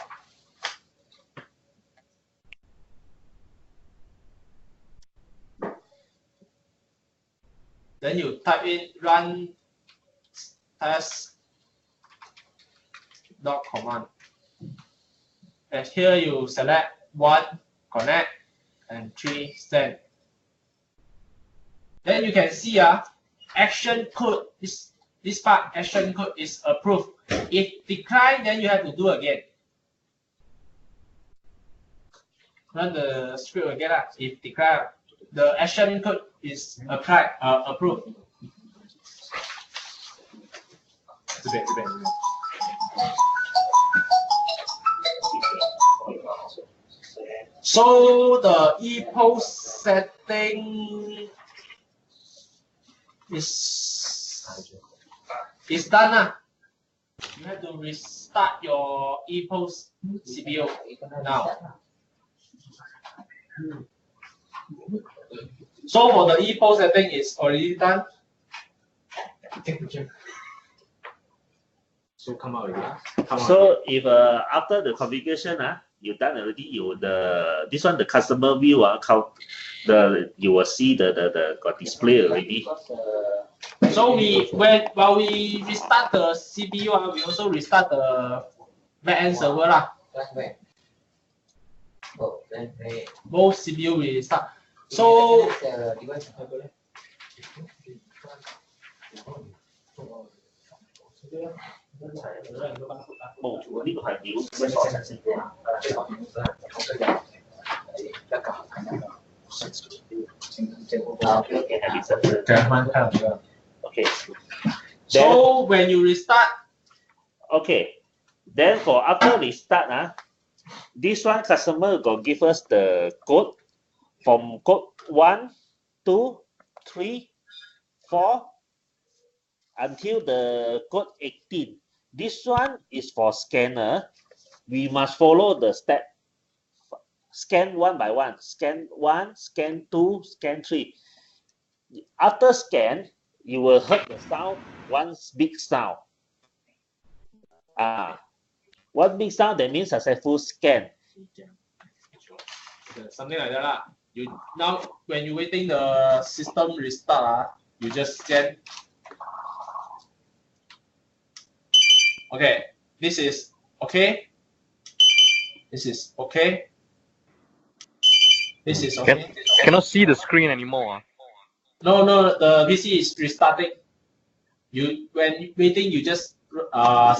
Then you type in run test.command. And here you select 1 connect and 3 send. Then you can see action code this part action code is approved. If decline, then you have to do again. Run the script again. If decline, the action code is applied approved. So the e-post setting is done. You have to restart your e-post CPU now. So for the e-post setting is already done. So come out again. So if after the configuration you done already, this one the customer view you will see the got display already. So while we restart the CPU, we also restart the backend server lah. Both CPU we restart. So 呢個係表嘅所產生嘅。Okay. So when you restart, okay, then for after restart, this one customer will give us the code from code 1, 2, 3, 4 until the code 18. This one is for scanner. We must follow the step. Scan one by one. Scan 1, scan 2, scan 3. After scan, you will hear the sound, one big sound. One big sound, that means successful scan. Something like that lah. You now when you waiting the system restart, you just scan. Okay, this is okay. This is okay. This is okay. Cannot see the screen anymore. No, the PC is restarting. You when waiting, you just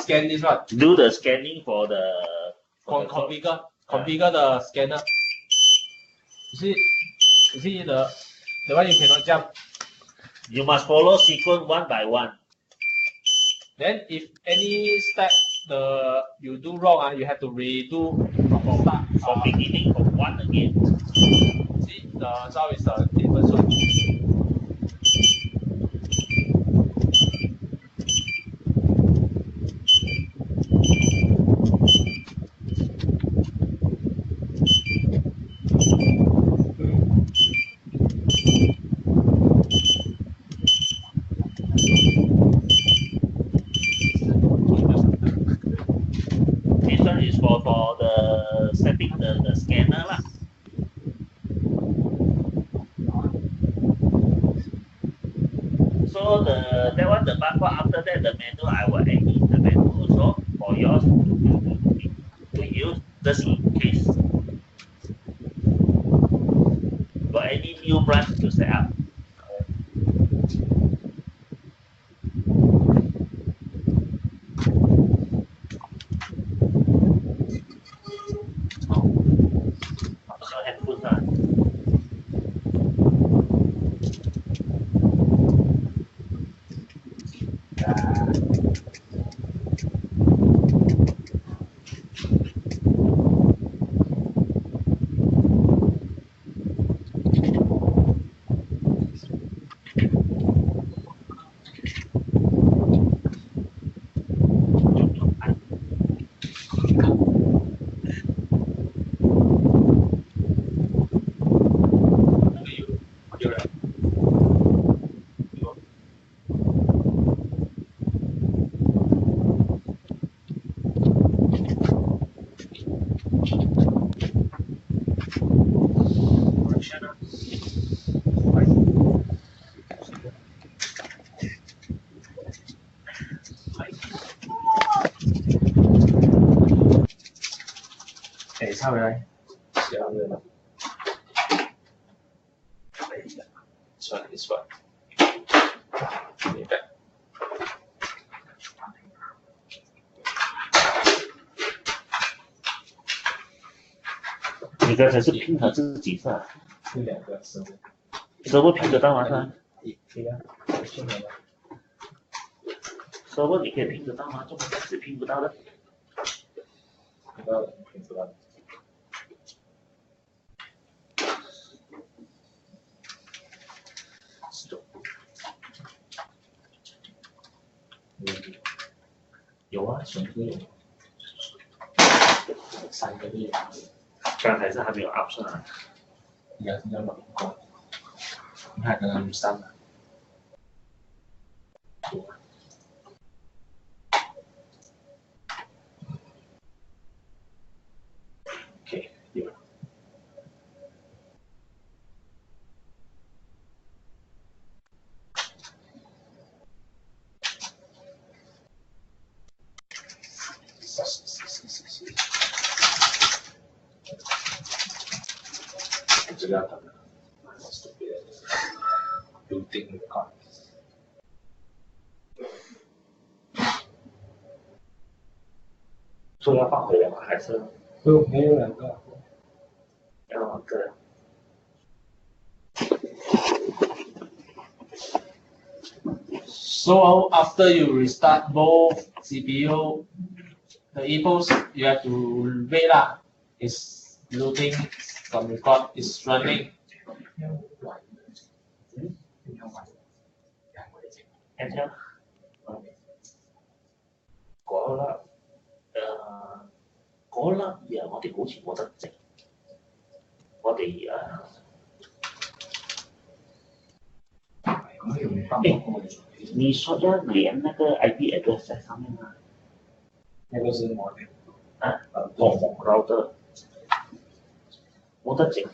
scan this one. Do the scanning for the configure the scanner. You see the one you cannot jump. You must follow sequence one by one. Then if any step you do wrong, you have to redo from start. From beginning from 1 again. See the sound is a different one. This one is for the setting the scanner lah. So that one the barcode, after that the menu I will add in the menu also for yours to use just in case. Got any new branch to set up? So handphone lah.抄佢嚟，試下佢啦。This one. Okay. 你刚才是拼他自己是吧？是两个什么？什么拼得到吗？是吧？可以啊，拼得到。什么你可以拼得到吗？怎么是拼不到的？拼到了，拼不到。有啊，选择有3个月，刚才是还没有 up 上来。应该是要冷光，你看刚刚3了。OK， 有。这样的， building record。所以要放回来吗？还是？没有两个。要两个。So after you restart both CPU, the epoch you have to wait lah. It's loading some record is running. Enter. 嗰粒嗰粒嘢，我哋好似冇得整。我哋你说要连那个 IP address 在上面吗？那个是我的。同 router 冇得整。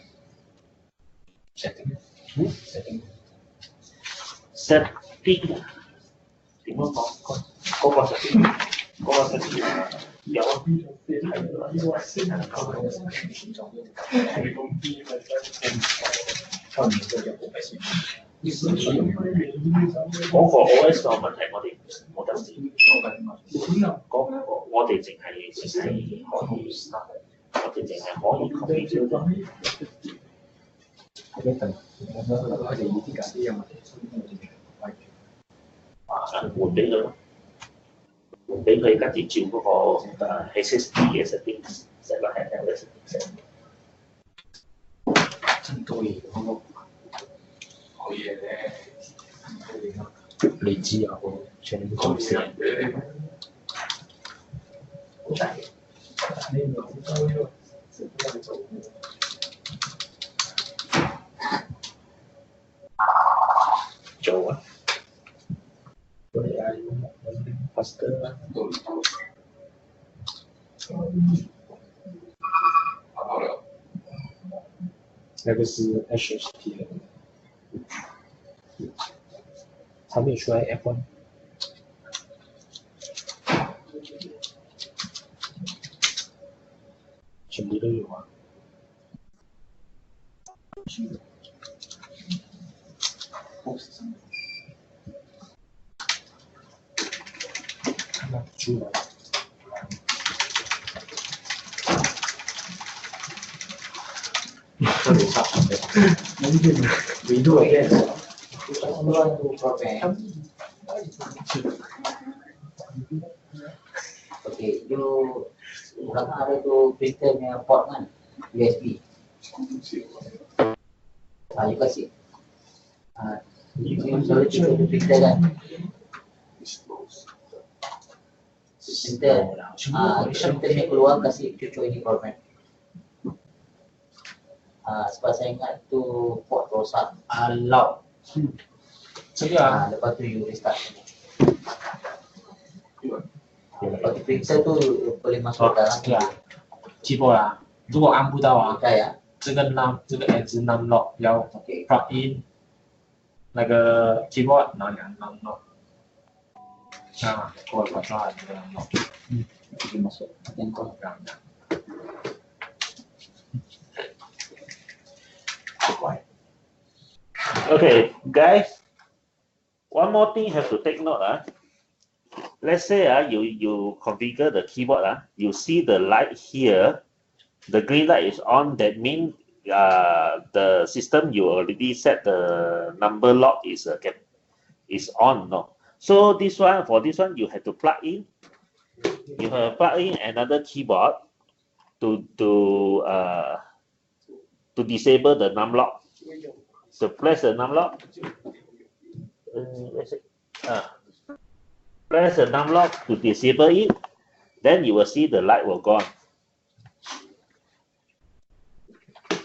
setting。setting 啊？點樣講？嗰個 setting 有嗰個 OS 個問題，我哋冇得試。嗰個我哋淨係可以 start， 我哋淨係可以 configure 啫。換俾佢咯，換俾佢跟住照嗰個HSD 嘅 setting set 落 handle 嘅 setting。真多嘢講，好嘢咧，你知啊，我全部做事。好大嘅。做啊！faster 好了，那个是 HST 的，还没有出来 F1。全部都有啊。看到出来。这里差不多。维度也是。Okay, you belakang ada tu printer punya port kan, USB. You kasih. You selalu cuba printer kan. Printernya keluar kasih cucuk ini format. Sebab saya ingat tu port rosak. Loud. Lepas tu you restart. Lepas tu printer tu boleh masuk dalam keyboard 啊，如果按不到啊，这个 edge num lock 要 plug in 那个 keyboard， 然后你 num lock， 我把抓这个 num lock， boleh masuk. Okay, guys. One more thing you have to take note. Let's say you configure the keyboard. You see the light here. The green light is on. That means the system you already set the number lock is on. No. So for this one you have to plug in. You have plug in another keyboard to disable the num lock. So press the num lock. Press the num lock to disable it. Then you will see the light will go on.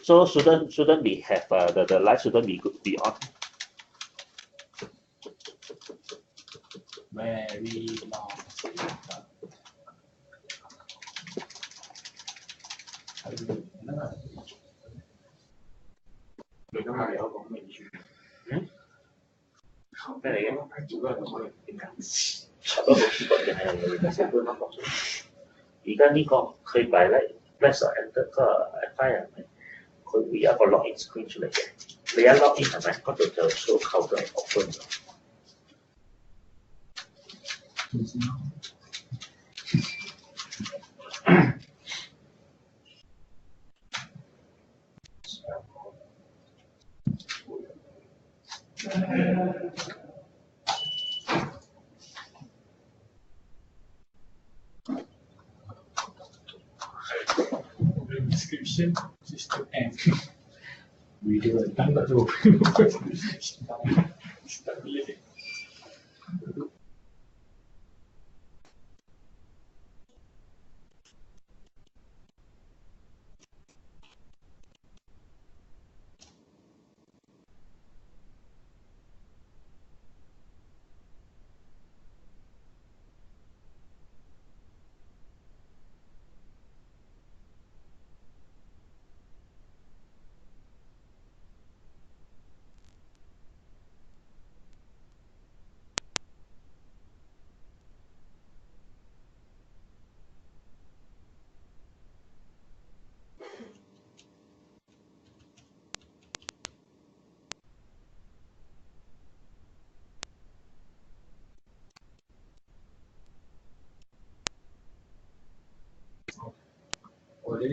So shouldn't be have the light shouldn't be on. Very long. Press or enter 個 F5 佢會有一個 login screen 出嚟嘅。你一 login 係咪？嗰度就 show counter open 咗。Description just to end. Video tanggal tu. Start living.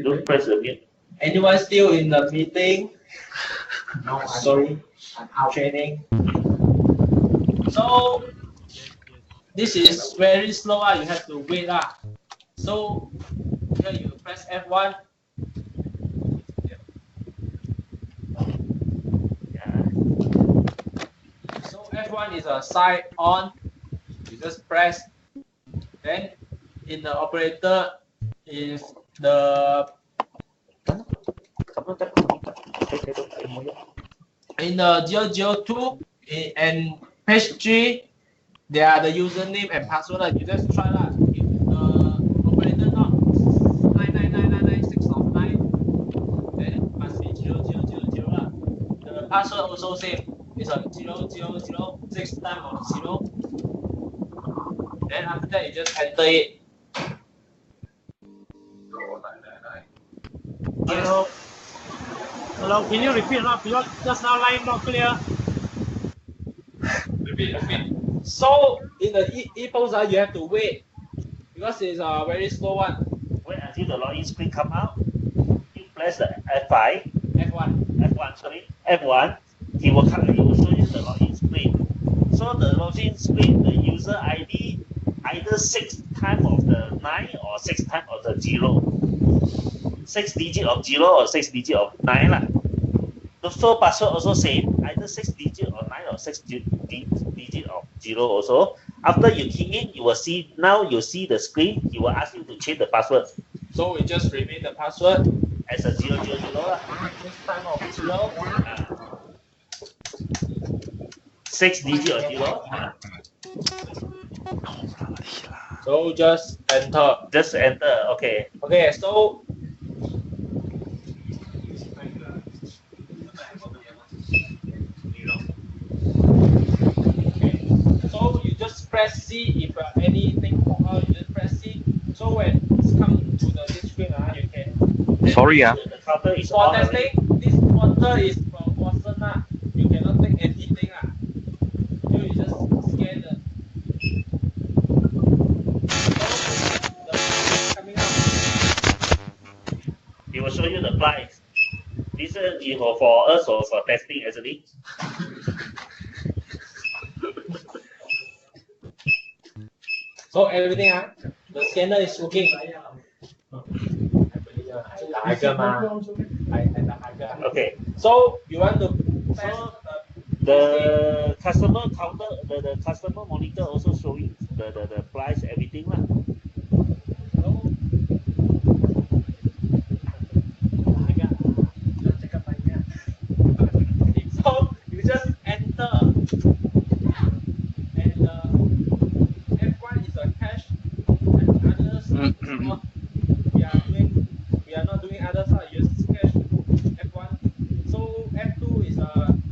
Don't press the mute. Anyone still in the meeting? No, Sorry, I'm out training. So this is very slow. You have to wait. So here you press F1. So F1 is a side on. You just press. Then in the operator is the in the 002 and page 3 they are the username and password. You just try that. If the operator not 9999996 then it must be 0000. The password also same. It's a 000 6 times of 0. Then after that you just enter it. Hello. Hello, can you repeat now? Because just now line not clear. Repeat. So in the e-post, you have to wait because it's a very slow one. Wait until the login screen come out. You press the F5. F1. He will show you the login screen. So the login screen, the user ID either 6 times of the 9 or 6 times of the 0. 6 digit of 0 or 6 digit of 9 lah. So password also same, either 6 digit or 9 or 6 digit of 0 also. After you key in, you will see, now you see the screen, he will ask you to change the password. So we just remain the password as a 000 lah. This time of 0. 6 digit of 0. So just enter. Okay. Okay, so so you just press C if anything pop out, you just press C. So when it's come to this screen, you can. Sorry, The counter is for on testing, this counter is from Watson. You cannot take anything. So you just scan the. He will show you the price. This is for us or for testing actually. So everything, the scanner is working. Okay. So you want to the customer counter, the customer monitor also showing the price, everything lah. So you just enter, and F1 is a cash, and others we are not doing others. You just cash F1. So F2 is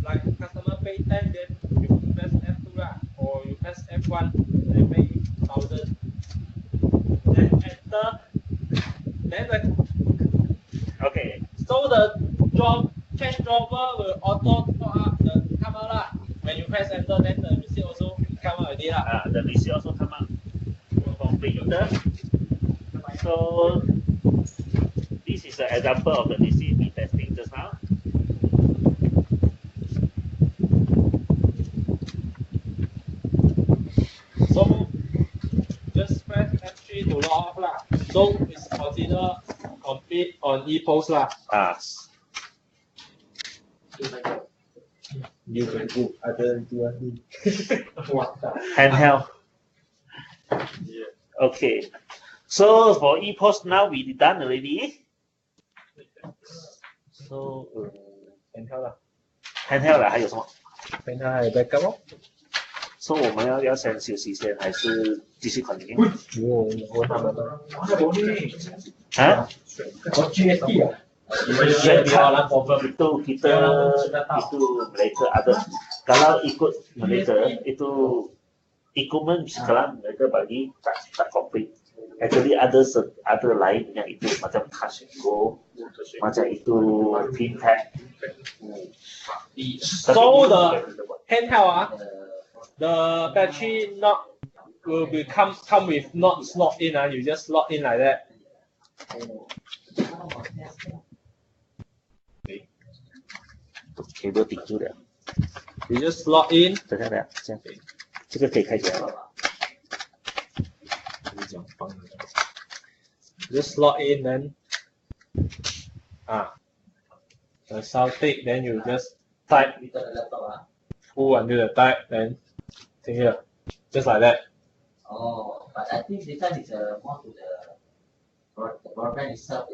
like customer pay 10, then you press F2 or you press F1 and pay 1,000. Then enter. Then okay. So the cache dropper will auto pop up the camera. When you press enter, then the receipt also come out already lah. The receipt also come out from printer. So this is an example of the receipt we testing just now. So just press F3 to log off lah. So it's considered complete on ePost lah. You can do other handheld. Okay. So for ePost now we done already. So handheld 啦 handheld 啦，还有什么 handheld 还有 backup 哦。So 我们要先休息先，还是继续 continue？ 我问他们啦。啊？我 GST 啊。itu kita itu mereka ada kalau ikut mereka itu equipment sekarang mereka bagi tak complete. Actually ada lain yang itu macam touch and go, macam itu pin tag. So the handheld the battery will come with not slot in you just slot in like that. Cable 顶住了。You just slot in。等下，这样，这个可以开起来了。Just slot in then the sound tick, then you just type pull until the type, then see here, just like that. Oh, but I think this one is more to the broadband itself.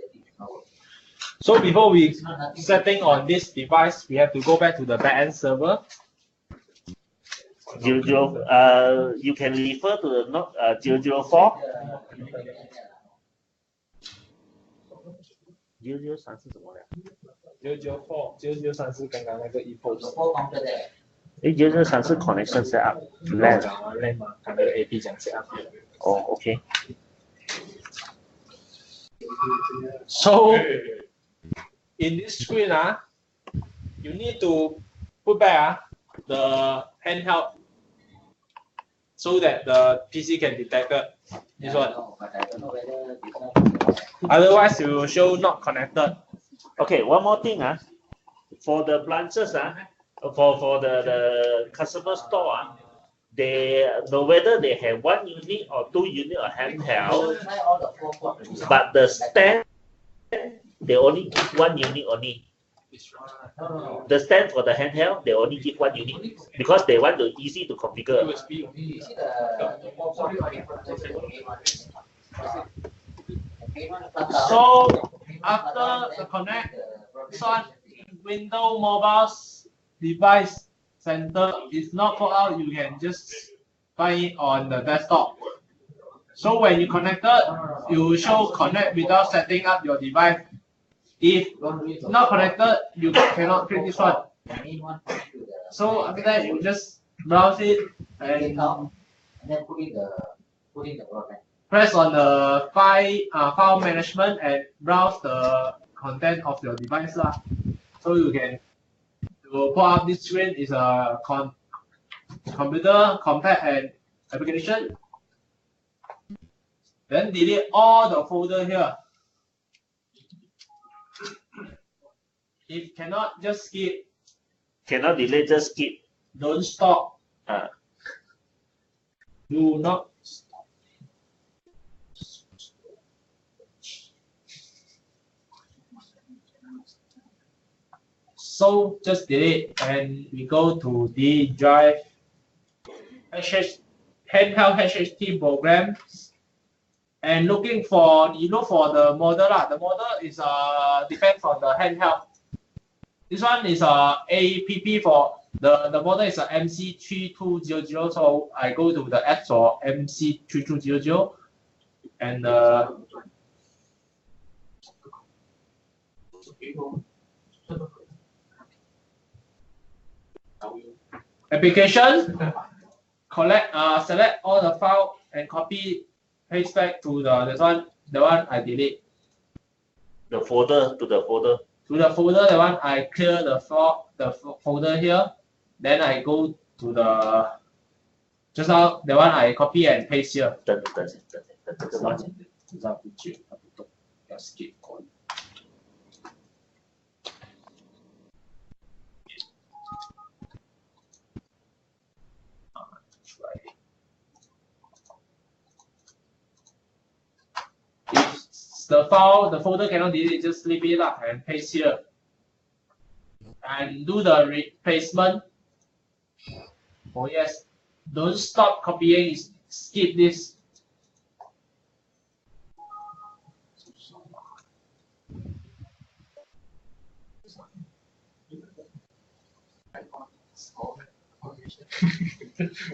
So before we setting on this device, we have to go back to the backend server. You can refer to the note 004. 003是什么呀？003是刚刚那个 ePost。003是 connection setup LAN。LAN 嘛，刚刚 AP 讲 setup。哦 ，OK。So in this screen you need to put back the handheld so that the PC can detect this one. Otherwise, you will show not connected. Okay, one more thing for the branches for the customer store they know whether they have 1 unit or 2 unit of handheld, but the stand they only give 1 unit only. The stand for the handheld they only give 1 unit because they want to easy to configure. So after the connect, on Windows Mobile Device Center is not put out, you can just find it on the desktop. So when you connected, you show connect without setting up your device. If not connected, you cannot click this one. So after that, you just browse it and then put in the broadband. Press on the file management and browse the content of your device So you can pull up this screen is a computer, compact and application. Then delete all the folder here. If cannot, just skip. Cannot delete, just skip. Don't stop. Do not stop. So just delete and we go to the drive handheld HHT programs and looking for for the model The model is depends on the handheld. This one is APP for the model is MC3200. So I go to the App Store MC3200 and application, select all the file and copy, paste back to the one I delete. The folder to the folder. To the folder, that one I clear the folder here. Then I go to the just now that one I copy and paste here. Skip. If the folder cannot delete, just leave it up and paste here. And do the replacement. Oh yes, don't stop copying, skip this.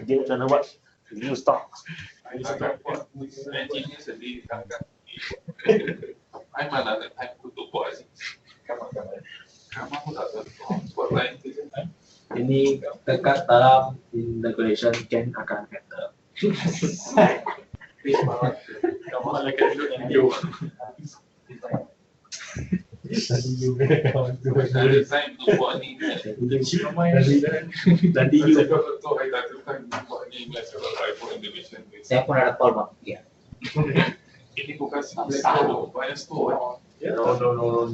Dia kena buat new stock. Ai mana ada time untuk buat sih. Kamu tak ada buat lain tu. Ini dekat dalam integration can akan enter. Kamu ada kena video. Tadi you ada time untuk buat ni. Tadi you tu ai tak tahu buat ni macam apa Indonesia. Saya pun ada call bang. Ya. Ini bukan store, banyak store. No.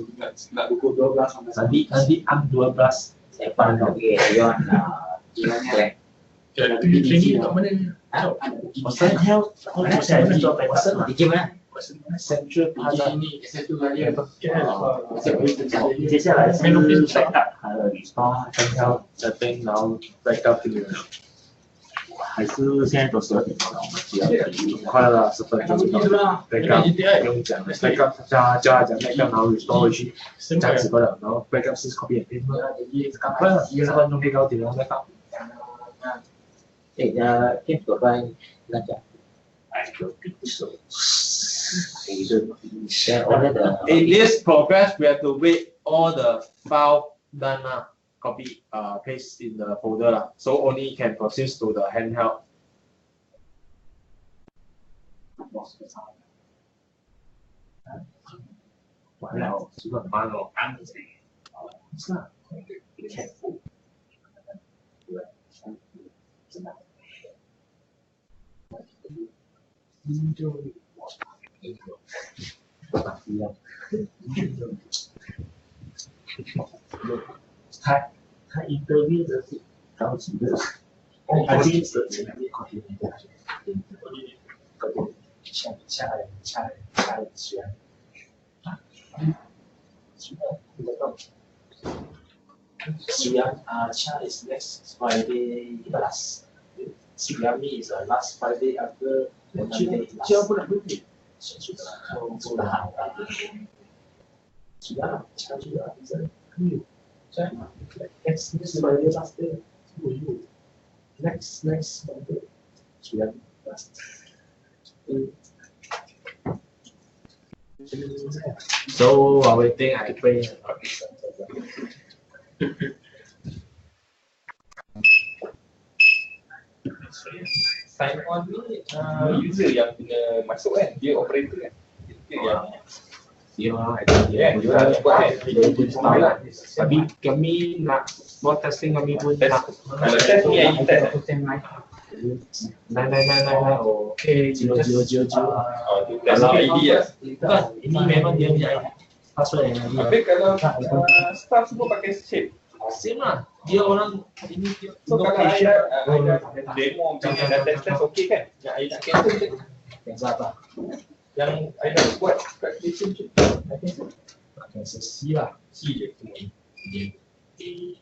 Nak buku 12 Tadi am 12. Saya pun ada Yon. Gimana? Jadi training kat mana? Pesan health. Pesan di gimana? Central Plaza ini satu lagi apa? 接下来是 backup 还有 restore 刚刚 setting 然后 backup 这个还是现在都12点了，我们只要很快了10分钟就到 backup 不用讲了 backup 加讲 backup 然后 restore 回去这样子了，然后 backup 是 copy and paste 赶快了10分钟可以搞定了 backup。Game tuan belajar. In this progress, we have to wait all the file done copy paste in the folder so only can proceed to the handheld. Wow, 是不是很慢哦？是啊，他 interview 的是高级的，他坚持前面考虑一下，掐is next Friday last. Sigami is last Friday after Monday. Dia pun nak berhenti. Sudah. Chia juga. Next Friday last day. Next Monday. Sudah last. So while waiting, I pray. Sign on ni user yang kena masuk kan, dia operator kan. Dia buat tapi kami nak buat testing, kami pun nak test ni yang test. Nah, okay, 0. Kalau ID ya. Bukan, ini memang dia punya password yang Tapi kalau staff semua pakai shape. Same lah. Dia orang ini dia. So kalau ada demo macam ada test okey kan? Yang I nak cancel je. Yang apa? Yang I nak buat practice je. Cancel C lah. C je semua.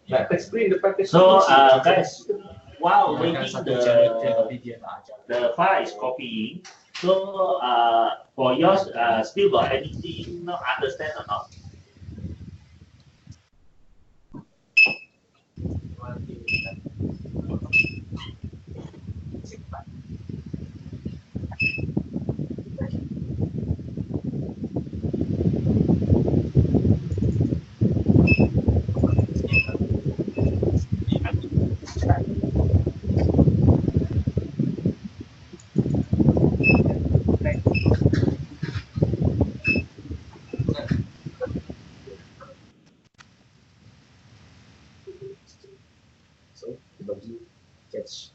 Nak test screen depan test. So guys, while waiting the file is copying. So for yours still got anything not understand or not? bagi catch.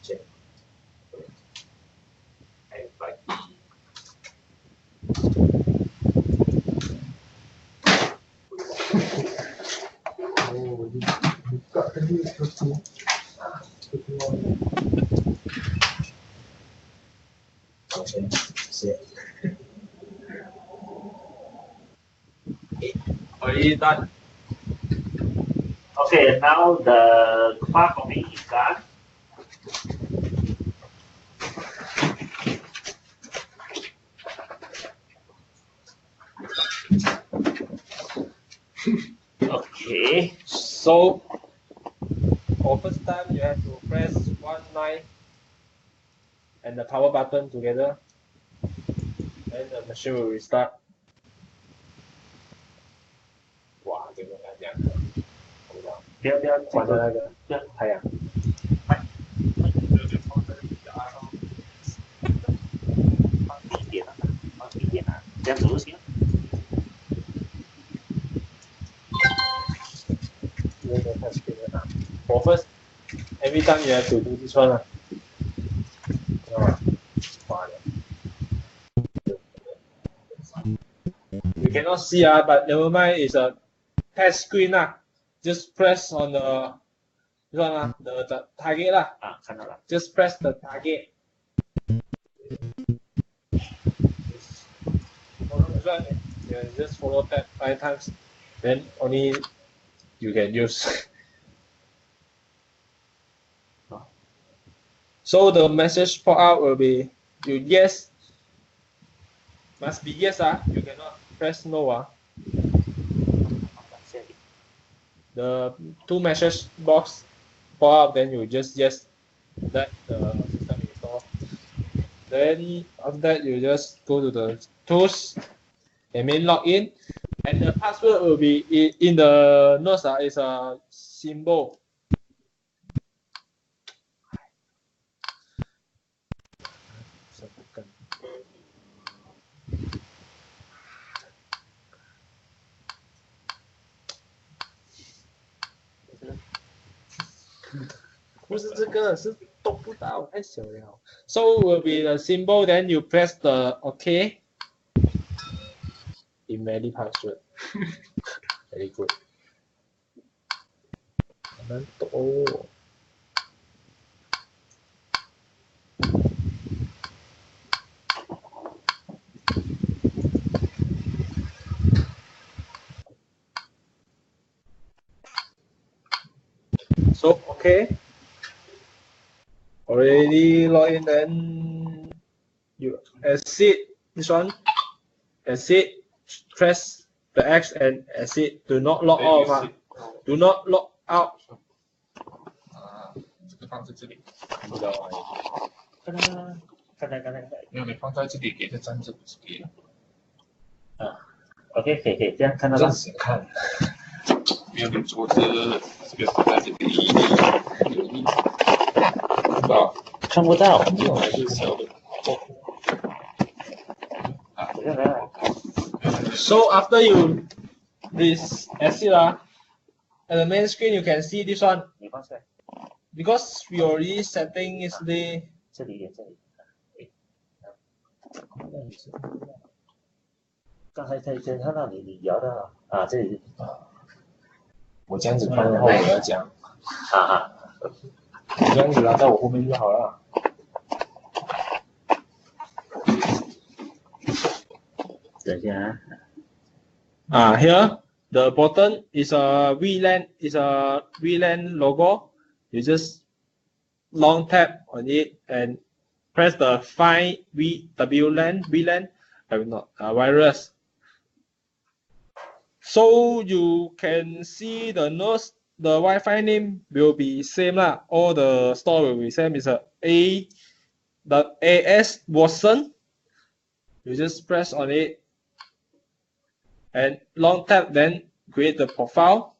Check. And bagi. Oh, buka tadi tu. Okay, set. Already done. Okay, now the file copy is done. Okay, so for first time you have to press 19 and the power button together, then the machine will restart. Wow, 这个来讲，不要关的那个太阳。放低一点啊，放低一点啊，这样子就行。For first, every time you have to do this one. You cannot see, but never mind, it's a test screen. Just press on the this one, the target. 看到了。Just press the target. You just follow that 5 times, then only you can use. So the message pop out will be you yes. Must be yes. You cannot press no. The 2 message box pop up, then you just yes that the system install. Then after that you just go to the tools and then log in, and the password will be in the notes. Is a symbol. So will be the symbol, then you press the OK. Invalid password. Very good. So okay. Already log in, then you exit this one. Exit, press the X and exit. Do not log off. Do not log out. 这个放在这里，看不到啊。刚才。没有，你放在这里，给它站着不是给了。OK， 可以，这样看到吗？这样子看。没有，你坐这个放在这里，看不到。看不到。这种还是小的。So after you this exit, at the main screen you can see this one. Because we already setting yesterday. 这里。刚才看到你摇的这里。我这样子放后面要讲。你这样子拉到我后面就好了。等一下here the button is a VLAN logo. You just long tap on it and press the find VLAN virus. So you can see the nodes. The Wi-Fi name will be same lah. All the store will be same. It's AS Watson. You just press on it and long tap, then create the profile.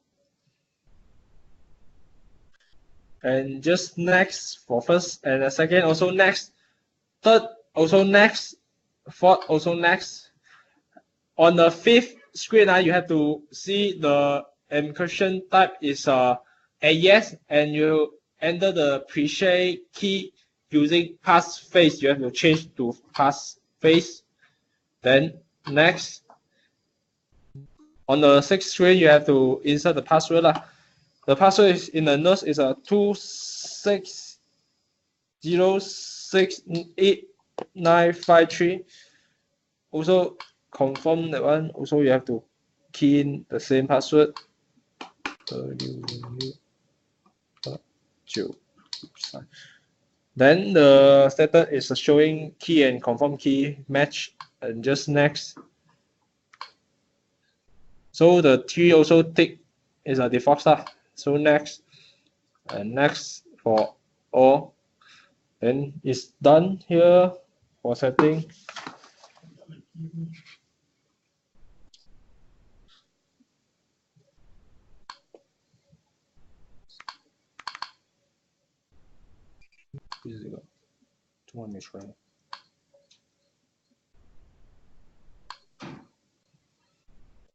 And just next for first and the second, also next. Third, also next. Fourth, also next. On the 5th screen, you have to see the encryption type is AES, and you enter the pre-share key using passphrase. You have to change to passphrase. Then next, on the sixth screen, you have to insert the password. The password is in the notes is a 260688953. Also confirm that one. Also you have to key in the same password. Then the status is showing key and confirm key match, and just next. So the tree also tick is a default stuff. So next and next for all. Then it's done here for setting.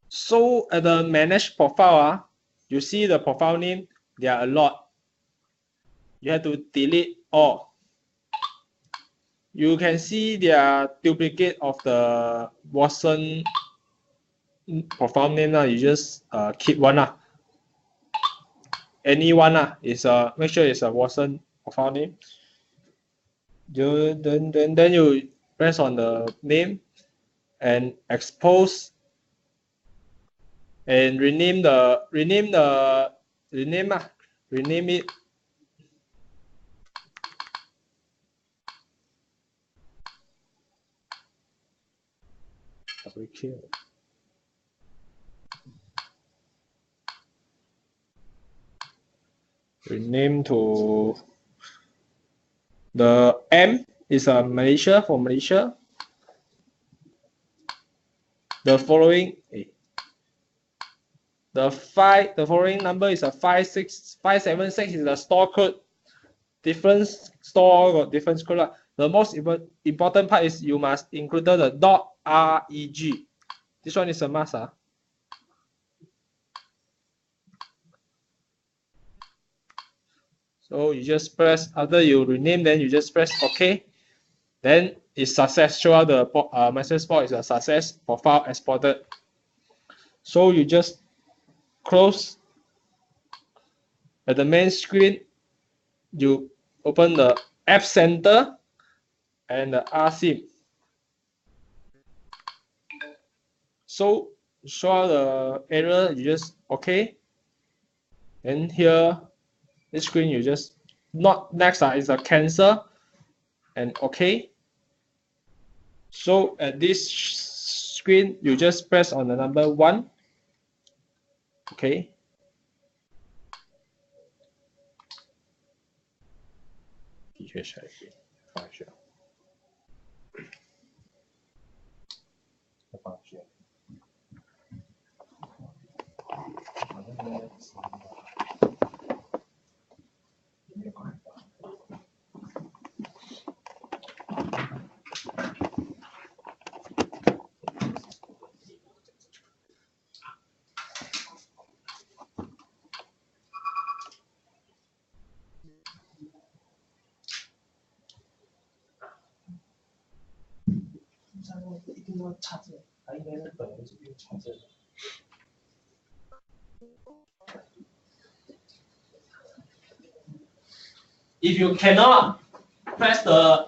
So at the manage profile, you see the profile name, there are a lot. You have to delete all. You can see there are duplicate of the Watson profile name. You just keep one. Any one is make sure it's a Watson profile name. Then you press on the name and expose and rename it. Rename to the M is a Malaysia for Malaysia. The following the following number is a 576 is the store code. Different store got different code. The most important part is you must include the .reg. This one is a must. So you just press, after you rename, then you just press OK. Then it's success. Show out the message box is a success, profile exported. So you just close. At the main screen, you open the App Center and the RSIM. So show out the error, you just OK. And here, this screen you just not next is a cancel and OK. So at this screen, you just press on the number 1. Okay. If you cannot press the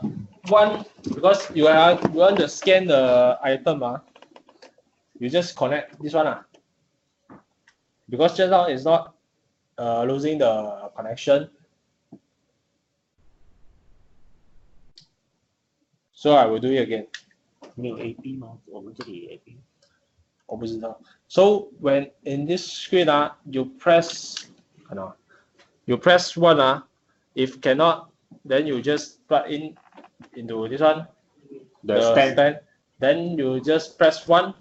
one because you want to scan the item, you just connect this one. Because just now it's not losing the connection. So I will do it again. 没有 AP 吗？我们这里 AP。我不知道。So when in this screen, you press, you press 1. If cannot, then you just plug in into this one, the stand. Then you just press 1.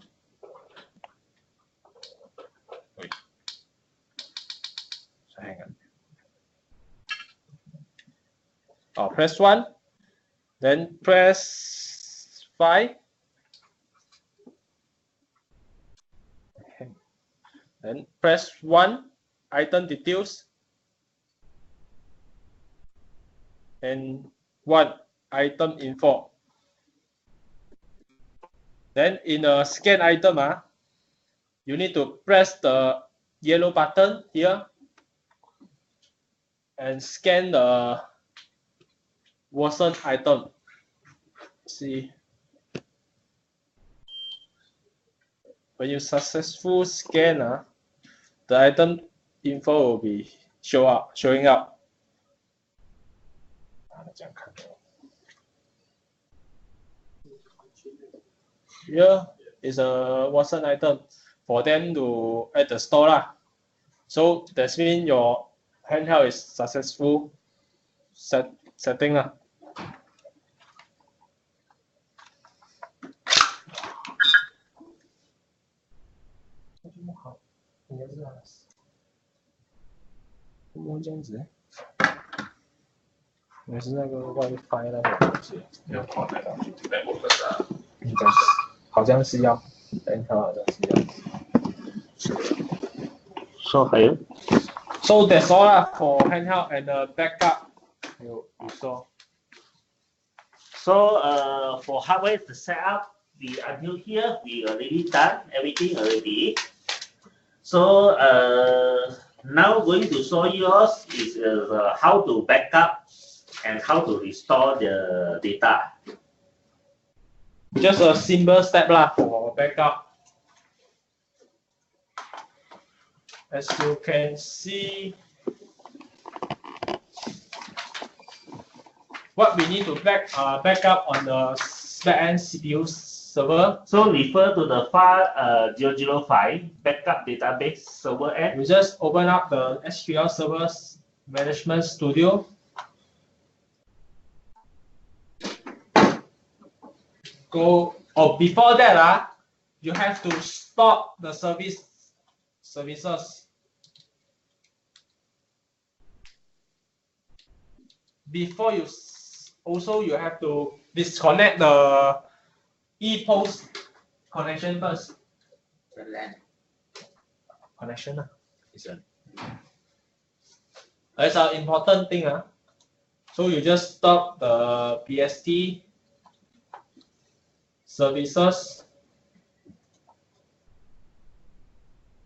Wait. So hang on. Press 1. Then press 5. Then press 1, item details, and 1, item info. Then in a scan item, you need to press the yellow button here and scan the worsen item. See, when you successful scan, the item info will be showing up. Here is a worsen item for them to at the store lah. So that means your handheld is successful setting lah.应该是那个 WiFi 那个东西，要跑那上去 network 的，应该是，好像是要，handheld 好像是要。So here. So that's all lah for handheld and backup. You saw. So for hardware the setup, until here we already done everything already. So now going to show you is how to backup and how to restore the data. Just a simple step lah for backup. As you can see, what we need to back up on the backend CPU server. So refer to the file 005 backup database server app. We just open up the SQL Servers Management Studio. Before that, you have to stop the services. Before you have to disconnect the ePost connection first. The LAN connection That's an important thing. So you just stop the PST services,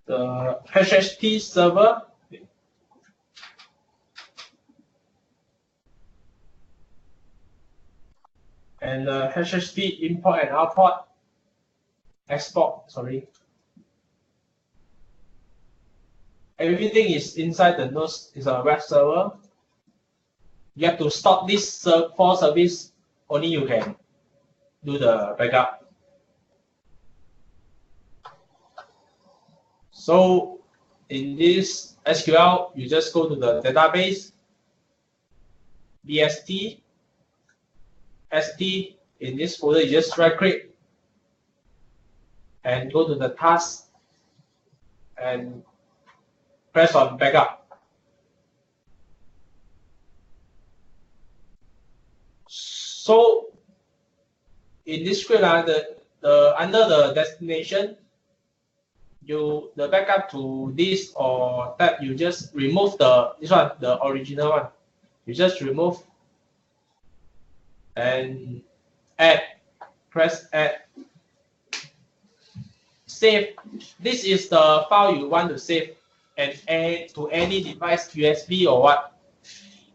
the HHT server, and the HHT import and export. Everything is inside the nodes. Is a web server. You have to stop this for service. Only you can do the backup. So in this SQL, you just go to the database, BST, ST. In this folder, you just right click and go to the task and press on backup. So in this script, under the destination, the backup to this or that, you just remove the original one. You just remove and add, press add. Save. This is the file you want to save and add to any device, USB or what.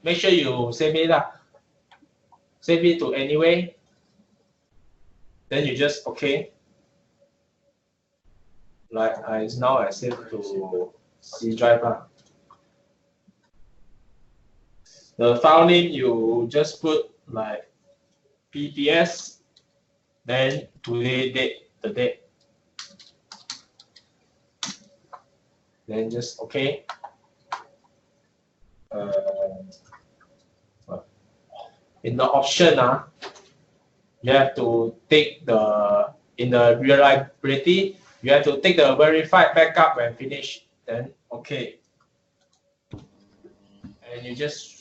Make sure you save it up. Save it to anyway. Then you just OK. Like now I save to C drive. The file name you just put like PPS, then today date, the date. Then just OK. In the option, you have to take in the reliability, you have to take the verified backup when finished. Then OK. And you just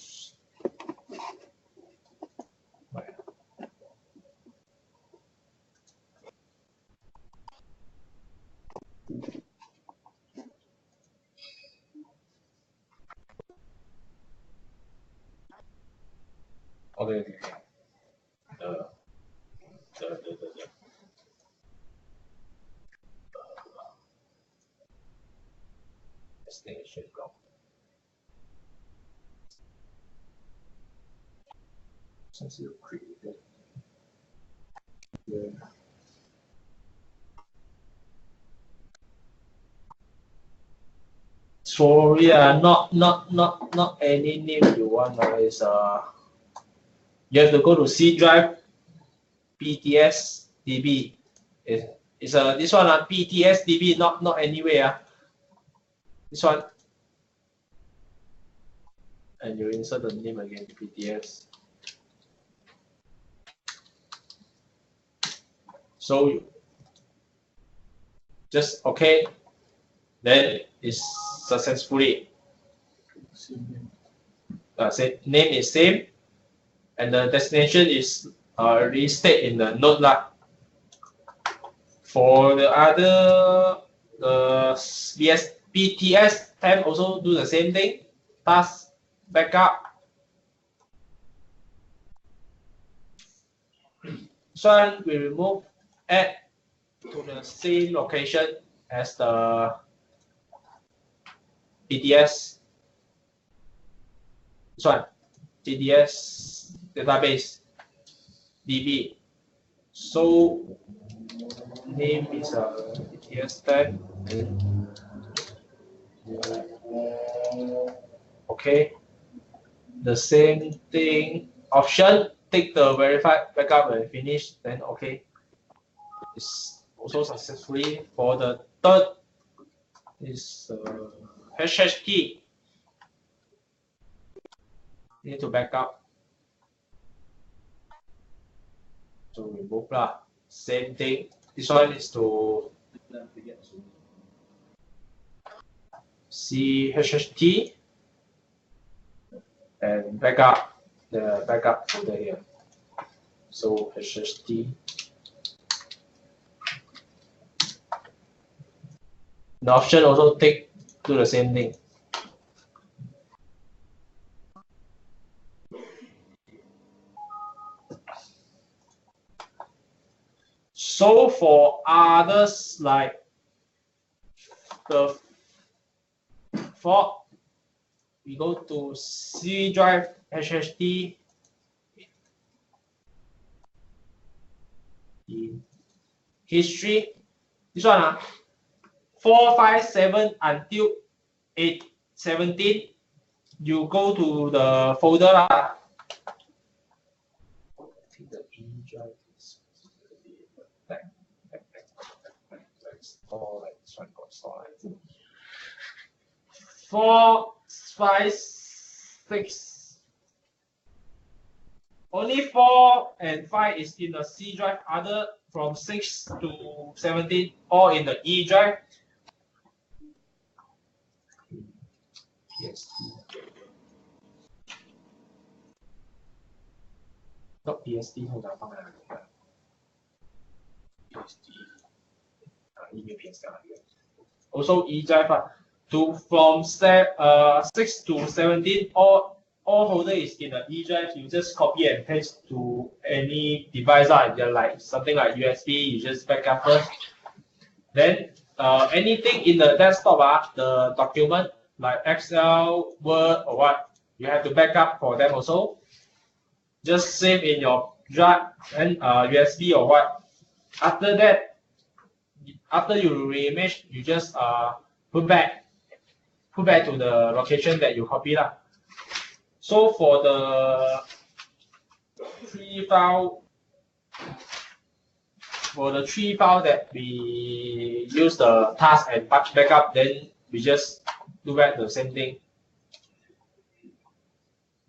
okay, okay. The destination block. Since you created. Yeah. Sorry, not any name you want. Is you have to go to C drive, PTS DB. It's this one PTS DB, not anywhere. This one, and you insert the name again, PTS. So just okay, then it's successfully. Name is same, and the destination is restate in the node lah. For the other BTS tab also do the same thing. Task backup. So we remove add to the same location as the BTS. This one, BTS database DB. So name is BTS tab. Okay, the same thing. Option, take the verified backup and finish. Then okay, it's also successfully. For the third is hash key. Need to back up. So remove lah. Same thing. This one is to see HHT and backup the backup folder here. So HHT. The option also do the same thing. So for others like the fourth, we go to C drive HHT in history. This one 457 until 817. You go to the folder lah. The E drive is like this one got store. 4, 5, 6. Only 4 and 5 is in the C drive. Other from 6 to 17 all in the E drive. Yes. Not PSD 通常放在哪里看 ？PSD email 偏向那边。Also E drive from 6 to 17 all folder is in the E drive. You just copy and paste to any device like something like USB. You just back up first. Then anything in the desktop the document like Excel, Word or what, you have to back up for them also. Just save in your drive and USB or what. After that, after you reimage, you just put back to the location that you copy lah. So for the three file that we use the task and backup, then we just do back the same thing.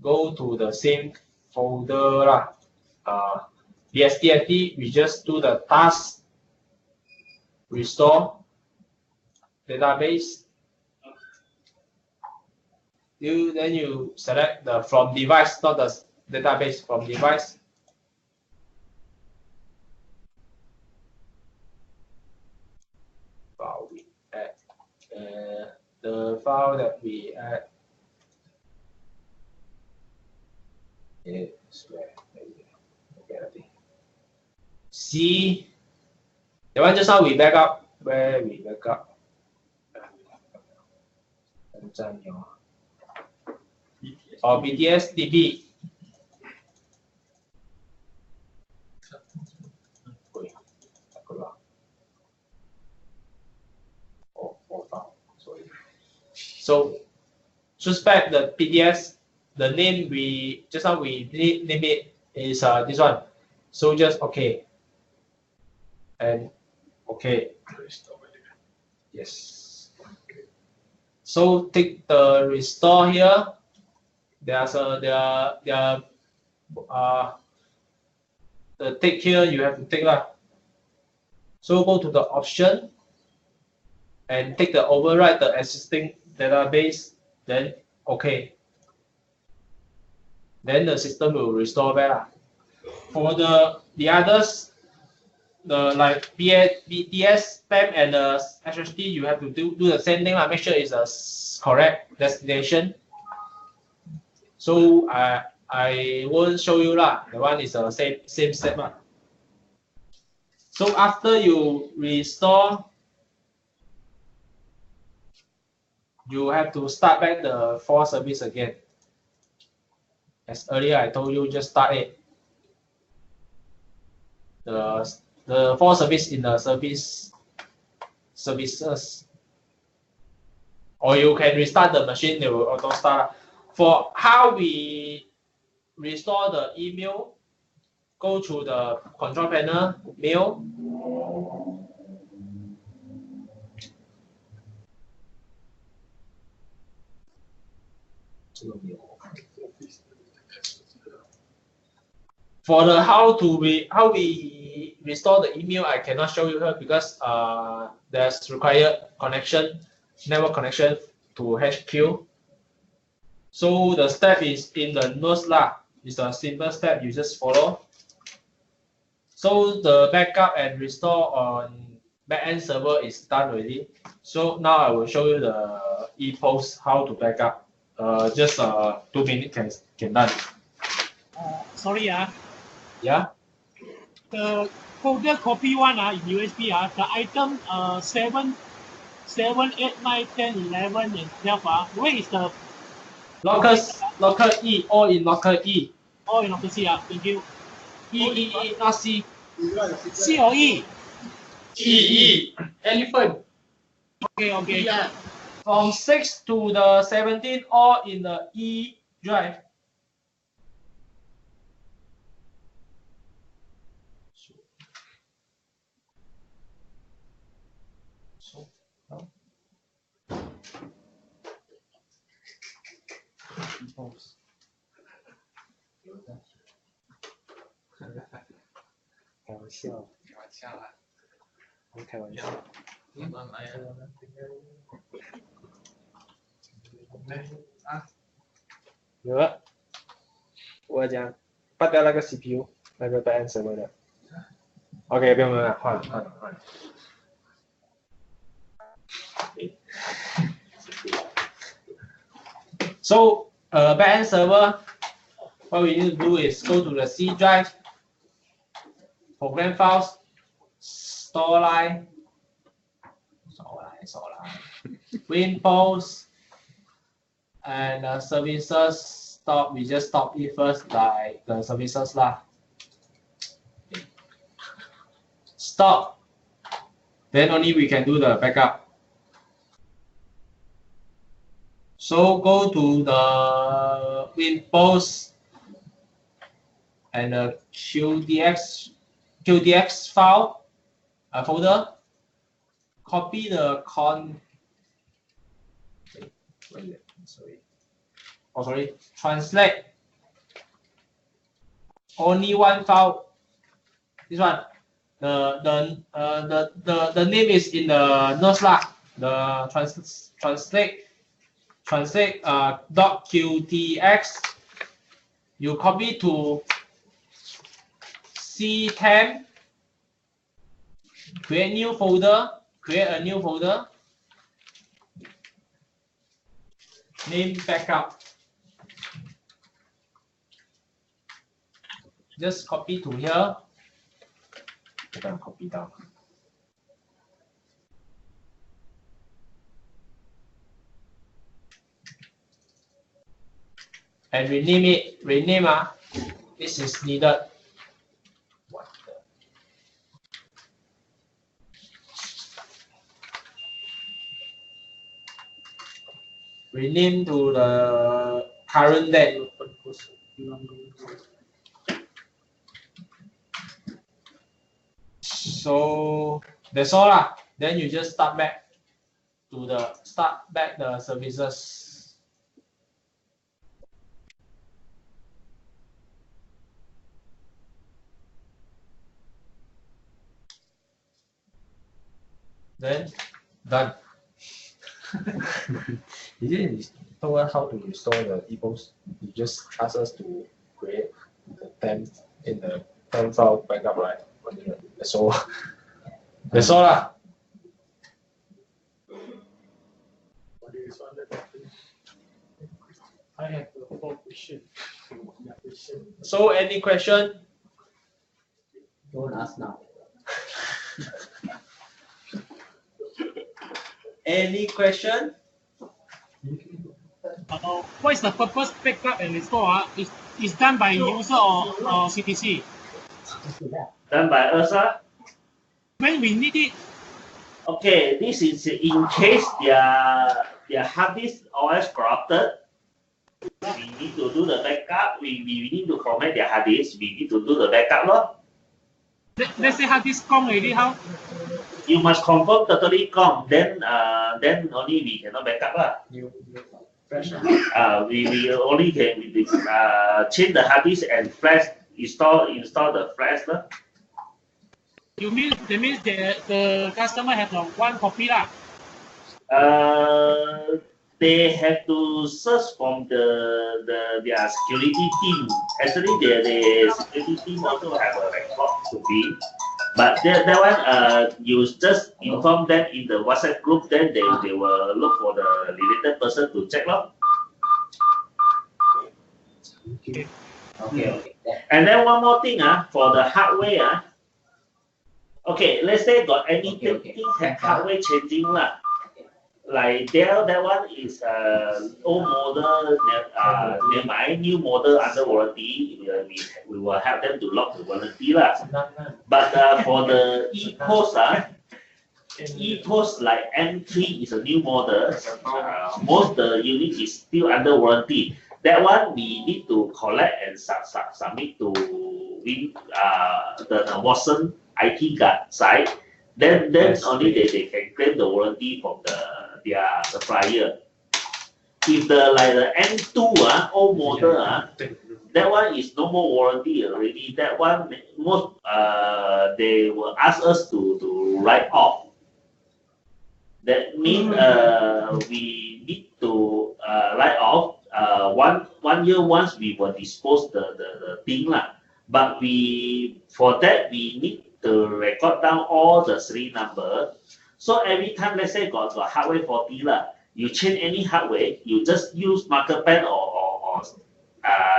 Go to the same folder lah. BSTFT, we just do the task, restore database. Then you select the from device, not the database, from device. File we add. The file that we add is where? C. The one just now we back up. Where we back up? Or BTS DB. So suspect the PDS, the name we just now we name it is this one. So just okay. And okay. Yes. So take the restore here. There's a the take here you have to take lah. So go to the option and take the override the existing database, then okay. Then the system will restore back. For the others, the like BTS, SPAM and the SSD, you have to do the same thing. Make sure it's a correct destination. So I won't show you lah. The one is the same step lah. So after you restore, you have to start back the for service again. As earlier I told you, just start it. The for service in the services, or you can restart the machine. It will auto start. For how we restore the email, go to the control panel, mail. For the how we restore the email, I cannot show you here because there's required connection, network connection to HQ. So the step is in the notes lah. It's a simple step you just follow. So the backup and restore on backend server is done already. So now I will show you the e-post how to backup. Just 2 minutes can done. Sorry Yeah. The folder copy one in USB the item 7, 8, 9, 10, 11 and 12 where is the locker E, all in locker E. All in locker C thank you. E, not C. C or E? E, elephant. Okay. Yeah. From 6 to the 17, all in the E drive.开玩笑，有了，我讲拔掉那个 CPU， 那个 backend server 的。OK， 不用了，换。So, backend server, what we need to do is go to the C drive, program files, store line, Windows, and services. Stop. We just stop it first, like the services lah. Stop. Then only we can do the backup. So go to the Windows and the QDX file folder. Copy the translate only one file. This one. The name is in the notes lah. The translate .qtx. You copy to C10. Create a new folder. Name backup. Just copy to here. Kita copy down. And rename it. Rename this is needed. Rename to the current date. So that's all lah. Then you just start back the services. Then done. You didn't tell us how to restore the EPOS. You just ask us to create the temp in the temp file backup, right? That's all. That's all lah. I have a 4 question. So any question? Don't ask now. Any question? What is the purpose backup and restore? Is done by user or CTC? Done by us. When we need it. Okay, this is in case their hard disk always corrupted. We need to do the backup. We need to format their hard disk. We need to do the backup. Let's say hard disk gone already, how? You must confirm totally gone. Then only we cannot backup. We only can change the hard disk and flash install the flash. You mean that means the customer have one copy lah? They have to search from their security team. Actually, the security team also have a record to be. But that one, you just inform them in the WhatsApp group, then they will look for the related person to check. Okay. And then one more thing, for the hardware, okay, let's say got anything hardware changing like Dell, that one is old model, nearby new model under warranty. We will help them to lock the warranty But for the EPOS, EPOS like M3 is a new model. Most the unit is still under warranty. That one we need to collect and submit to the Watson IT guard side. Then only they can claim the warranty from their supplier. If the M2 old model that one is no more warranty already. That one most they will ask us to write off. That means we need to write off one year once we will dispose the thing But for that we need to record down all the serial number. So every time, let's say got hardware faulty you change any hardware, you just use marker pen or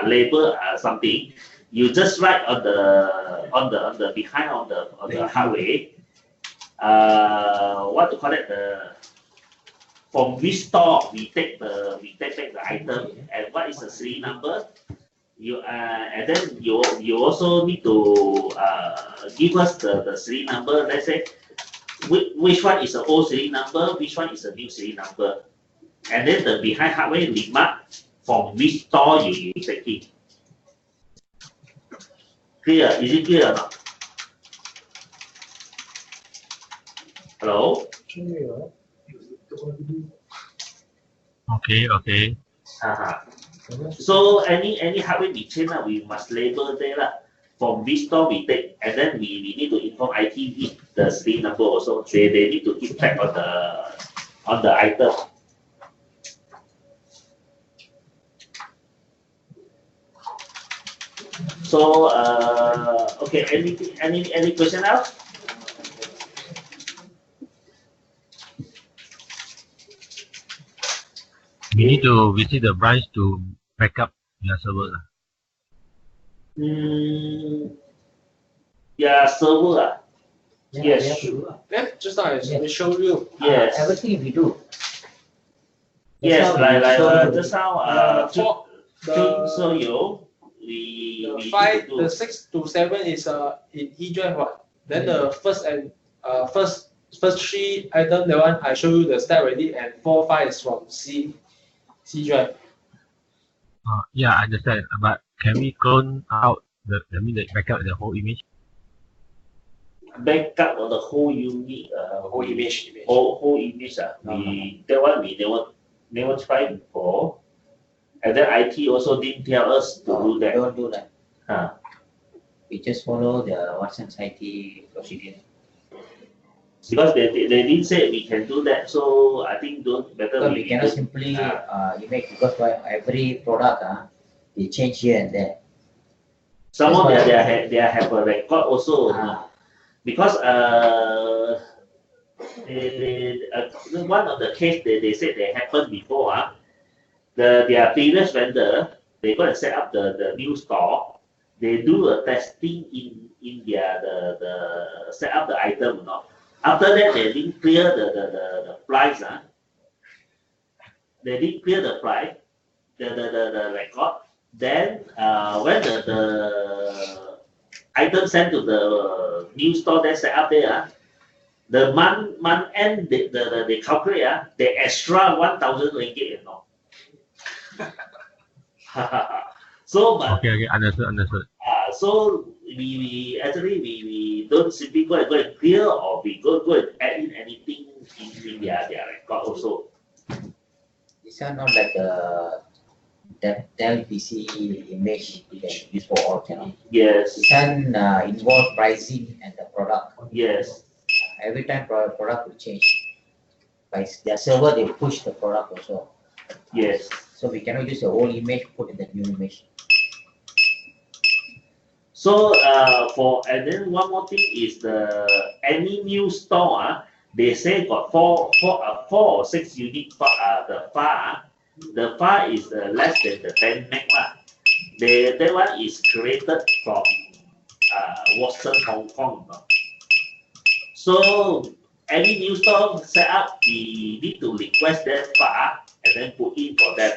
label something. You just write on the behind on the hardware. What to call it? From which store we take back the item and what is the serial number. And then you also need to give us the serial number. Let's say which one is the old serial number, which one is the new serial number, and then the behind hardware remark from which store you take it. Clear? Is it clear or not? Hello? Okay. So any hardware we change we must label there from which store we take, and then we need to inform IT the serial number also. They need to keep track on the item. So okay, any question else? We need to visit the branch to back up your server. Yeah, server Yes. Yeah, just now I show you. Yes. Everything we do. Yes, like just now, for so you, we the need 5, to do. the 6 to 7 is in E drive what? Then the first and first 3 item, the one I show you the step already, and 4, 5 is from C drive. Yeah, I understand. But can we clone out the backup the whole image? Backup of the whole unit, whole image. whole image. That one we never tried before. And then IT also didn't tell us to do that. Don't do that. We just follow the Watson's IT procedure. Because they didn't say we can do that, so I think better we cannot simply image, because for every product they change here and there. Some of they have a record also. Because one of the case they said they happened before. Their previous vendor, they go and set up the new store. They do a testing in their the set up the item or not. After that, they didn't clear the price. They didn't clear the price, the record. Then when the item sent to the new store they set up there, the month end they calculate the extra 1,000 ringgit, you know. So but okay, understood. So we actually we don't simply go and clear, or we go and add in anything in their record also. These are not like Dell PC image you can use for all channels. Yes. It can involve pricing and the product. Yes. Every time product will change. By their server, they push the product also. Yes. So we cannot use the old image, put in the new image. So and then one more thing is any new store they say got four or 6 units the file. The file is less than the 10 meg lah. That one is created from Watson, Hong Kong. So any new store set up, we need to request that file and then put in for them.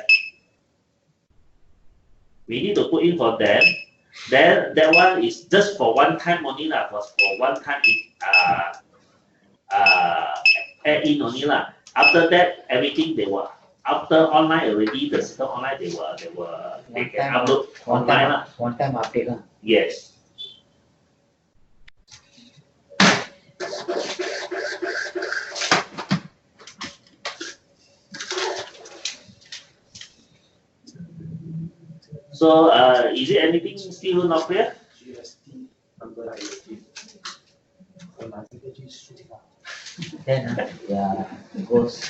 We need to put in for them. Then that one is just for one time only lah. For one time add in only lah. After that, everything they were after online already. The system online they can upload online lah. One time update lah. Yes. So is it anything still not clear? Then it goes.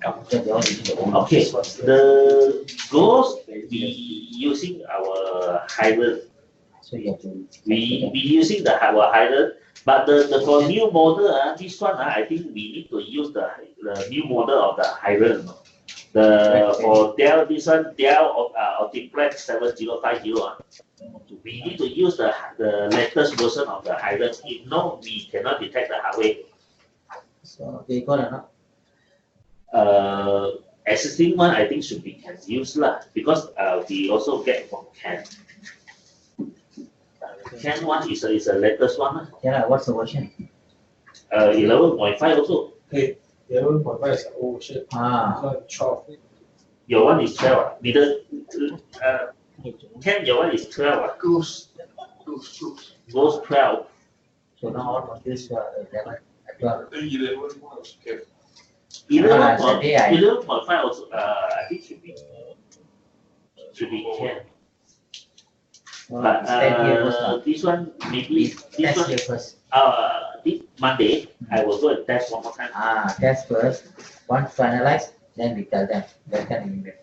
Okay, the ghost we using our hybrid. So you have to we using our hybrid, but the for new model this one I think we need to use the new model of the hybrid. For Dell, this one Dell Optiplex 7050. We need to use the latest version of the hybrid. If not, we cannot detect the hardware. So they got or not? Existing one I think should be can use lah, because we also get from Can. Can one is a latest one. Yeah, what's the version? 11.5 also. Hey, 11.5 is old shit. 12. Your one is 12. Can your one is 12. Goes 12. So now almost use 11. 12. 11 was okay. 11.5 also. I think should be Can. But this one maybe this one first. This Monday I will go and test one more time. Test first. Once finalized, then we tell them. That can email.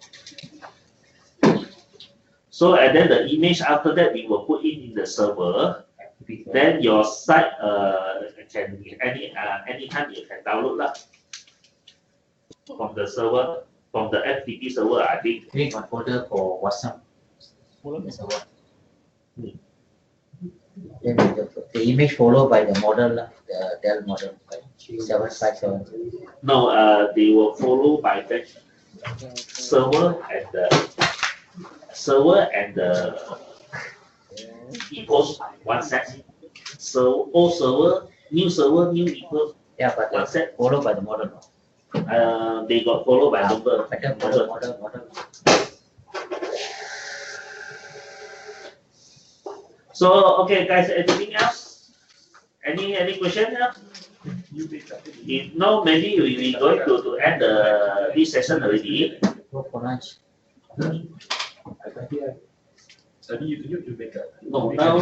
So and then the image after that we will put in the server. Then your site can anytime you can download lah from the server, from the FTP server. I think. Create one folder for WhatsApp. Then the image followed by the model, the Dell model, 757. No, they will follow by the server and the epoch one set. So old server, new epoch. Yeah, but one set. followed by the model. They got followed by number. Model. So okay, guys, anything else? Any question? If no, maybe we going to end this session already. Go for lunch. No, now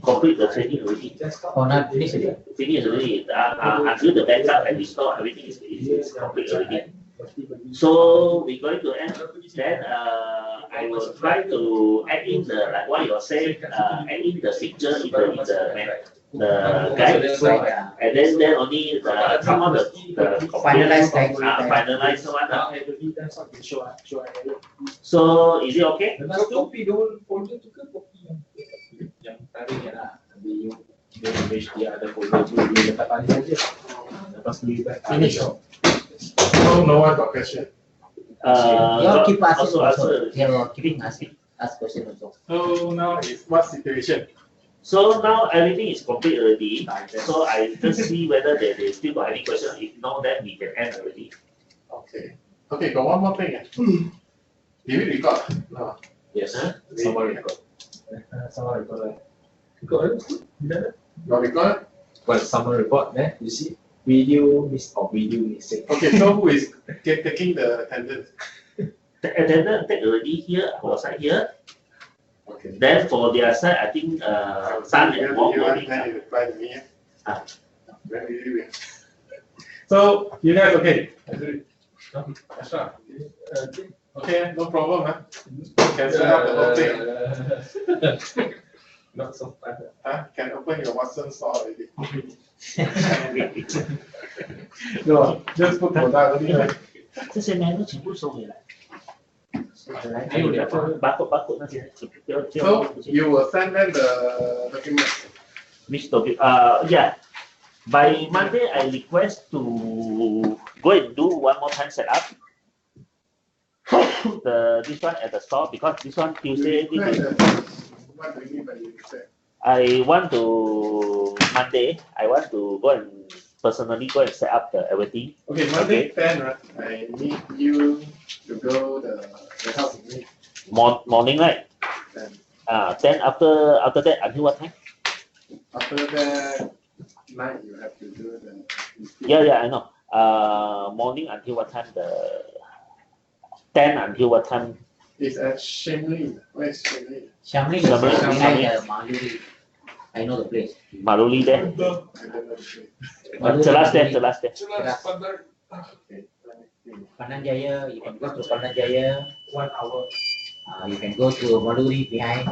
complete the training already. Oh, not finish it. Finish already. Until the backup and restore, everything is complete already. So we're going to end. Then I will try to add in the like what you said. Add in the picture in the guide, and then only the some of the Finalized guide. Finalized one. So is it okay? Kopi dulu folder tu ke kopi yang tarik lah. Ambil dia image dia ada folder tu dia letak tali saja. Lepas tu finish. No one got question. You keep asking also. Keep asking. Ask question also. So now is what situation? So now everything is complete already. So I just see whether they still got any question. If no, then we can end already. Okay. Okay, got one more thing. Did we record? No. Yes. Someone record. Someone record. Record? Got record? Well, someone report. You see, video missing. Okay, so who is taking the attendance? The attendance take already here, our side here. Okay. Then for their side, I think Sun and Wong will be. Reply to me. So you guys okay? Okay, no problem. Can set up the whole thing. Not so fun. Can open your Watson store already. No, just put product only. 这些 menu 全部收回来。还有两个 barcode 那些，不要。So you will send them the document. Which document? Yeah. By Monday, I request to go and do one more time setup. This one at the store because this one Tuesday. What do you mean by you request? I want to Monday. I want to go and personally go and set up everything. Okay, Monday 10, right? I need you to go the house with me. Morning, right? 10. Then after that until what time? After that, night you have to do the. Yeah, I know. Morning until what time? The 10 until what time? It's at Shamli. Where is Shamli? Shamli is behind Maluri. I know the place. Maruli there. I don't know the place. Jelas there. Okay. Pandan Jaya, you can go to Pandan Jaya. 1 hour. You can go to Maluri behind.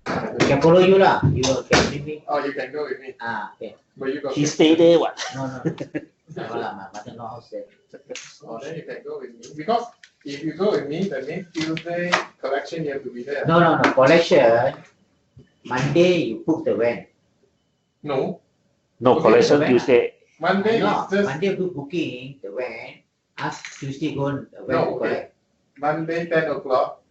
We can follow you lah. You can bring me. Oh, you can go with me. Okay. But you got. He stay there what? No. My mother-in-law house there. Oh, then you can go with me because if you go with me, the next Tuesday collection you have to be there. No. Collection. Monday you book the van. No. No collection Tuesday. Monday No, is just. Monday do booking the van. Ask Tuesday go and the van No, to okay. collect. Monday 10 o'clock.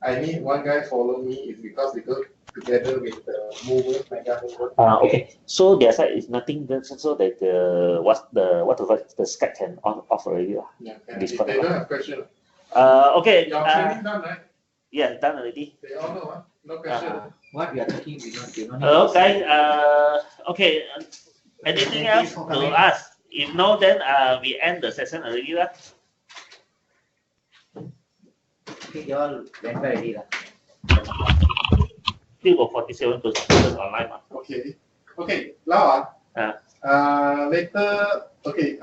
I need one guy follow me. It's because we go together with the mover, mega mover. Okay. So their side is nothing. So that the Skype can off already lah. Yeah. If they don't have question. Okay. Your training done, right? Yeah, done already. They all know, huh? No question. What we are talking, we don't need. Hello guys. Okay. Anything else to ask? If no, then we end the session already lah. Okay, they all went by already lah. Still got 47 persons online mah. Okay. Now later. Okay.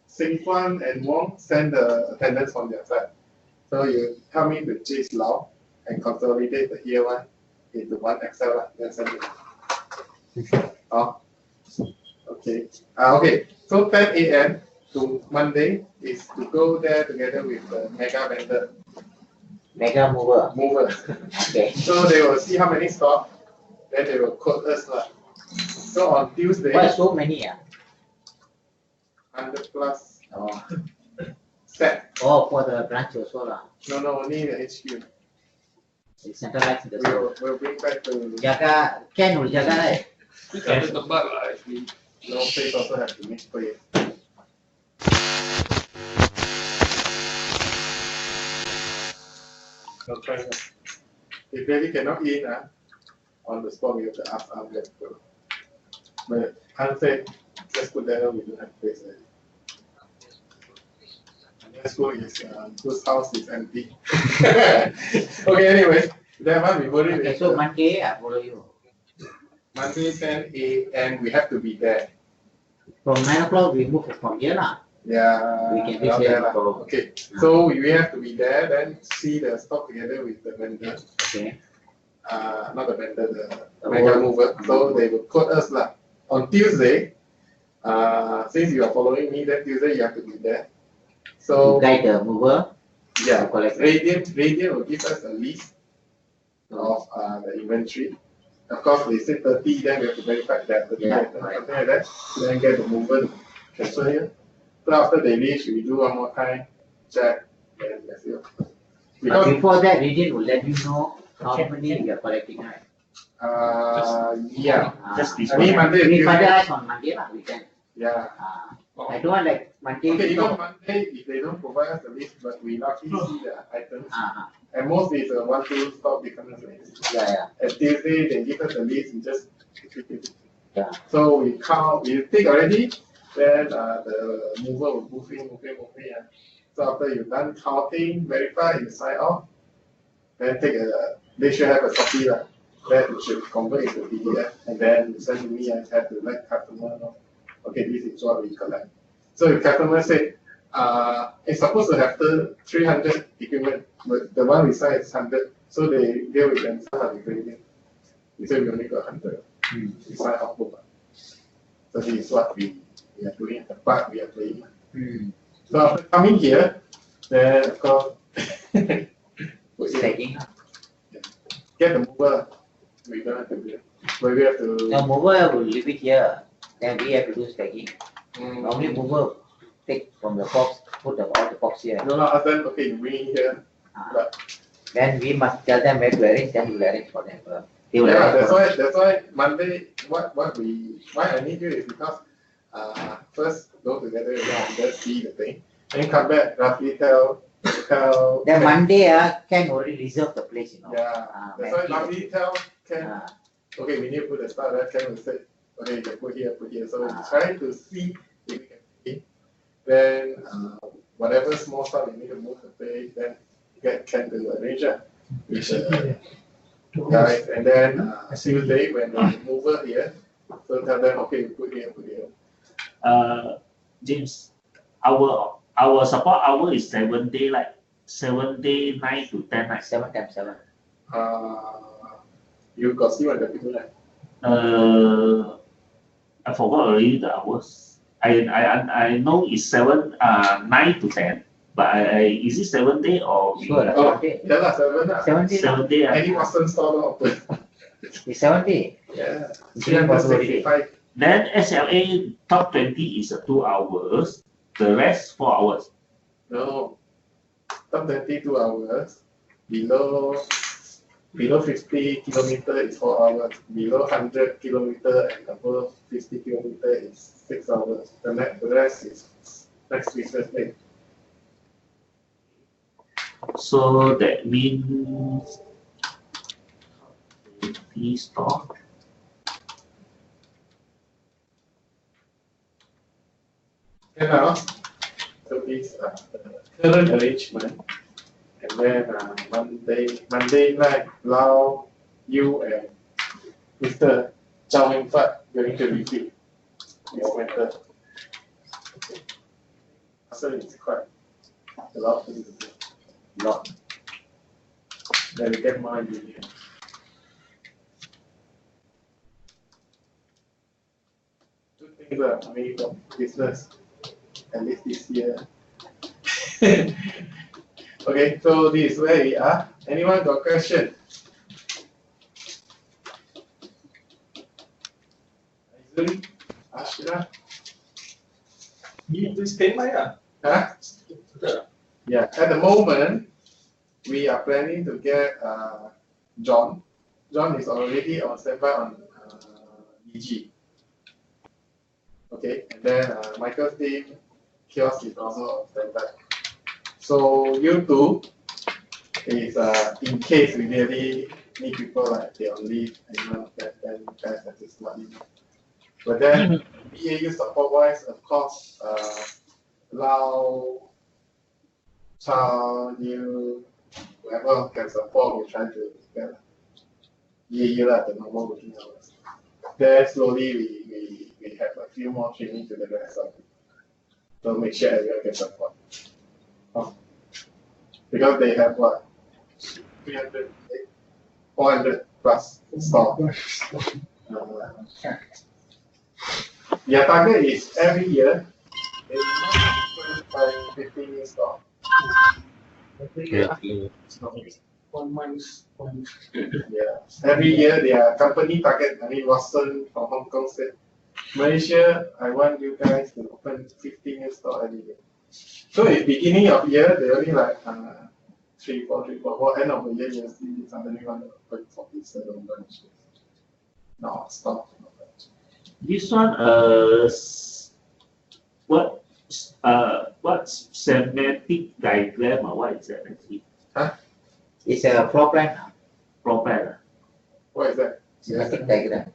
Sing Guan and Wong send the attendance from their side. So you tell me the J's Lao and consolidate the here one into one Excel one. Then send it. Okay. Okay. So 10 a.m. to Monday is to go there together with the mega vendor. Mega mover. Mover. Okay. So they will see how many stocks. then they will quote us lah. So on Tuesday. Why so many? 100 plus. Oh. Set. Oh, for the branch also lah. No, only the HQ. It's centralized in the We'll bring back to. Jaga, Ken will jaga right? Ada tempat lah actually. No place also have to make space. No choice. If really cannot in, on the spot we have to ask them to. But can't say just put there we don't have place already. And school is whose house is empty. Okay, anyway, that one we worry. Okay, so Monday I follow you. Monday 10 a.m. we have to be there. From 9 o'clock we move from here lah. Yeah, we can reach there. Okay, so we have to be there, then see the stock together with the vendor. Okay. Not the vendor, the mega mover. So they will quote us lah. On Tuesday, since you are following me, then Tuesday you have to be there. So you guide the mover. Yeah, Radiant will give us a list of the inventory. Of course, they say 30, then we have to verify that 30 items, something like that. Then get the mover to transfer here. So after they leave, we do one more time, check, and that's it. Because before that, Radiant will let you know how many you are collecting, right? Yeah. Just I mean, Monday. We finalize on Monday lah, we can. Yeah. I don't want like Monday. Okay, even Monday, if they don't provide us the list, but we luckily see the items. And most is a 1-2 stock difference. Yeah. And Tuesday, they give us the list, we just. Yeah. So we count, we take already, then the mover will move in. So after you've done counting, verify, you sign off, then they should have a copy lah. Then it should convert into PDF, and then send to me and have to let customer know. Okay, this is what we collect. So if customer say, it's supposed to have 300 equipment, but the one we sign is 100, so they deal with themselves and grading. We say we only got 100. We sign off both. So this is what we are doing, the part we are playing. So after coming here, then of course, get the mover. We don't have to do it. But we have to. The mover will leave it here. Then we have to do stacking. Normally mover take from the box, put all the box here. No, ask them, okay, you bring it here. But then we must tell them where to arrange, then we will arrange for them. They will that's why Monday, why I need you is because first go together and just see the thing. Then come back, roughly tell. Then Monday, Ken already reserve the place, you know. Yeah, that's why roughly tell Ken, okay, we need to put the start, then Ken will say, okay, you can put here. So we're trying to see if we can put in. Then whatever small stuff we need to move the place, then get Ken to arrange it. Guys, and then Tuesday when they move over here, so tell them, okay, put here. James, our support hour is 7 day, like 7 day, 9 to 10 night. 7 times 7. You got see what the people like? I forgot already the hours. I know it's 9 to 10, but is it 7 day or? Sure, yeah, 7 day. 7 day. Any Western store not open. It's 7 day. Yeah. 365. Then SLA top 20 is 2 hours. The rest 4 hours. No, top 20 2 hours. Below 50 kilometer is 4 hours. Below 100 kilometer and above 50 kilometer is 6 hours. The rest is next business day. So that means 20 stock. And now, so this the current arrangement, and then Monday night, Lau, you and Mr. Chow Heng Fat going to repeat this matter. So it's quite a lot of things to do. Lot. Then we get more engineers. Two things are made from business. At least this year. Okay, so this is where we are. Anyone got question? lah. You please pay my Huh? Yeah, at the moment, we are planning to get John. John is already on standby on DG. Okay, and then Michael's team, Kiosk is also on standby. So you two is in case we really need people like they on leave and then guys have to slot in. But then BAU support wise, of course, Lau, Chow, you, whoever can support, we try to get BAU the normal working hours. Then slowly we have a few more training to the rest of it. So make sure everyone can support. Because they have what? 300, 400 plus installed. Their target is every year they must by 15 new stores. Every year. 1 month. Yeah. Every year their company target, I mean Watson from Hong Kong said, Malaysia, I want you guys to open 15 new stores every year. So at beginning of year they only like 3, 4. End of the year you see suddenly want to open 47 branches. No, stop. This one, what semantic diagram or what is that actually? Huh? It's a floor plan. Floor plan. What is that? Semantic diagram.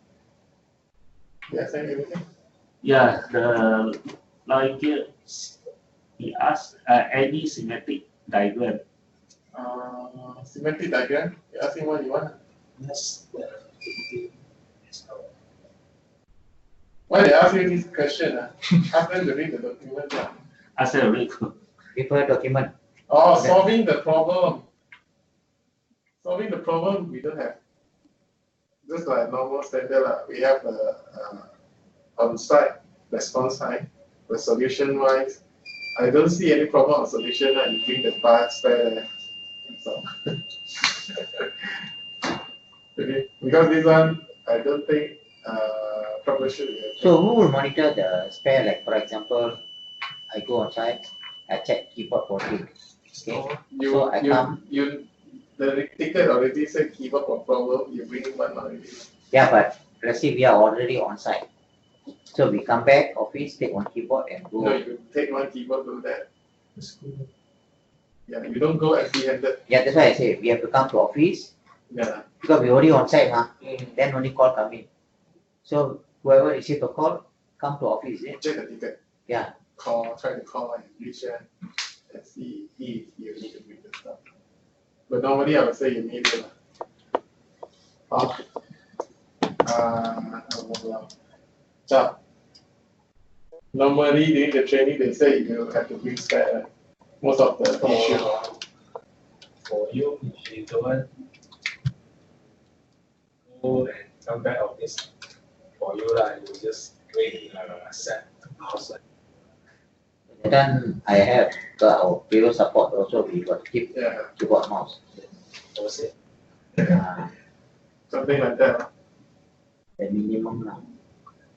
Yes, everything. Yeah, the like he asked any semantic diagram. Semantic diagram. You ask him what you want. Yes. Why they ask you this question? Ask them to read the document. Ask them to read. Refer document. Oh, solving the problem. Solving the problem we don't have. Just like normal standard, we have the on-site response time. The solution wise, I don't see any problem on solution. You bring the parts there. So, okay. Because this one, I don't think troubleshoot. So who will monitor the spare? Like for example, I go on site, I check keyboard working. Okay. So I come. The ticket already said keyboard for problem. You bring one already. Yeah, but let's say we are already on site. So we come back office, take one keyboard and go. No, you take one keyboard, do that. Yeah, you don't go empty-handed. Yeah, that's why I say we have to come to office. Yeah. Because we already on site, then only call come in. So whoever receive the call, come to office. Check the ticket. Yeah. Try to call and reach there and see if you need to bring the stuff. But normally I would say you need it. So normally during the training they say you have to bring spare most of the issue. For you, if you don't go and come back of this, for you you just wait set outside. Then I have our previous support also, we got to keep keyboard mouse. That's it. Something like that. The minimum now.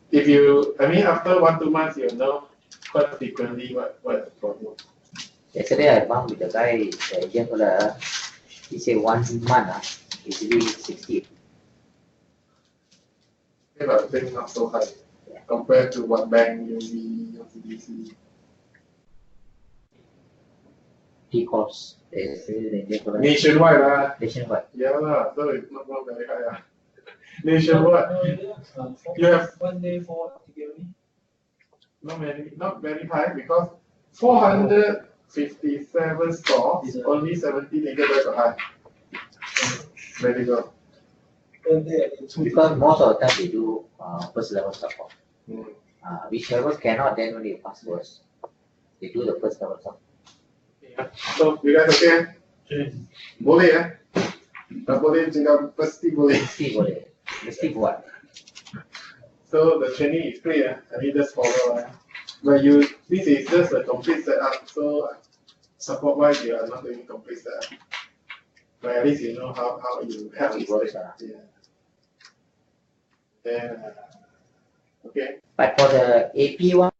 If you, I mean, after 1-2 months, you know quite frequently what the problem. Yesterday I bumped with the guy, the agent for he said 1 month easily 60. Okay, but I think not so high compared to what bank, UB, CTC. T-course. Nationwide. Nationwide. Yeah, so it's not very high. Nationwide. You have 1 day for activity. Not very high because 457 stores, only 70 megabytes are high. Very good. Because most of the time they do first level support. Whichever cannot, then only pass first. They do the first level support. So, you guys okay? Boleh tak boleh cakap pasti boleh. Mesti buat. So the training is free, I mean just follow. But this is just a complete setup, so support wise you are not doing complete setup. But at least you know how you have to work. Yeah. Then okay. But for the AP one,